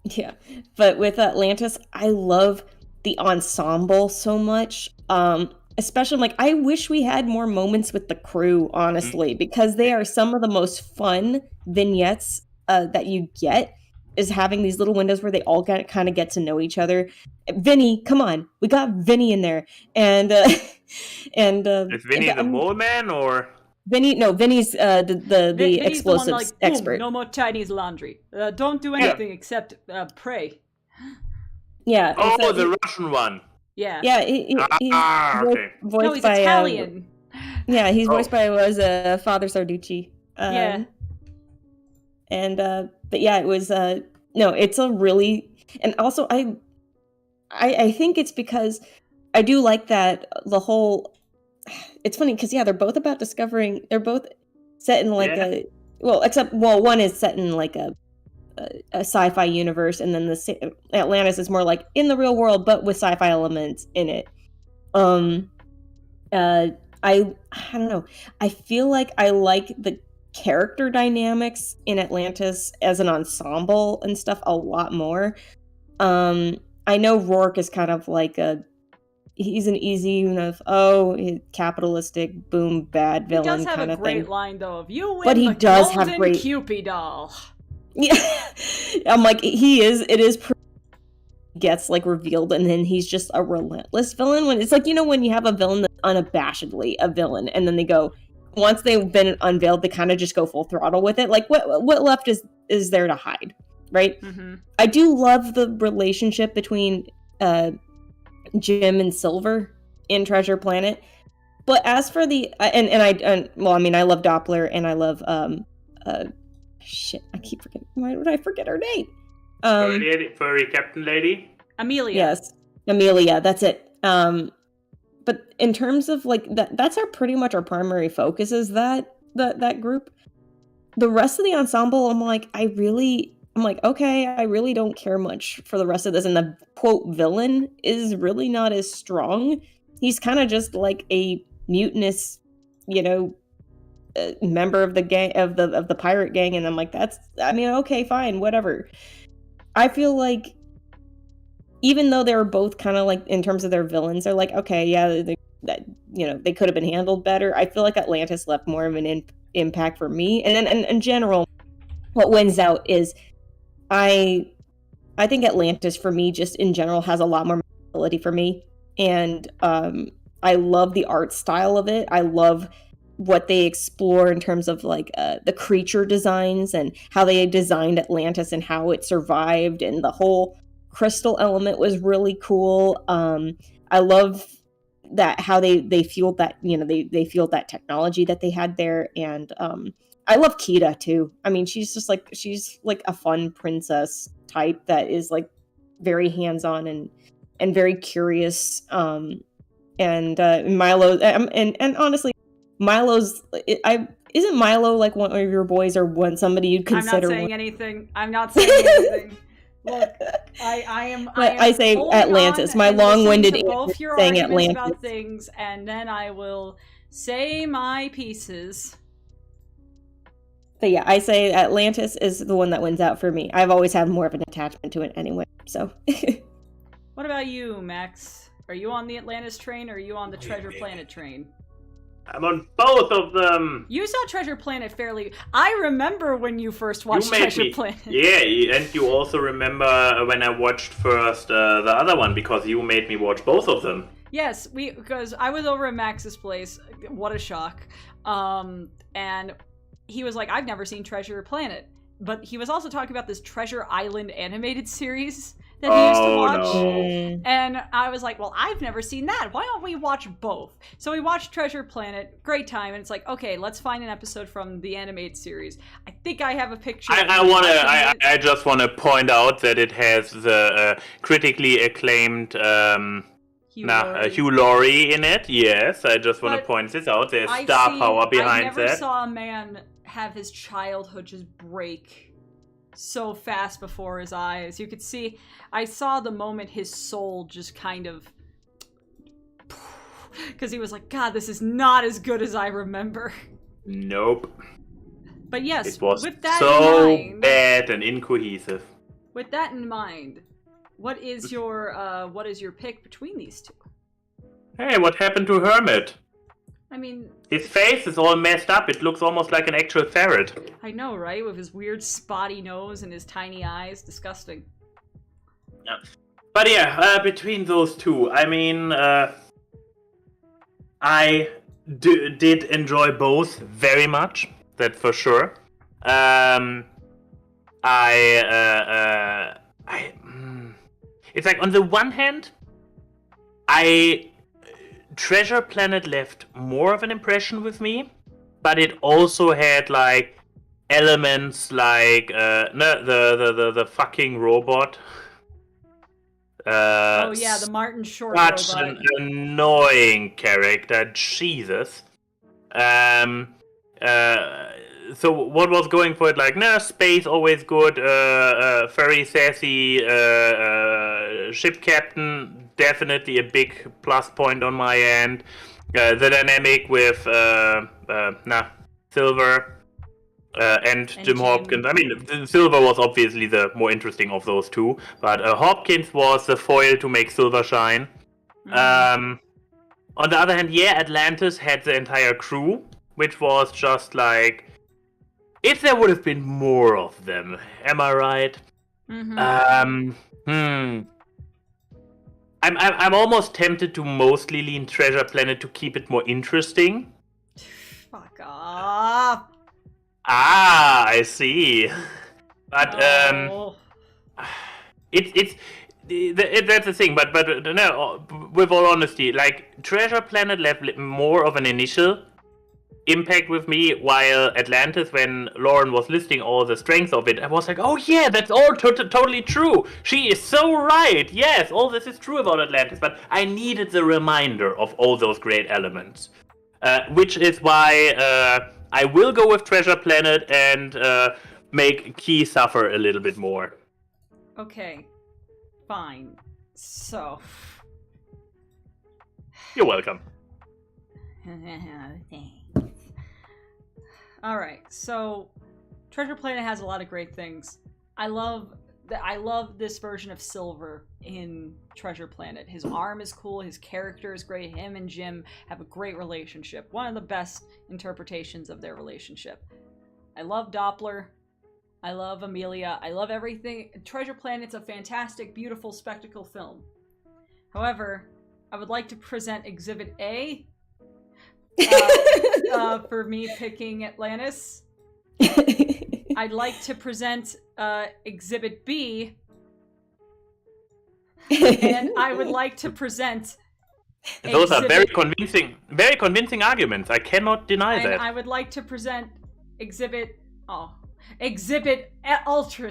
Yeah, but with Atlantis, I love the ensemble so much. Especially, I wish we had more moments with the crew, honestly, because they are some of the most fun vignettes that you get, is having these little windows where they all kind of get to know each other. Vinny, come on, we got Vinny in there, and is Vinny the mole man or? Vinny's the explosives expert. Boom, no more Chinese laundry. Don't do anything except pray. Yeah. Oh, the Russian one. Yeah. Yeah, he's okay. voiced he's by Italian. He's voiced by Father Sarducci. Yeah. And but yeah, it was it's a really, and also I think it's because I do like that the whole. It's funny because they're both about discovering. They're both set in one is set in a sci-fi universe, and then the Atlantis is more like in the real world but with sci-fi elements in it. I don't know. I feel like I like the character dynamics in Atlantis as an ensemble and stuff a lot more. I know Rourke is kind of like he's an easy capitalistic boom bad villain kind of thing. He does have a great line though of you win, but he does have great Cupid doll. Yeah, I'm like, it is gets revealed, and then he's just a relentless villain. When it's when you have a villain that's unabashedly a villain, and then they go, once they've been unveiled, they kind of just go full throttle with it. What left is there to hide, right? Mm-hmm. I do love the relationship between Jim and Silver in Treasure Planet, but as for the I love Doppler, and I love shit, I keep forgetting. Why would I forget her name? Furry Captain Lady? Amelia. Yes. Amelia, that's it. But in terms of that's pretty much our primary focus is that group. The rest of the ensemble, I'm like, okay, I really don't care much for the rest of this. And the quote villain is really not as strong. He's kind of just like a mutinous, member of the gang of the pirate gang, and I'm like, okay, fine, whatever. I feel like even though they were both kind of in terms of their villains, they're like, okay, yeah, they could have been handled better. I feel like Atlantis left more of an impact for me, and then in general, what wins out is I think Atlantis for me just in general has a lot more ability for me, and I love the art style of it. I love what they explore in terms of the creature designs and how they designed Atlantis and how it survived, and the whole crystal element was really cool. I love that how they fueled that, they fueled that technology that they had there, and I love Kida too. I mean, she's just she's a fun princess type that is very hands-on and very curious. And Milo, and honestly, Milo's isn't Milo one of your boys or somebody you'd consider? I'm not saying anything. Look, I am. But I say holding Atlantis. on My and long-winded listening to answer both your saying arguments Atlantis. about things, and then I will say my pieces. But yeah, I say Atlantis is the one that wins out for me. I've always had more of an attachment to it anyway, so. What about you, Max? Are you on the Atlantis train, or are you on the Treasure Planet train? I'm on both of them. You saw Treasure Planet fairly. I remember when you first watched Treasure Planet. Yeah, and you also remember when I watched first the other one, because you made me watch both of them. Yes, because I was over at Max's place. What a shock. And he was like, I've never seen Treasure Planet. But he was also talking about this Treasure Island animated series that he used to watch. No. And I was like, well, I've never seen that. Why don't we watch both? So we watched Treasure Planet. Great time. And it's like, okay, let's find an episode from the animated series. I think I have a picture. I just want to point out that it has the critically acclaimed Hugh Laurie in it. Yes, I just want to point this out. There's star power behind that. I never saw a man have his childhood just break so fast before his eyes. You could see, I saw the moment his soul just kind of, because he was like, God, this is not as good as I remember. Nope. But yes, it was with that so in mind, bad and incohesive. With that in mind, what is your pick between these two? Hey, what happened to Hermit? I mean, his face is all messed up. It looks almost like an actual ferret. I know, right? With his weird spotty nose and his tiny eyes. Disgusting. Yeah. But yeah, between those two, I mean, I did enjoy both very much. That for sure. It's like, on the one hand, Treasure Planet left more of an impression with me, but it also had like elements like the fucking robot. Oh yeah, the Martin Short such robot. an annoying character, Jesus. So what was going for it? Like, space always good. Very sassy ship captain. Definitely a big plus point on my end. The dynamic with Silver and Jim Hopkins. I mean, Silver was obviously the more interesting of those two, but Hopkins was the foil to make Silver shine. On the other hand, yeah, Atlantis had the entire crew, which was just like, if there would have been more of them, am I right? I'm almost tempted to mostly lean Treasure Planet to keep it more interesting. Fuck off. Ah, I see. But that's the thing. But no, with all honesty, like, Treasure Planet left more of an initial impact with me, while Atlantis, when Lauren was listing all the strengths of it, I was like, oh yeah, that's all totally true. She is so right. Yes, all this is true about Atlantis, but I needed the reminder of all those great elements. Which is why I will go with Treasure Planet and make Key suffer a little bit more. Okay, fine. So... You're welcome. Alright, so Treasure Planet has a lot of great things. I love this version of Silver in Treasure Planet. His arm is cool, his character is great, him and Jim have a great relationship. One of the best interpretations of their relationship. I love Doppler. I love Amelia. I love everything. Treasure Planet's a fantastic, beautiful spectacle film. However, I would like to present Exhibit A for me picking Atlantis. I'd like to present Exhibit B, and I would like to present those are very convincing arguments. I cannot deny that. I would like to present Exhibit Ultra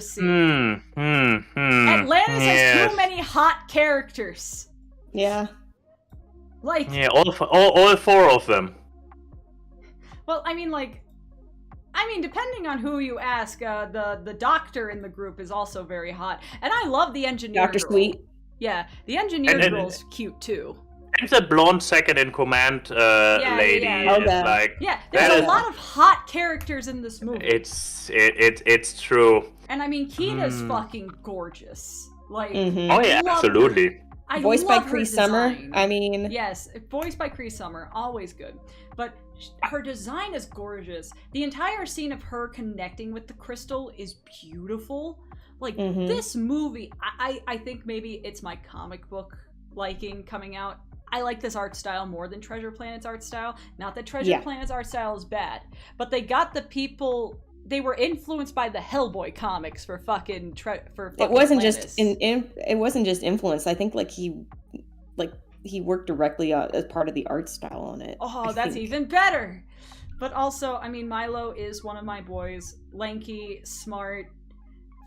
C. Atlantis has too many hot characters. Yeah. Like, yeah, all four of them. Well, I mean, like, I mean, depending on who you ask, the doctor in the group is also very hot. And I love the engineer Dr. girl. Sweet. Yeah, the engineer girl's cute too. And the blonde second in command lady is like... Yeah, there's a lot of hot characters in this movie. It's true. And I mean, Kita's fucking gorgeous. Like, oh yeah, absolutely. Voiced by Cree Summer. I mean, yes, voiced by Cree Summer, always good. But her design is gorgeous. The entire scene of her connecting with the crystal is beautiful. Like this movie, I think maybe it's my comic book liking coming out. I like this art style more than Treasure Planet's art style. Not that Treasure Planet's art style is bad, but they got the people. They were influenced by the Hellboy comics for fucking it wasn't Atlantis. it wasn't just influence. I think he worked directly as part of the art style on it. Oh, that's even better. But also, I mean, Milo is one of my boys. Lanky, smart,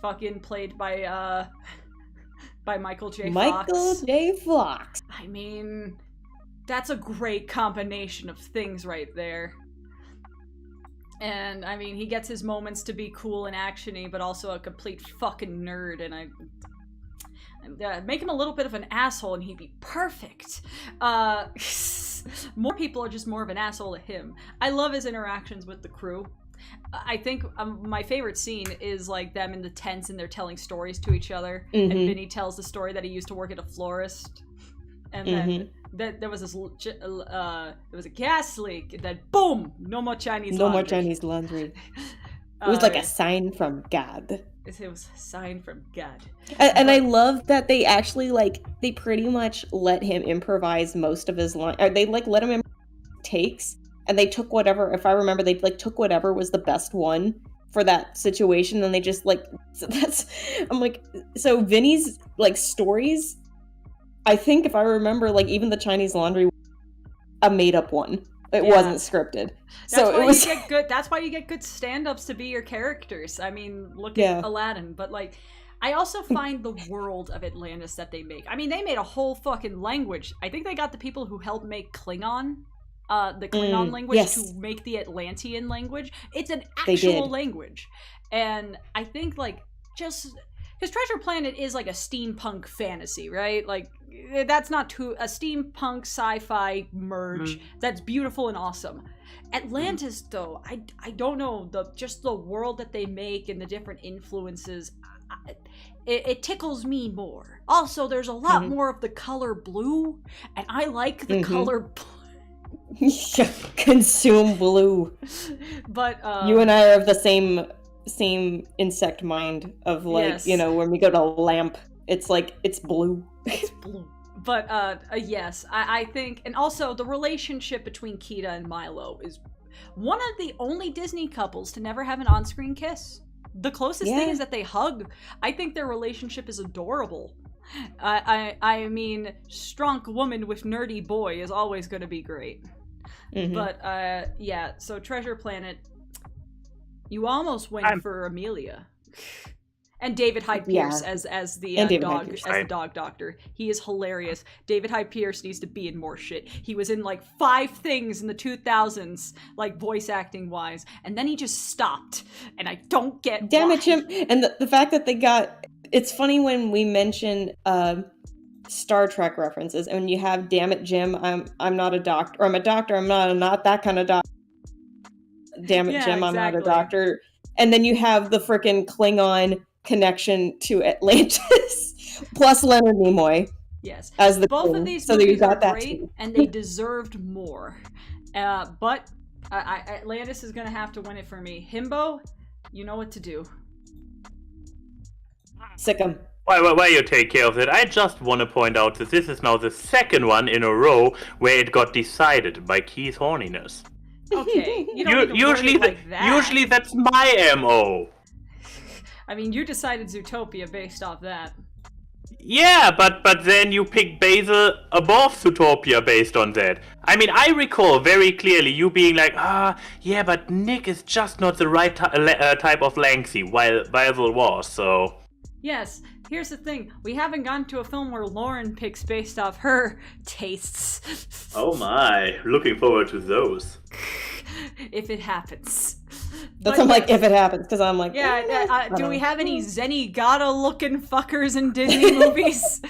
fucking played by Michael J. Fox. Michael J. Fox. I mean, that's a great combination of things right there. And, I mean, he gets his moments to be cool and action-y, but also a complete fucking nerd, and make him a little bit of an asshole and he'd be perfect. More people are just more of an asshole to him. I love his interactions with the crew. I think my favorite scene is like them in the tents and they're telling stories to each other. And Vinny tells the story that he used to work at a florist. And then there was a gas leak. And then boom, no more Chinese laundry. No more Chinese laundry. It was like a sign from God. It was a sign from God. And I love that they actually they pretty much let him improvise most of his line. Or they let him takes, and they took whatever. If I remember, they took whatever was the best one for that situation, and they just so that's. I'm like, so Vinny's stories. I think if I remember, even the Chinese laundry, a made up one. It wasn't scripted. That's why you get good stand-ups to be your characters. I mean, look at Aladdin. But I also find the world of Atlantis that they make. I mean, they made a whole fucking language. I think they got the people who helped make Klingon, the Klingon language, to make the Atlantean language. It's an actual language. And I think just because Treasure Planet is a steampunk fantasy, right? That's not a steampunk sci-fi merge that's beautiful and awesome. Atlantis, though, I don't know, just the world that they make and the different influences, it tickles me more. Also, there's a lot more of the color blue, and I like the color blue. Consume blue. But you and I are of the same insect mind of when we go to lamp, it's it's blue. It's blue. But yes, I think, and also the relationship between Kita and Milo is one of the only Disney couples to never have an on-screen kiss. The closest thing is that they hug. I think their relationship is adorable. I mean, strong woman with nerdy boy is always going to be great. But yeah, so Treasure Planet, you almost went for Amelia. And David Hyde Pierce as the dog doctor. He is hilarious. David Hyde Pierce needs to be in more shit. He was in 5 things in the 2000s, voice acting wise, and then he just stopped. And I don't get Damn why. it, Jim. And the fact that they got, it's funny when we mention Star Trek references, and you have "Damn it, Jim, I'm not a doctor," or "I'm a doctor, I'm not that kind of doctor." Damn it, Jim, I'm not a doctor. And then you have the frickin' Klingon connection to Atlantis, plus Leonard Nimoy. Yes, as the both king. of these so movies are that great, too. and they deserved more. But Atlantis is gonna have to win it for me. Himbo, you know what to do. Sick 'em. While you take care of it, I just want to point out that this is now the second one in a row where it got decided by Keith's horniness. Okay, you don't usually that's my MO. I mean, you decided Zootopia based off that. Yeah, but then you picked Basil above Zootopia based on that. I mean, I recall very clearly you being like, yeah, but Nick is just not the right type of lengthy, while Basil was, so... Yes, here's the thing. We haven't gone to a film where Lauren picks based off her tastes. Oh my, looking forward to those. If it happens. That's I'm like, if it happens, because I'm like, do we have any Zenigata looking fuckers in Disney movies?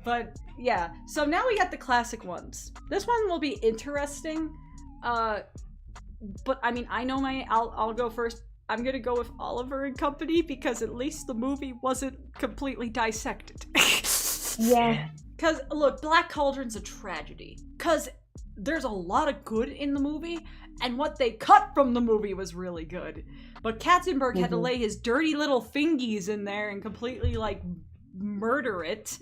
But yeah, so now we got the classic ones. This one will be interesting. But I mean, I know I'll go first. I'm gonna go with Oliver and Company because at least the movie wasn't completely dissected. Yeah. Because, look, Black Cauldron's a tragedy. Because there's a lot of good in the movie, and what they cut from the movie was really good. But Katzenberg had to lay his dirty little fingies in there and completely, like, murder it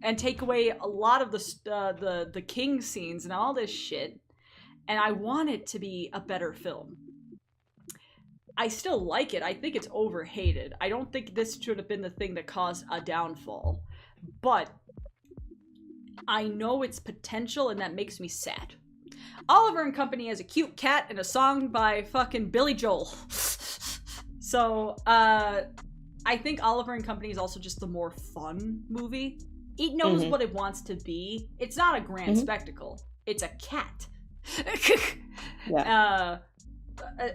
and take away a lot of the king scenes and all this shit. And I want it to be a better film. I still like it. I think it's overhated. I don't think this should have been the thing that caused a downfall. But I know its potential, and that makes me sad. Oliver and Company has a cute cat and a song by fucking Billy Joel. So, I think Oliver and Company is also just the more fun movie. It knows what it wants to be. It's not a grand spectacle. It's a cat. Yeah.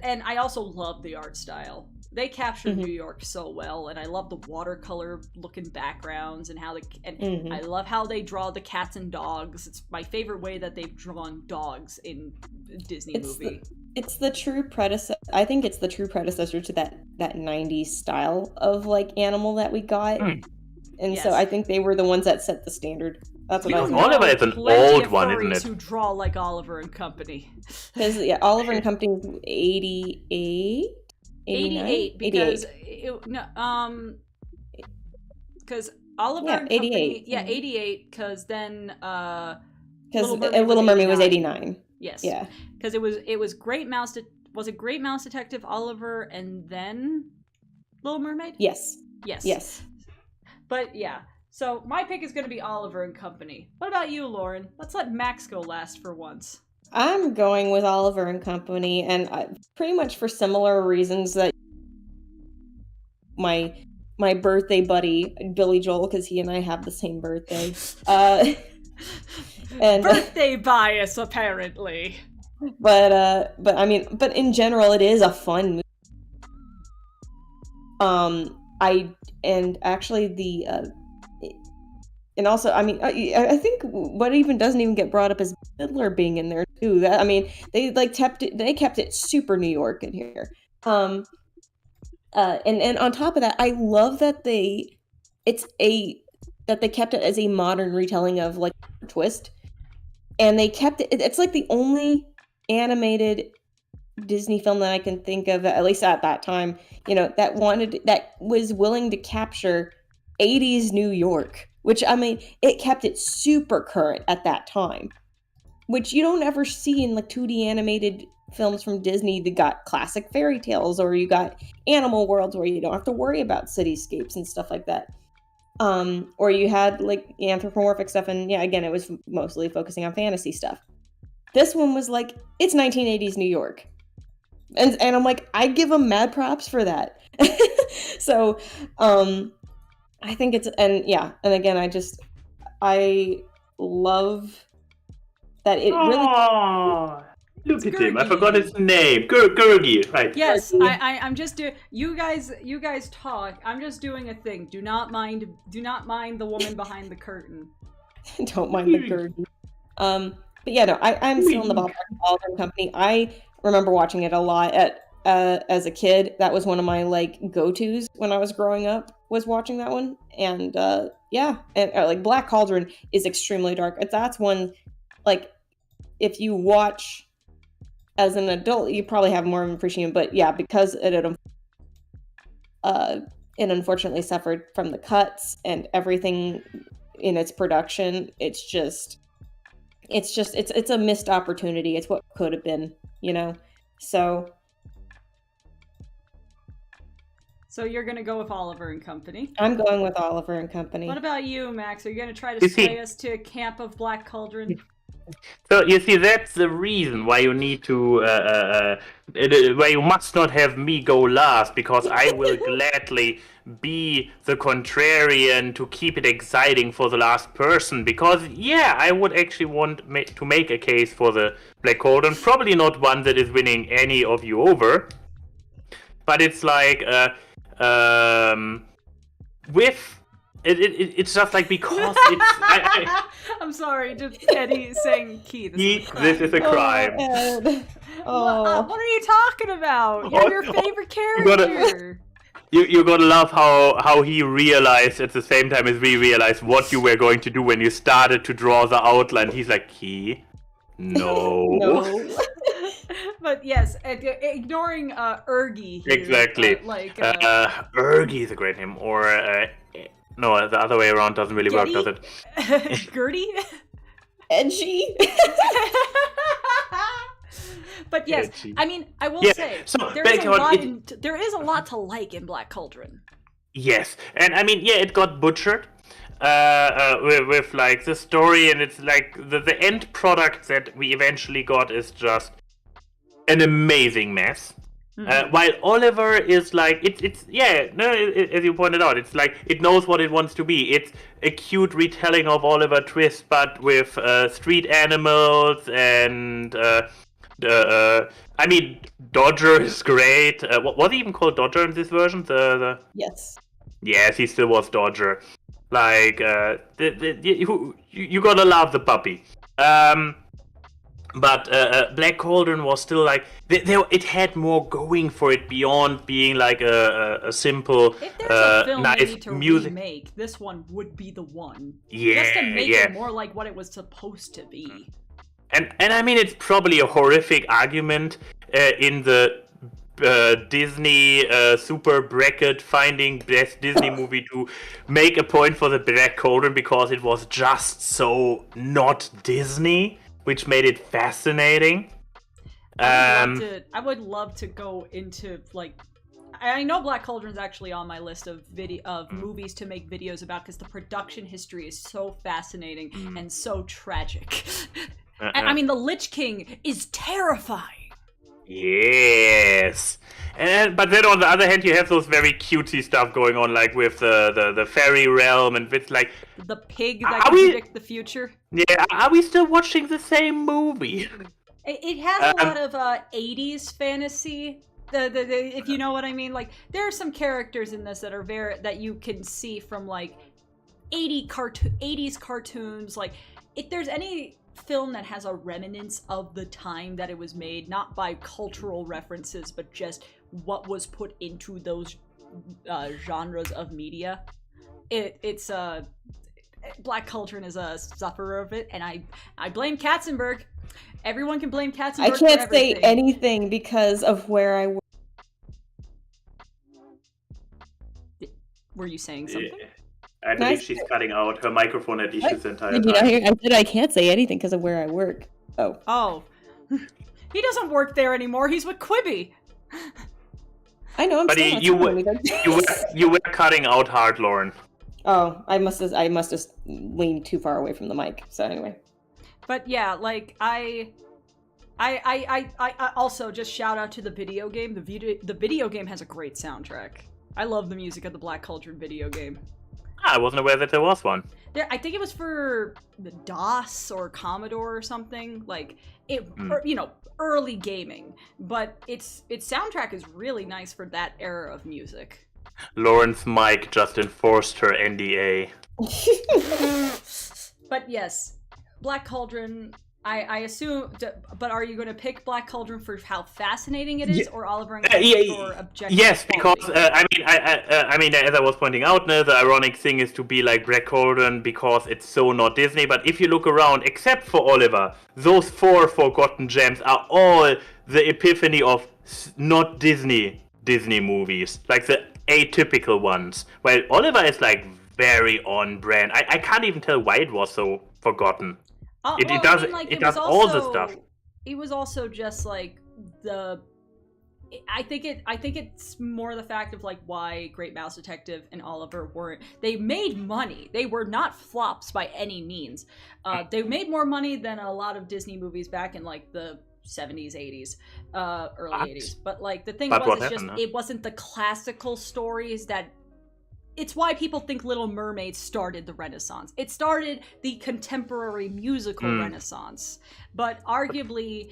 And I also love the art style. They captured New York so well, and I love the watercolor looking backgrounds and how I love how they draw the cats and dogs. It's my favorite way that they've drawn dogs in a Disney movie. It's the true predecessor. I think it's the true predecessor to that 90s style of like animal that we got. And so I think they were the ones that set the standard. That's what I think. Oliver is an old one, isn't it? Who draw like Oliver and Company. Because Oliver and Company is 88? 88 because because Oliver and Company 88. 88 because then because Little Mermaid was 89. Yes. Yeah. Because it was Great Mouse was it Great Mouse Detective, Oliver, and then Little Mermaid? Yes. Yes. But yeah. So my pick is going to be Oliver and Company. What about you, Lauren? Let's let Max go last for once. I'm going with Oliver and Company, and pretty much for similar reasons that my birthday buddy Billy Joel, because he and I have the same birthday. And birthday bias, apparently. But in general, it is a fun movie. And also, I mean, I think what even doesn't even get brought up is Fiddler being in there too. That, I mean, they kept it super New York in here. And on top of that, I love that they kept it as a modern retelling of like Twist, and they kept it. It's like the only animated Disney film that I can think of, at least at that time, that was willing to capture 80s New York. Which, I mean, it kept it super current at that time. Which you don't ever see in like 2D animated films from Disney that got classic fairy tales, or you got animal worlds where you don't have to worry about cityscapes and stuff like that. Or you had like anthropomorphic stuff, and yeah, again, it was mostly focusing on fantasy stuff. This one was like, it's 1980s New York. And I'm like, I give them mad props for that. So, I think it's, and again, I love that it really... Look at him, I forgot his name. Gurgi, right. Yes, I'm just doing, you guys talk, I'm just doing a thing. Do not mind the woman behind the curtain. Don't mind the Gurgi. But yeah, no, I'm still in the ballpark of Oliver and Company. I remember watching it a lot as a kid. That was one of my like go-tos when I was growing up, was watching that one. And like Black Cauldron is extremely dark. That's one, like, if you watch as an adult, you probably have more of an appreciation. But yeah, because it unfortunately suffered from the cuts and everything in its production, it's a missed opportunity. It's what could have been, So you're gonna go with Oliver and Company. I'm going with Oliver and Company. What about you, Max? Are you gonna try to sway us to camp of Black Cauldron? So you see, that's the reason why you need to, why you must not have me go last, because I will gladly be the contrarian to keep it exciting for the last person. Because yeah, I would actually want to make a case for the Black Cauldron. Probably not one that is winning any of you over, but it's like with. It's just like because it's. I'm sorry, just Eddie saying Key. This is a crime. What are you talking about? You're your favorite character. You gotta love how he realized at the same time as we realized what you were going to do when you started to draw the outline. He's like, Key? No. No. But yes, ignoring Ergy here. Exactly. Ergy is a great name. Or, no, the other way around doesn't really work, does it? Gertie? Edgy? But yes, I mean, I will say, so there is a lot to like in Black Cauldron. Yes, and I mean, yeah, it got butchered with like the story, and it's like the end product that we eventually got is just an amazing mess. While Oliver is like, as you pointed out, it's like it knows what it wants to be. It's a cute retelling of Oliver Twist, but with street animals and I mean, Dodger is great. Was he even called Dodger in this version? Yes. Yes, he still was Dodger. Like, you gotta love the puppy. But Black Cauldron was still like it had more going for it beyond being like a simple if there's a film nice they need to music. Remake, this one would be the one. Yeah, just to make it more like what it was supposed to be. And I mean, it's probably a horrific argument in the Disney super bracket finding best Disney movie to make a point for the Black Cauldron because it was just so not Disney, which made it fascinating. I would love to go into like. I know Black Cauldron's actually on my list of movies to make videos about because the production history is so fascinating and so tragic. And I mean, the Lich King is terrifying. Yes. But then on the other hand, you have those very cutesy stuff going on, like with the fairy realm and with like the pig that can predict the future. Yeah, are we still watching the same movie? It has a lot of 80s fantasy. If you know what I mean, like there are some characters in this that are that you can see from like 80s cartoons. Like if there's any film that has a remnants of the time that it was made, not by cultural references, but just what was put into those genres of media. It's Black Cauldron is a sufferer of it, and I blame Katzenberg. Everyone can blame Katzenberg. I can't say anything because of where I work. Were you saying something? Yeah. I believe she's cutting out. Her microphone had issues the entire time. Did you not hear? I said I can't say anything because of where I work. Oh. He doesn't work there anymore. He's with Quibi. I know. I'm saying you were cutting out hard, Lauren. Oh, I must have leaned too far away from the mic. So anyway. But yeah, like I also just shout out to the video game. The video game has a great soundtrack. I love the music of the Black Cauldron video game. I wasn't aware that there was one. I think it was for the DOS or Commodore or something. Like early gaming. But its soundtrack is really nice for that era of music. Lauren's mic just enforced her NDA. But yes, Black Cauldron. I assume, but are you going to pick Black Cauldron for how fascinating it is, or Oliver and Company for objective? Yes, because I mean, as I was pointing out, the ironic thing is to be like Black Cauldron because it's so not Disney. But if you look around, except for Oliver, those 4 forgotten gems are all the epiphany of not Disney movies, like the atypical ones. While Oliver is like very on brand. I can't even tell why it was so forgotten. It does all the stuff. It was also just like I think it's more the fact of like why Great Mouse Detective and Oliver weren't. They made money. They were not flops by any means. They made more money than a lot of Disney movies back in like the 70s, 80s, early 80s. But like the thing was, it's just it wasn't the classical stories that. It's why people think Little Mermaid started the Renaissance. It started the contemporary musical Renaissance. But arguably,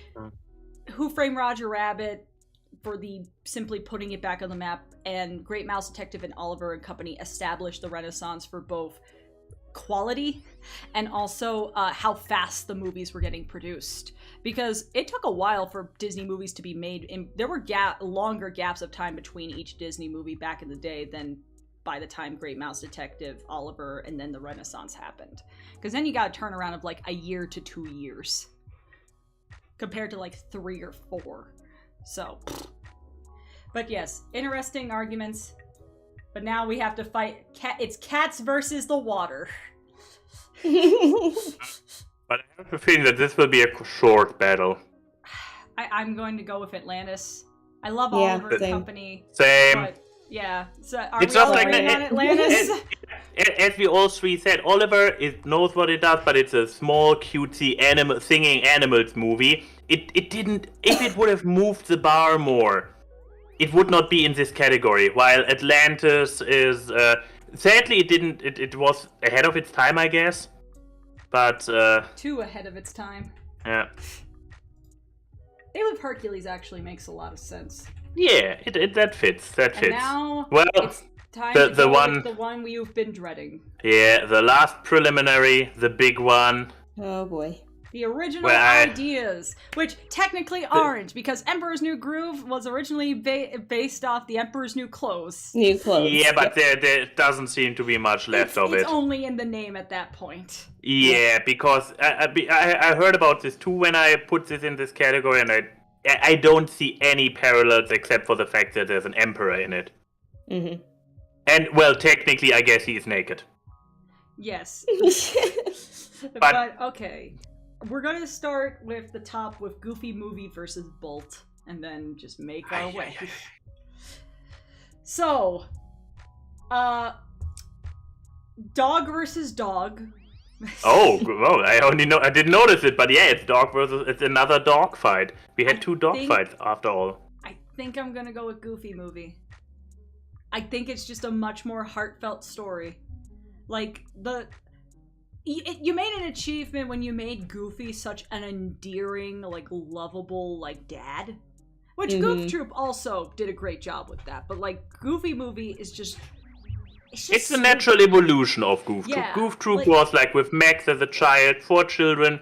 Who Framed Roger Rabbit, for the simply putting it back on the map, and Great Mouse Detective and Oliver and Company established the Renaissance for both quality and also how fast the movies were getting produced. Because it took a while for Disney movies to be made. And there were longer gaps of time between each Disney movie back in the day than by the time Great Mouse Detective, Oliver, and then the Renaissance happened. Because then you got a turnaround of like a year to 2 years. Compared to like 3 or 4. So. But yes, interesting arguments. But now we have to fight. It's cats versus the water. But I have a feeling that this will be a short battle. I'm going to go with Atlantis. I love Oliver and Company. Same. But yeah, so are it's we all just like agreeing on Atlantis? As we all three said, Oliver knows what it does, but it's a small, cutesy singing animals movie. It didn't. If it would have moved the bar more, it would not be in this category. While Atlantis is, sadly, it didn't. It was ahead of its time, I guess. But too ahead of its time. Yeah. They Live Hercules actually makes a lot of sense. Yeah, that fits. That fits. And now it's time to go with the one you've been dreading. Yeah, the last preliminary, the big one. Oh boy. The original ideas, which technically aren't, because Emperor's New Groove was originally based off the Emperor's New Clothes. New clothes. Yeah, but there doesn't seem to be much left of it. It's only in the name at that point. Yeah, because I heard about this too when I put this in this category, and I don't see any parallels except for the fact that there's an emperor in it. Mm-hmm. And, well, technically, I guess he is naked. Yes. But, okay. We're gonna start with the top with Goofy Movie versus Bolt, and then just make our way. So, dog versus dog. I didn't notice it, but yeah, it's another dog fight. We had 2 dog fights after all. I think I'm gonna go with Goofy Movie. I think it's just a much more heartfelt story. Like, you made an achievement when you made Goofy such an endearing, like, lovable, like, dad. Which Goof Troop also did a great job with that, but, like, Goofy Movie is just... It's a natural evolution of Goof Troop. Goof Troop was like with Max as a child, 4 children.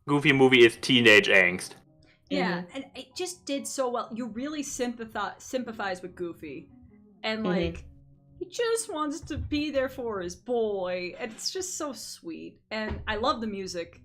Goofy Movie is teenage angst. Yeah, and it just did so well. You really sympathize with Goofy. And like, he just wants to be there for his boy. And it's just so sweet. And I love the music.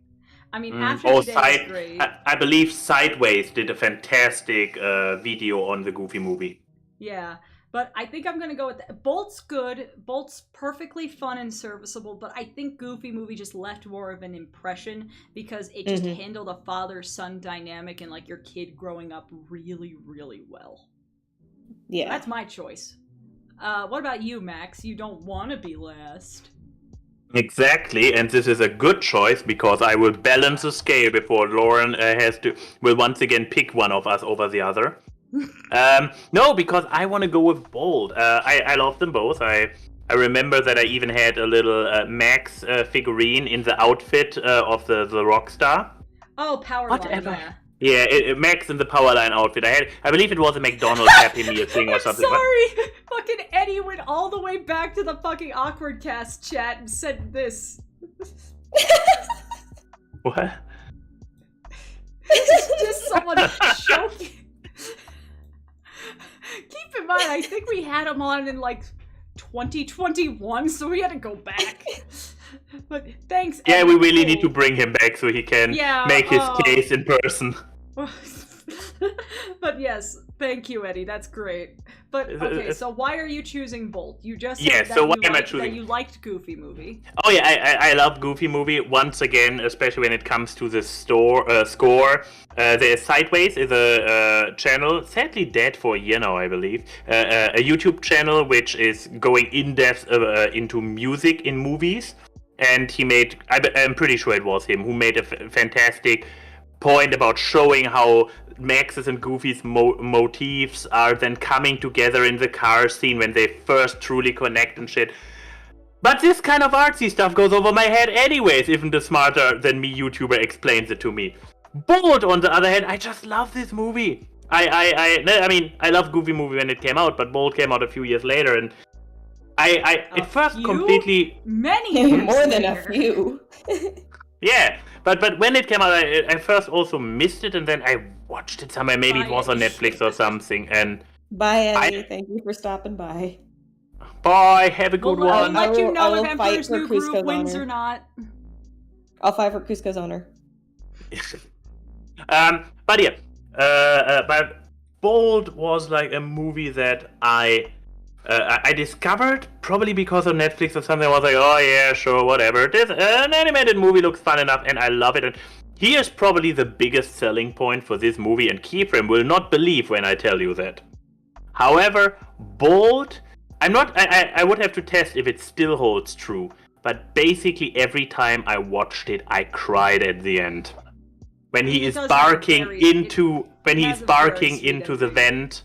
I mean, After the Day is great. I believe Sideways did a fantastic video on the Goofy Movie. Yeah. But I think I'm going to go with that. Bolt's good. Bolt's perfectly fun and serviceable. But I think Goofy Movie just left more of an impression because it just handled a father-son dynamic and like your kid growing up really, really well. Yeah. That's my choice. What about you, Max? You don't want to be last. Exactly, and this is a good choice because I will balance the scale before Lauren will once again pick one of us over the other. No, because I want to go with Bolt. I love them both. I remember that I even had a little Max figurine in the outfit of the rock star. Oh, Powerline. Yeah, Max in the Powerline outfit. I believe it was a McDonald's Happy Meal thing or something. Sorry! Fucking Eddie went all the way back to the fucking Awkward Cast chat and said this. What? It's just someone joking. Keep in mind, I think we had him on in like 2021, so we had to go back. But thanks. Yeah, we really need to bring him back so he can make his case in person. But yes, Thank you, Eddie. That's great. But okay, so why are you choosing Bolt? You just said Yes, that, so why am I choosing? that you liked Goofy Movie. Oh yeah, I love Goofy Movie. Once again, especially when it comes to the score. There's Sideways is a channel, sadly dead for a year now, I believe. A YouTube channel which is going in depth into music in movies. And he made, I'm pretty sure it was him who made a fantastic point about showing how Max's and Goofy's motifs are then coming together in the car scene when they first truly connect and shit. But this kind of artsy stuff goes over my head anyways, even the smarter than me YouTuber explains it to me. Bolt, on the other hand, I just love this movie. I mean, I love Goofy Movie when it came out, but Bolt came out a few years later, and it first completely... Many years more than later. a few. Yeah, but when it came out, I first also missed it, and then I watched it somewhere. Maybe it was on Netflix or something. And Bye, Eddie. Thank you for stopping by. Bye. Have a good We'll one. let you know I will if fight Emperor's for New Groove Cusco's wins honor. or not. I'll fight for Cusco's honor. But yeah, but Bold was like a movie that I discovered probably because of Netflix or something. I was like, oh yeah, sure, whatever. This an animated movie looks fun enough, and I love it. And here's probably the biggest selling point for this movie, and Keyframe will not believe when I tell you that. However, Bold, I would have to test if it still holds true, but basically every time I watched it, I cried at the end. When he is barking into the vent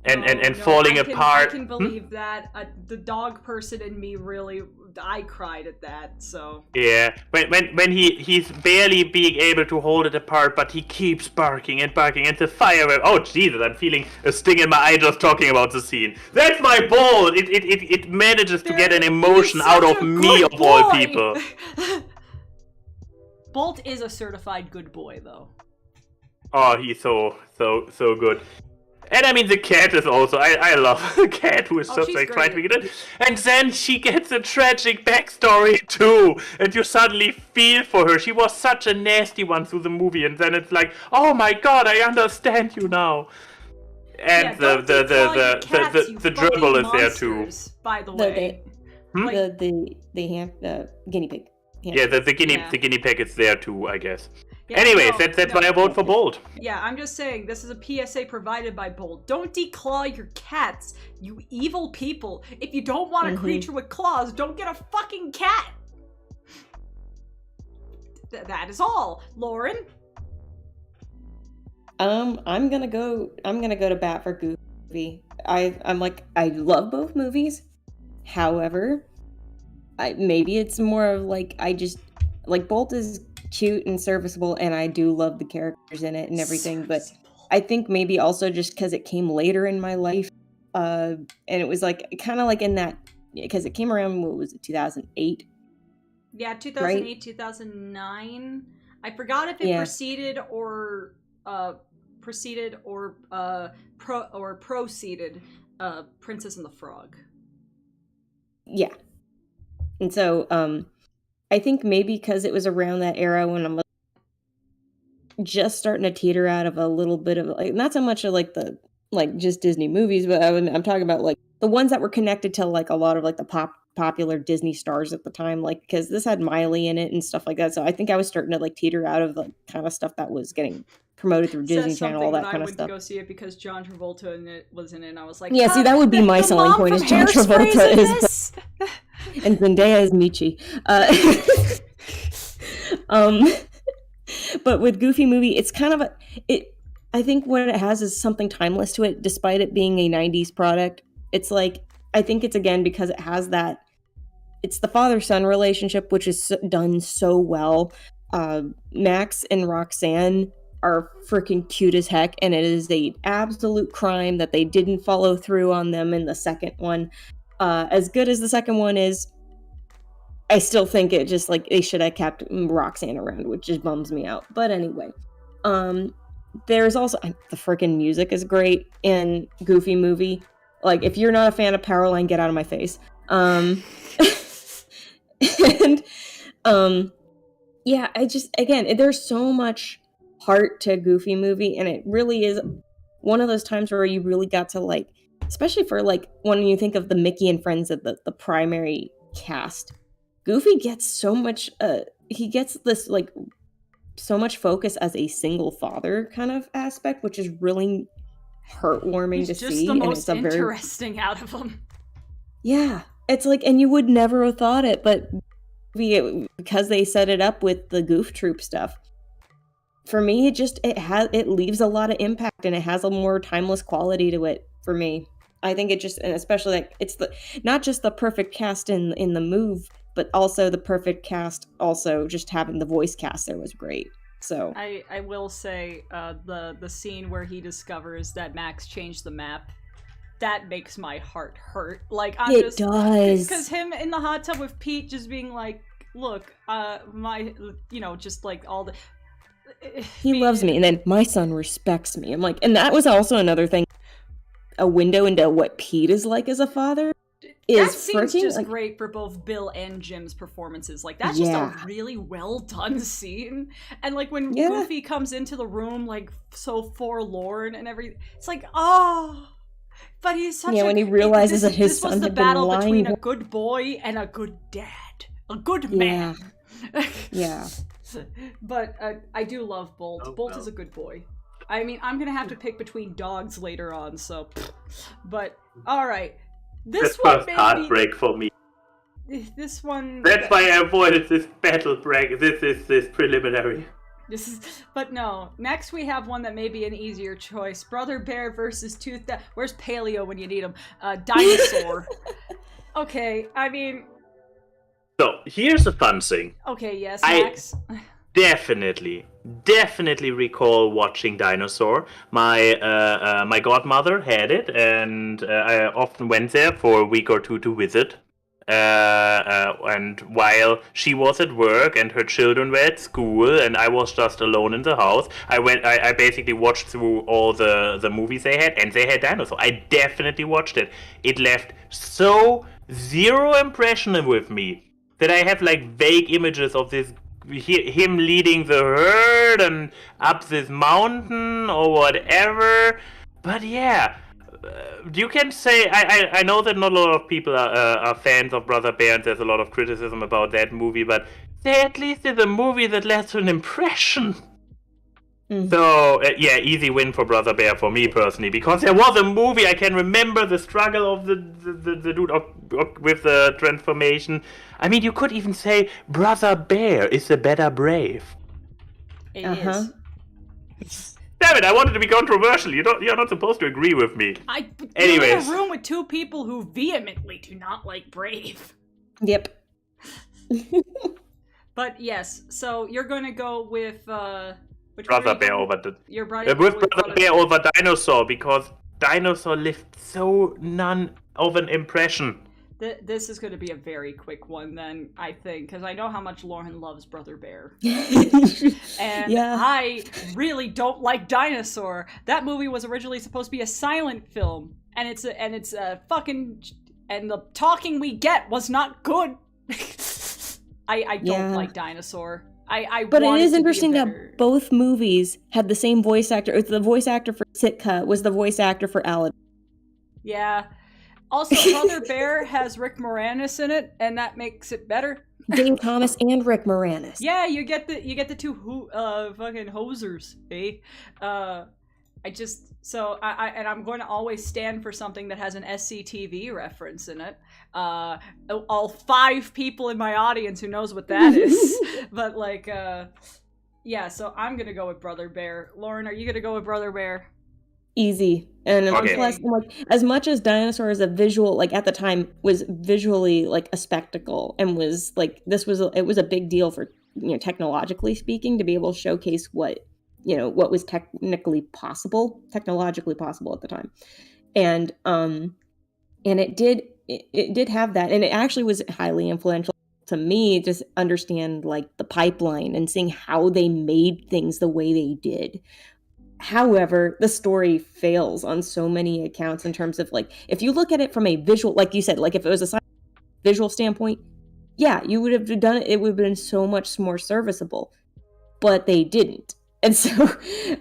and falling apart. I can believe that. The dog person in me really, I cried at that. So yeah, when he's barely being able to hold it apart, but he keeps barking and the fire. Oh Jesus, I'm feeling a sting in my eye just talking about the scene. That's my ball. It manages to get an emotion out of me of all people. Bolt is a certified good boy, though. Oh, he's so good. And I mean, the cat is also, I love the cat who is just like trying to get it. And then she gets a tragic backstory too. And you suddenly feel for her. She was such a nasty one through the movie. And then it's like, oh my god, I understand you now. And yeah, the dribble is there too. By the way. The guinea pig. Yeah, the guinea pig is there too, I guess. Yeah, anyways, that's why I vote for Bold. Yeah, I'm just saying, this is a PSA provided by Bold. Don't declaw your cats, you evil people. If you don't want a creature with claws, don't get a fucking cat. That is all. Lauren? I'm gonna go to bat for Goofy. I love both movies. However, maybe it's more of like, Bolt is cute and serviceable, and I do love the characters in it and everything, but I think maybe also just because it came later in my life, and it was like kind of like in that, because it came around, what was it, 2008? Yeah, 2008, right? 2009. I forgot if it preceded or proceeded Princess and the Frog. Yeah. And so, I think maybe because it was around that era when I'm just starting to teeter out of a little bit of, like, not so much of like the, like, just Disney movies, but I'm talking about like the ones that were connected to like a lot of like the popular Disney stars at the time, like, because this had Miley in it and stuff like that. So I think I was starting to like teeter out of the kind of stuff that was getting promoted through Disney Channel, all that kind of stuff. I went to go see it because John Travolta was in it, and I was like, yeah, see, that would be my selling point, is John Travolta is and Zendaya is Michi. But with Goofy Movie, it's kind of I think what it has is something timeless to it, despite it being a 90s product. It's like, I think it's again because it has that, it's the father-son relationship, which is done so well. Max and Roxanne are freaking cute as heck, and it is an absolute crime that they didn't follow through on them in the second one. As good as the second one is, I still think it just, like, they should have kept Roxanne around, which just bums me out. But anyway, there's also, the freaking music is great in Goofy Movie. Like, if you're not a fan of Powerline, get out of my face. Yeah, I just, again, there's so much heart to Goofy Movie, and it really is one of those times where you really got to like, especially for like when you think of the Mickey and Friends of the primary cast, Goofy gets so much he gets this like so much focus as a single father kind of aspect, which is really heartwarming to see. He's just the most interesting out of them. Yeah, it's like, and you would never have thought it, but because they set it up with the Goof Troop stuff, for me, it leaves a lot of impact, and it has a more timeless quality to it for me. I think it just, and especially like it's not just the perfect cast in the move, but also the perfect cast. Also, just having the voice cast there was great. So I will say the scene where he discovers that Max changed the map, that makes my heart hurt. Like it does, because him in the hot tub with Pete just being like, "Look, just like all the." He loves me, and then my son respects me. I'm like, and that was also another thing, a window into what Pete is like as a father. That scene's just like, great for both Bill and Jim's performances. Like, that's just a really well done scene. And like when Goofy comes into the room, like so forlorn and everything, it's like, oh. But he's such when he realizes that his son was the had battle been between a good boy and a good dad, a good man. Yeah. But I do love Bolt. Bolt is a good boy. I mean, I'm gonna have to pick between dogs later on, so. But all right, this one was heartbreak for me. This one. That's why I avoided this battle break. This preliminary. But no. Next, we have one that may be an easier choice: Brother Bear versus Tooth. Where's Paleo when you need him? Dinosaur. Okay, I mean. So here's a fun thing. Okay, yes, Max. I definitely recall watching Dinosaur. My godmother had it, and I often went there for a week or two to visit. And while she was at work and her children were at school and I was just alone in the house, I basically watched through all the movies they had, and they had Dinosaur. I definitely watched it. It left so zero impression with me that I have like vague images of this him leading the herd and up this mountain or whatever. But yeah, you can say I know that not a lot of people are fans of Brother Bear, and there's a lot of criticism about that movie, but there at least is a movie that left an impression. So easy win for Brother Bear for me personally, because there was a movie I can remember the struggle of the dude with the transformation. I mean, you could even say Brother Bear is the better Brave. It is. Damn it! I wanted to be controversial. You're not supposed to agree with me. Anyways, you're in a room with two people who vehemently do not like Brave. Yep. But yes, so you're going to go with Brother Bear over Brother Bear over Dinosaur, because Dinosaur left so none of an impression. This is going to be a very quick one then, I think, because I know how much Lauren loves Brother Bear. And I really don't like Dinosaur. That movie was originally supposed to be a silent film, and it's a fucking, and the talking we get was not good. I don't like Dinosaur. But it is interesting that both movies had the same voice actor. The voice actor for Sitka was the voice actor for Aladdin. Yeah. Also, Brother Bear has Rick Moranis in it, and that makes it better. Dane Thomas and Rick Moranis. Yeah, you get the two fucking hosers, eh? I'm going to always stand for something that has an SCTV reference in it. All 5 people in my audience who knows what that is. But like, so I'm gonna go with Brother Bear. Lauren, are you gonna go with Brother Bear? Easy. And plus, like, as much as Dinosaur is a visual, like at the time was visually like a spectacle, and was like it was a big deal for, technologically speaking, to be able to showcase what was technologically possible at the time. And it did have that, and it actually was highly influential to me to understand like the pipeline and seeing how they made things the way they did. However, the story fails on so many accounts in terms of like, if you look at it from a visual, like you said, like if it was a visual standpoint, you would have done it. It would have been so much more serviceable, but they didn't. And so,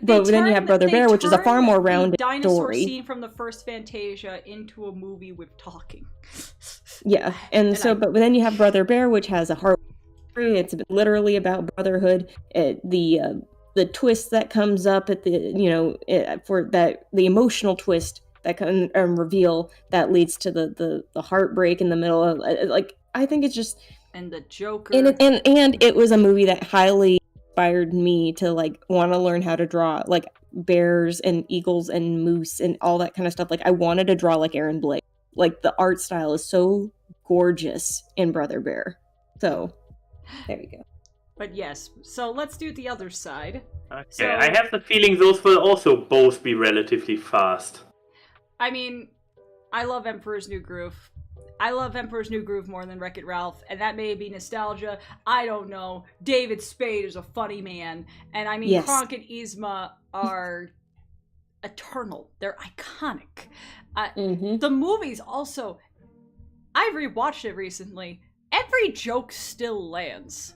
but then you have Brother Bear, which is a far more rounded dinosaur story. scene from the first Fantasia into a movie with talking. Yeah, and so, but then you have Brother Bear, which has a heart. It's literally about brotherhood. The twist that comes up at the for that, the emotional twist that can reveal that leads to the heartbreak in the middle of I think it's just, and the Joker, and it was a movie that highly inspired me to want to learn how to draw bears and eagles and moose and all that kind of stuff. I wanted to draw like Aaron Blake. The art style is so gorgeous in Brother Bear. So there we go. But yes, so let's do the other side. Okay, so, I have the feeling those will also both be relatively fast. I mean, I love Emperor's New Groove. I love Emperor's New Groove more than Wreck-It Ralph, and that may be nostalgia. I don't know. David Spade is a funny man, and I mean, yes. Kronk and Yzma are eternal. They're iconic. The movies also, I rewatched it recently. Every joke still lands.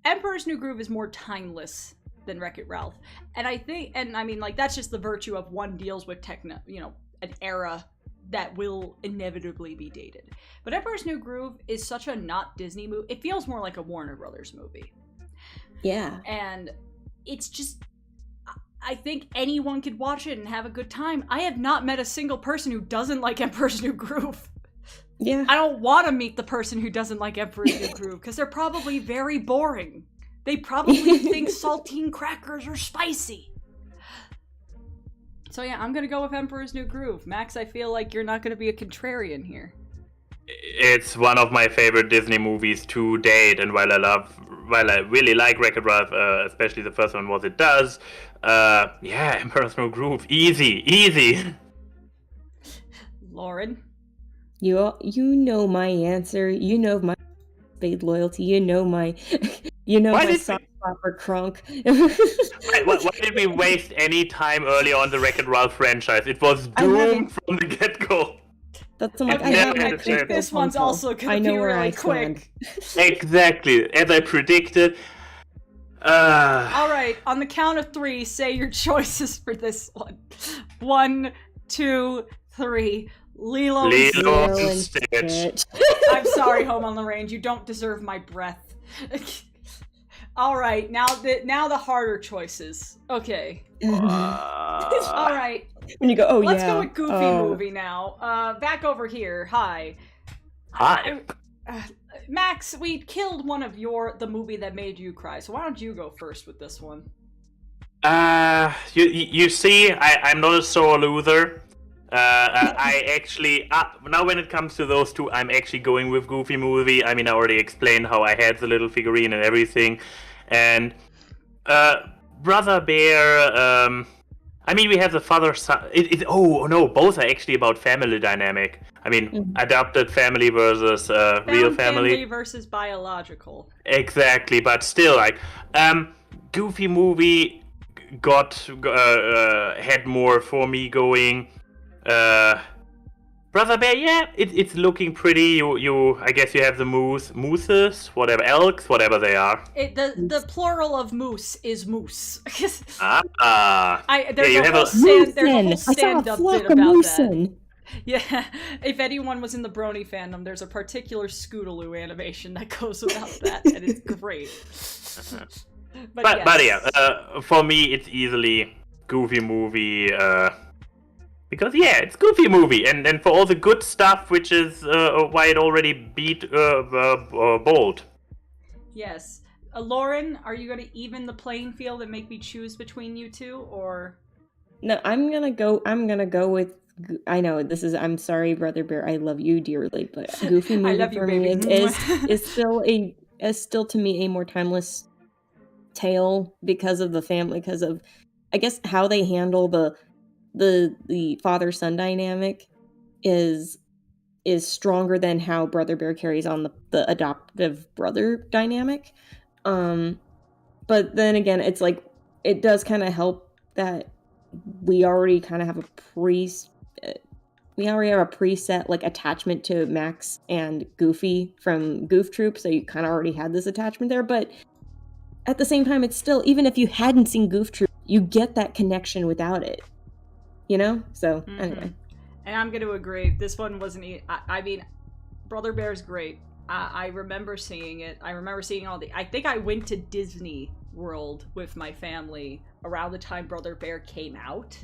Emperor's New Groove is more timeless than Wreck-It Ralph. And I think, and I mean, that's just the virtue of one deals with an era that will inevitably be dated. But Emperor's New Groove is such a not Disney movie. It feels more like a Warner Brothers movie. Yeah. And it's just, I think anyone could watch it and have a good time. I have not met a single person who doesn't like Emperor's New Groove. Yeah. I don't want to meet the person who doesn't like Emperor's New Groove, because they're probably very boring. They probably think saltine crackers are spicy. So yeah, I'm gonna go with Emperor's New Groove. Max, I feel like you're not gonna be a contrarian here. It's one of my favorite Disney movies to date, and while I really like Wreck-It Ralph, especially the first one, what it does, Emperor's New Groove, easy. Lauren? You know my answer. You know my Spade loyalty. You know my my soft spot for Kronk. Why did we waste any time early on the Wreck-It Ralph franchise? It was doomed from the get-go. That's I think this one's also gonna be really quick. Exactly, as I predicted. All right, on the count of 3, say your choices for this one. 1, 2, 3. Lilo and Stitch. I'm sorry, Home on the Range. You don't deserve my breath. All right, now the harder choices. Okay. All right. When you go, let's go with Goofy movie now. Back over here. Hi. Max, we killed one of the movie that made you cry. So why don't you go first with this one? You see, I'm not a sore loser. I actually, now when it comes to those two, I'm actually going with Goofy movie. I mean, I already explained how I had the little figurine and everything. And Brother Bear, I mean, we have the father-son. Both are actually about family dynamic. I mean, adopted family versus real family versus biological. Exactly, but still, Goofy movie had more for me going. Brother Bear, yeah, it's looking pretty. I guess you have the mooses, whatever, elks, whatever they are. The plural of moose is moose. There's a whole stand-up bit about that. Yeah, if anyone was in the Brony fandom, there's a particular Scootaloo animation that goes about that, and it's great. But yeah, for me, it's easily Goofy movie. Because it's Goofy movie, and for all the good stuff, which is why it already beat Bold. Yes, Lauren, are you going to even the playing field and make me choose between you two, or? No, I'm gonna go with. I know this is. I'm sorry, Brother Bear. I love you dearly, but Goofy movie for me is still to me a more timeless tale because of the family, because of I guess how they handle the father-son dynamic is stronger than how Brother Bear carries on the adoptive brother dynamic. But then again, it's it does kind of help that we already kind of have a preset attachment to Max and Goofy from Goof Troop, so you kind of already had this attachment there. But at the same time, it's still, even if you hadn't seen Goof Troop, you get that connection without it. You know? So, anyway. And I'm going to agree. This one wasn't... I mean, Brother Bear's great. I remember seeing it. I remember seeing all the... I think I went to Disney World with my family around the time Brother Bear came out.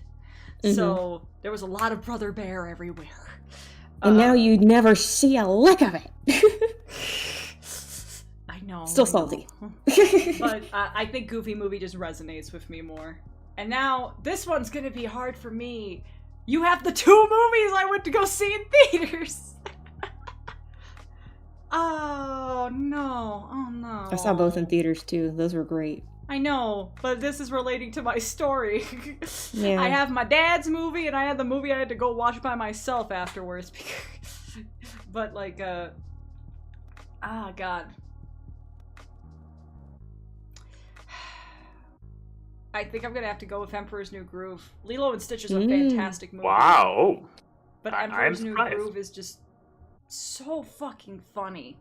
So there was a lot of Brother Bear everywhere. And now you never see a lick of it. I know. Still salty. But I think Goofy Movie just resonates with me more. And now, this one's gonna be hard for me. You have the 2 movies I went to go see in theaters! Oh, no. Oh, no. I saw both in theaters, too. Those were great. I know, but this is relating to my story. Yeah. I have my dad's movie, and I had the movie I had to go watch by myself afterwards. But, like, God. I think I'm gonna have to go with Emperor's New Groove. Lilo and Stitch is a fantastic movie. Wow. But Emperor's New Groove is just so fucking funny.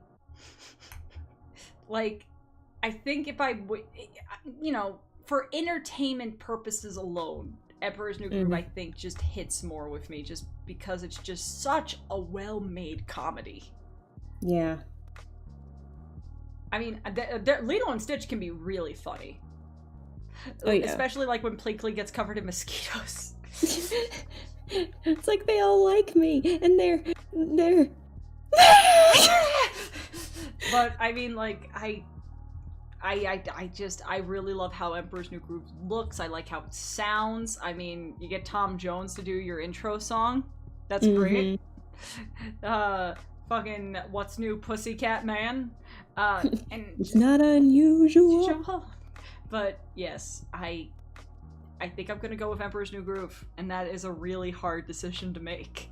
Like, I think if I would, you know, for entertainment purposes alone, Emperor's New Groove, I think, just hits more with me, just because it's just such a well-made comedy. Yeah. I mean, Lilo and Stitch can be really funny. Oh, yeah. Especially, like, when Plinkly gets covered in mosquitoes. It's like they all like me, and they're... But, I mean, like, I really love how Emperor's New Groove looks. I like how it sounds. I mean, you get Tom Jones to do your intro song. That's great. Fucking What's New Pussycat Man. And it's not unusual. But yes, I think I'm gonna go with Emperor's New Groove, and that is a really hard decision to make.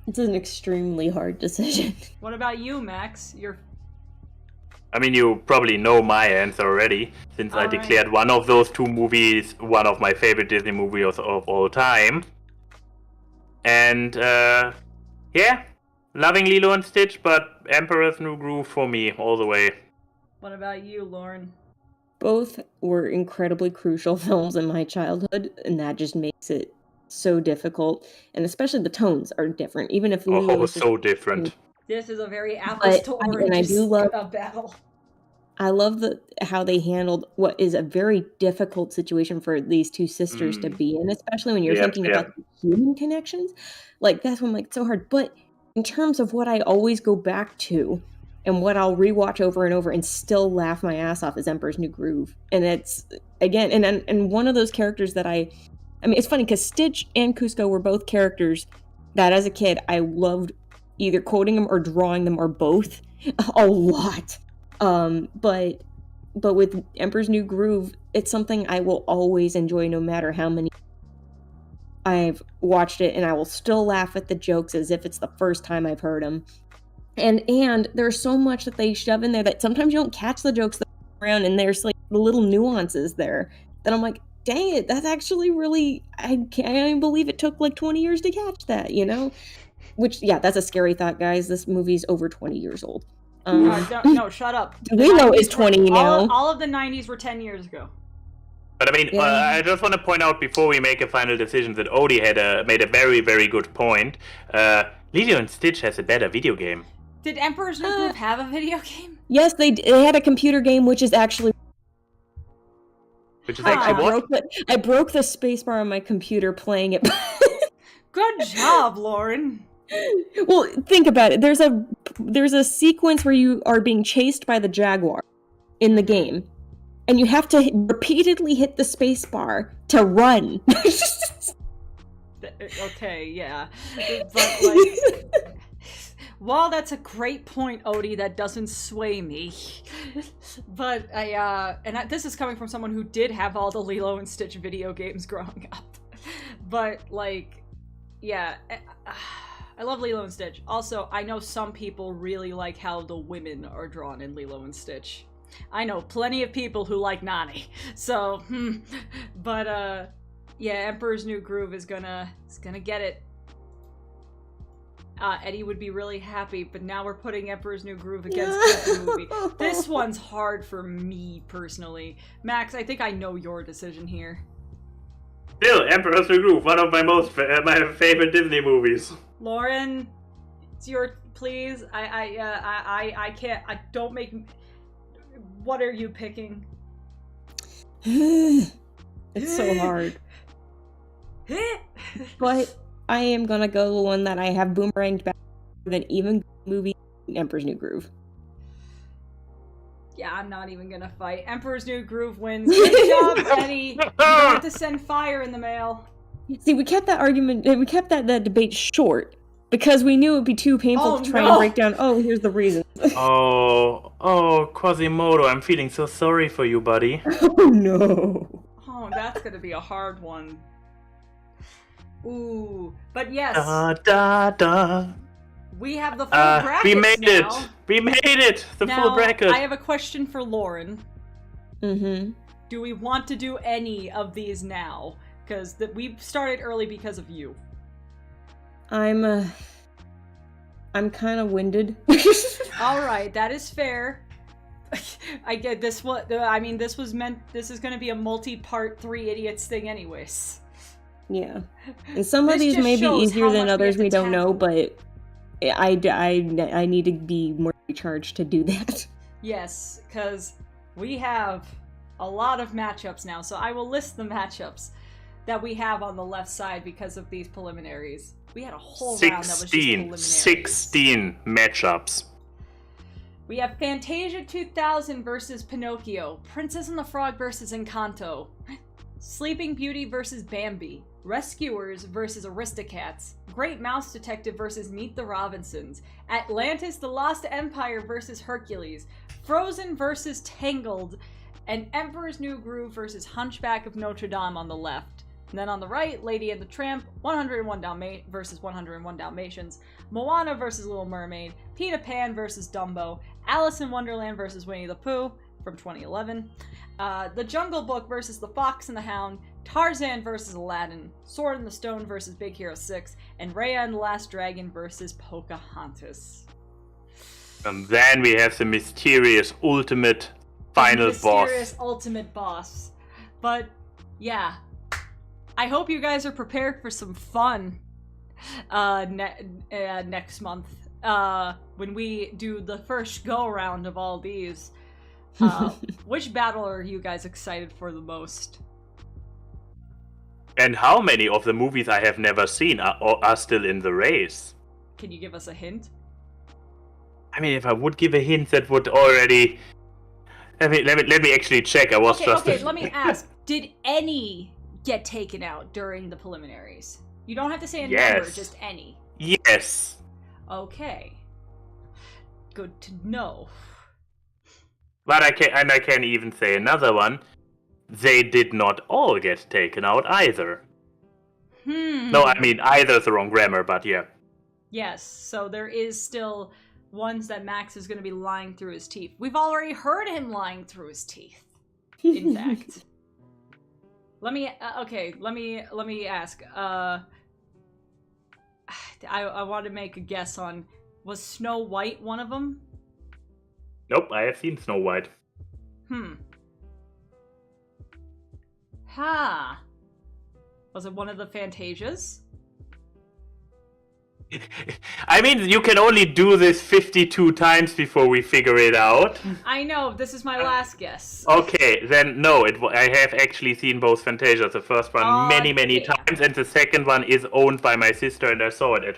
It's an extremely hard decision. What about you, Max? I mean, you probably know my answer already, since I declared one of those 2 movies one of my favorite Disney movies of all time. And, yeah, loving Lilo and Stitch, but Emperor's New Groove for me, all the way. What about you, Lauren? Both were incredibly crucial films in my childhood, and that just makes it so difficult. And especially the tones are different, even if Lilo was so different. This is a very apples to oranges battle. I love how they handled what is a very difficult situation for these 2 sisters to be in, especially when you're thinking about the human connections. Like, that's when, like, it's so hard. But in terms of what I always go back to, and what I'll rewatch over and over and still laugh my ass off, is Emperor's New Groove. And it's, again, and one of those characters that I mean, it's funny because Stitch and Cusco were both characters that as a kid I loved either quoting them or drawing them or both a lot. But with Emperor's New Groove, it's something I will always enjoy no matter how many I've watched it, and I will still laugh at the jokes as if it's the first time I've heard them. And there's so much that they shove in there that sometimes you don't catch the jokes that are around, and there's like the little nuances there that I'm like, dang it, that's actually really, I can't even believe it took like 20 years to catch that, you know? Which, yeah, that's a scary thought, guys. This movie's over 20 years old. No, shut up. Lilo is 20 now. All of the 90s were 10 years ago. But I mean, I just want to point out before we make a final decision that Odie made a very, very good point. Lilo and Stitch has a better video game. Did Emperor's New Groove have a video game? Yes, they had a computer game, which is actually... Which is actually what? I broke the spacebar on my computer playing it. Good job, Lauren. Well, think about it. There's a sequence where you are being chased by the jaguar in the game, and you have to repeatedly hit the spacebar to run. Okay, yeah. But, like... While that's a great point, Odie, that doesn't sway me. But this is coming from someone who did have all the Lilo and Stitch video games growing up. But, like, yeah, I love Lilo and Stitch. Also, I know some people really like how the women are drawn in Lilo and Stitch. I know plenty of people who like Nani. So, but, yeah, Emperor's New Groove is gonna get it. Eddie would be really happy, but now we're putting Emperor's New Groove against the movie. This one's hard for me, personally. Max, I think I know your decision here. Still, Emperor's New Groove, one of my my favorite Disney movies. Lauren, it's your... Please, I can't... don't make... What are you picking? It's so hard. But I am gonna go the one that I have boomeranged back than even movie Emperor's New Groove. Yeah, I'm not even gonna fight. Emperor's New Groove wins. Good job, Eddie. You don't have to send fire in the mail. See, we kept that argument, we kept that debate short because we knew it would be too painful to try and break down. Oh, here's the reason. oh, Quasimodo, I'm feeling so sorry for you, buddy. Oh no. Oh, that's gonna be a hard one. Ooh, but yes. We have the full bracket. We made it. We made it. The full bracket. I have a question for Lauren. Mm-hmm. Do we want to do any of these now? Because we started early because of you. I'm kind of winded. All right, that is fair. I get this. This is going to be a multi-part Three Idiots thing, anyways. Yeah, and some of these may be easier than others. We don't know, but I need to be more recharged to do that. Yes, because we have a lot of matchups now, so I will list the matchups that we have on the left side because of these preliminaries. We had a whole round that was just preliminaries. 16 matchups. We have Fantasia 2000 versus Pinocchio, Princess and the Frog versus Encanto, Sleeping Beauty versus Bambi, Rescuers versus Aristocats, Great Mouse Detective versus Meet the Robinsons, Atlantis the Lost Empire versus Hercules, Frozen versus Tangled, and Emperor's New Groove versus Hunchback of Notre Dame on the left. And then on the right, Lady and the Tramp, 101 versus 101 Dalmatians, Moana versus Little Mermaid, Peter Pan versus Dumbo, Alice in Wonderland versus Winnie the Pooh from 2011, The Jungle Book versus The Fox and the Hound, Tarzan versus Aladdin, Sword in the Stone versus Big Hero 6, and Raya and the Last Dragon versus Pocahontas. And then we have the mysterious ultimate final boss. Mysterious ultimate boss. But, yeah. I hope you guys are prepared for some fun next month when we do the first go-around of all these. Which battle are you guys excited for the most? And how many of the movies I have never seen are still in the race? Can you give us a hint? I mean, if I would give a hint, that would already... let me actually check. I was let me ask. Did any get taken out during the preliminaries? You don't have to say a number, just any. Yes. Okay. Good to know. But I can even say another one. They did not all get taken out either. No, I mean, either is the wrong grammar, but yeah. Yes, so there is still ones that Max is going to be lying through his teeth. We've already heard him lying through his teeth, in fact. Let me ask. I want to make a guess on, was Snow White one of them? Nope, I have seen Snow White. Was it one of the Fantasias? I mean, you can only do this 52 times before we figure it out. I know, this is my last guess. Okay, then no, I have actually seen both Fantasias. The first one many times, and the second one is owned by my sister, and I saw it at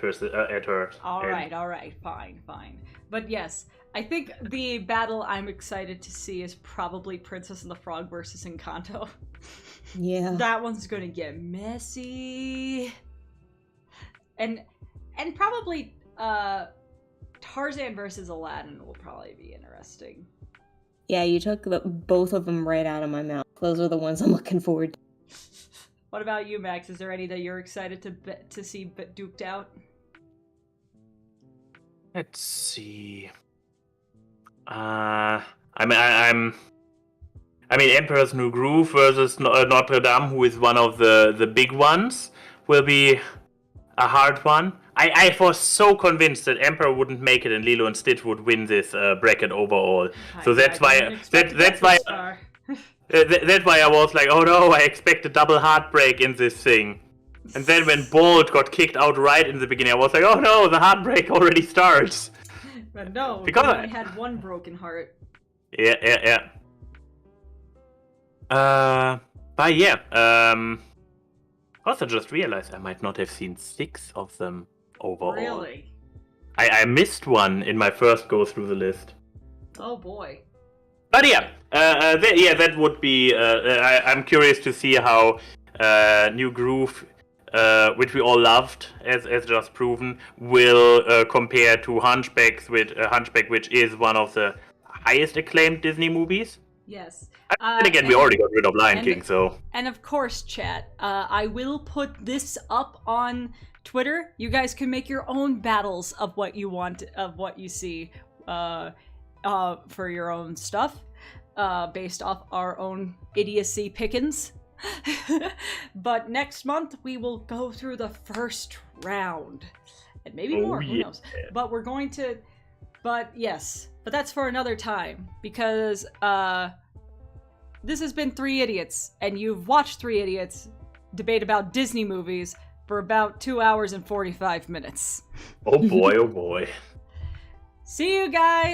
her. Alright, fine. But yes, I think the battle I'm excited to see is probably Princess and the Frog versus Encanto. Yeah. That one's gonna get messy. And probably Tarzan versus Aladdin will probably be interesting. Yeah, you took both of them right out of my mouth. Those are the ones I'm looking forward to. What about you, Max? Is there any that you're excited to see duked out? Let's see. I mean, Emperor's New Groove versus Notre Dame, who is one of the big ones, will be a hard one. I was so convinced that Emperor wouldn't make it and Lilo and Stitch would win this bracket overall. So that's why that's why I was like, oh no, I expect a double heartbreak in this thing. And then when Bolt got kicked out right in the beginning, I was like, oh no, the heartbreak already starts. But no, because I had one broken heart. Yeah. But yeah, also just realized I might not have seen 6 of them overall. Really? I missed one in my first go through the list. Oh boy. But yeah, that would be. I'm curious to see how New Groove, which we all loved, as just proven, will compare to Hunchback, which is one of the highest acclaimed Disney movies. Yes. And again, we already got rid of Lion King, so. And of course, chat, I will put this up on Twitter. You guys can make your own battles of what you want, of what you see, for your own stuff, based off our own idiocy pickings. But next month we will go through the first round, and maybe more. Who knows? But we're going to. But yes, but that's for another time, because this has been 3 Idiots, and you've watched 3 Idiots debate about Disney movies for about 2 hours and 45 minutes. Oh boy, oh boy. See you guys!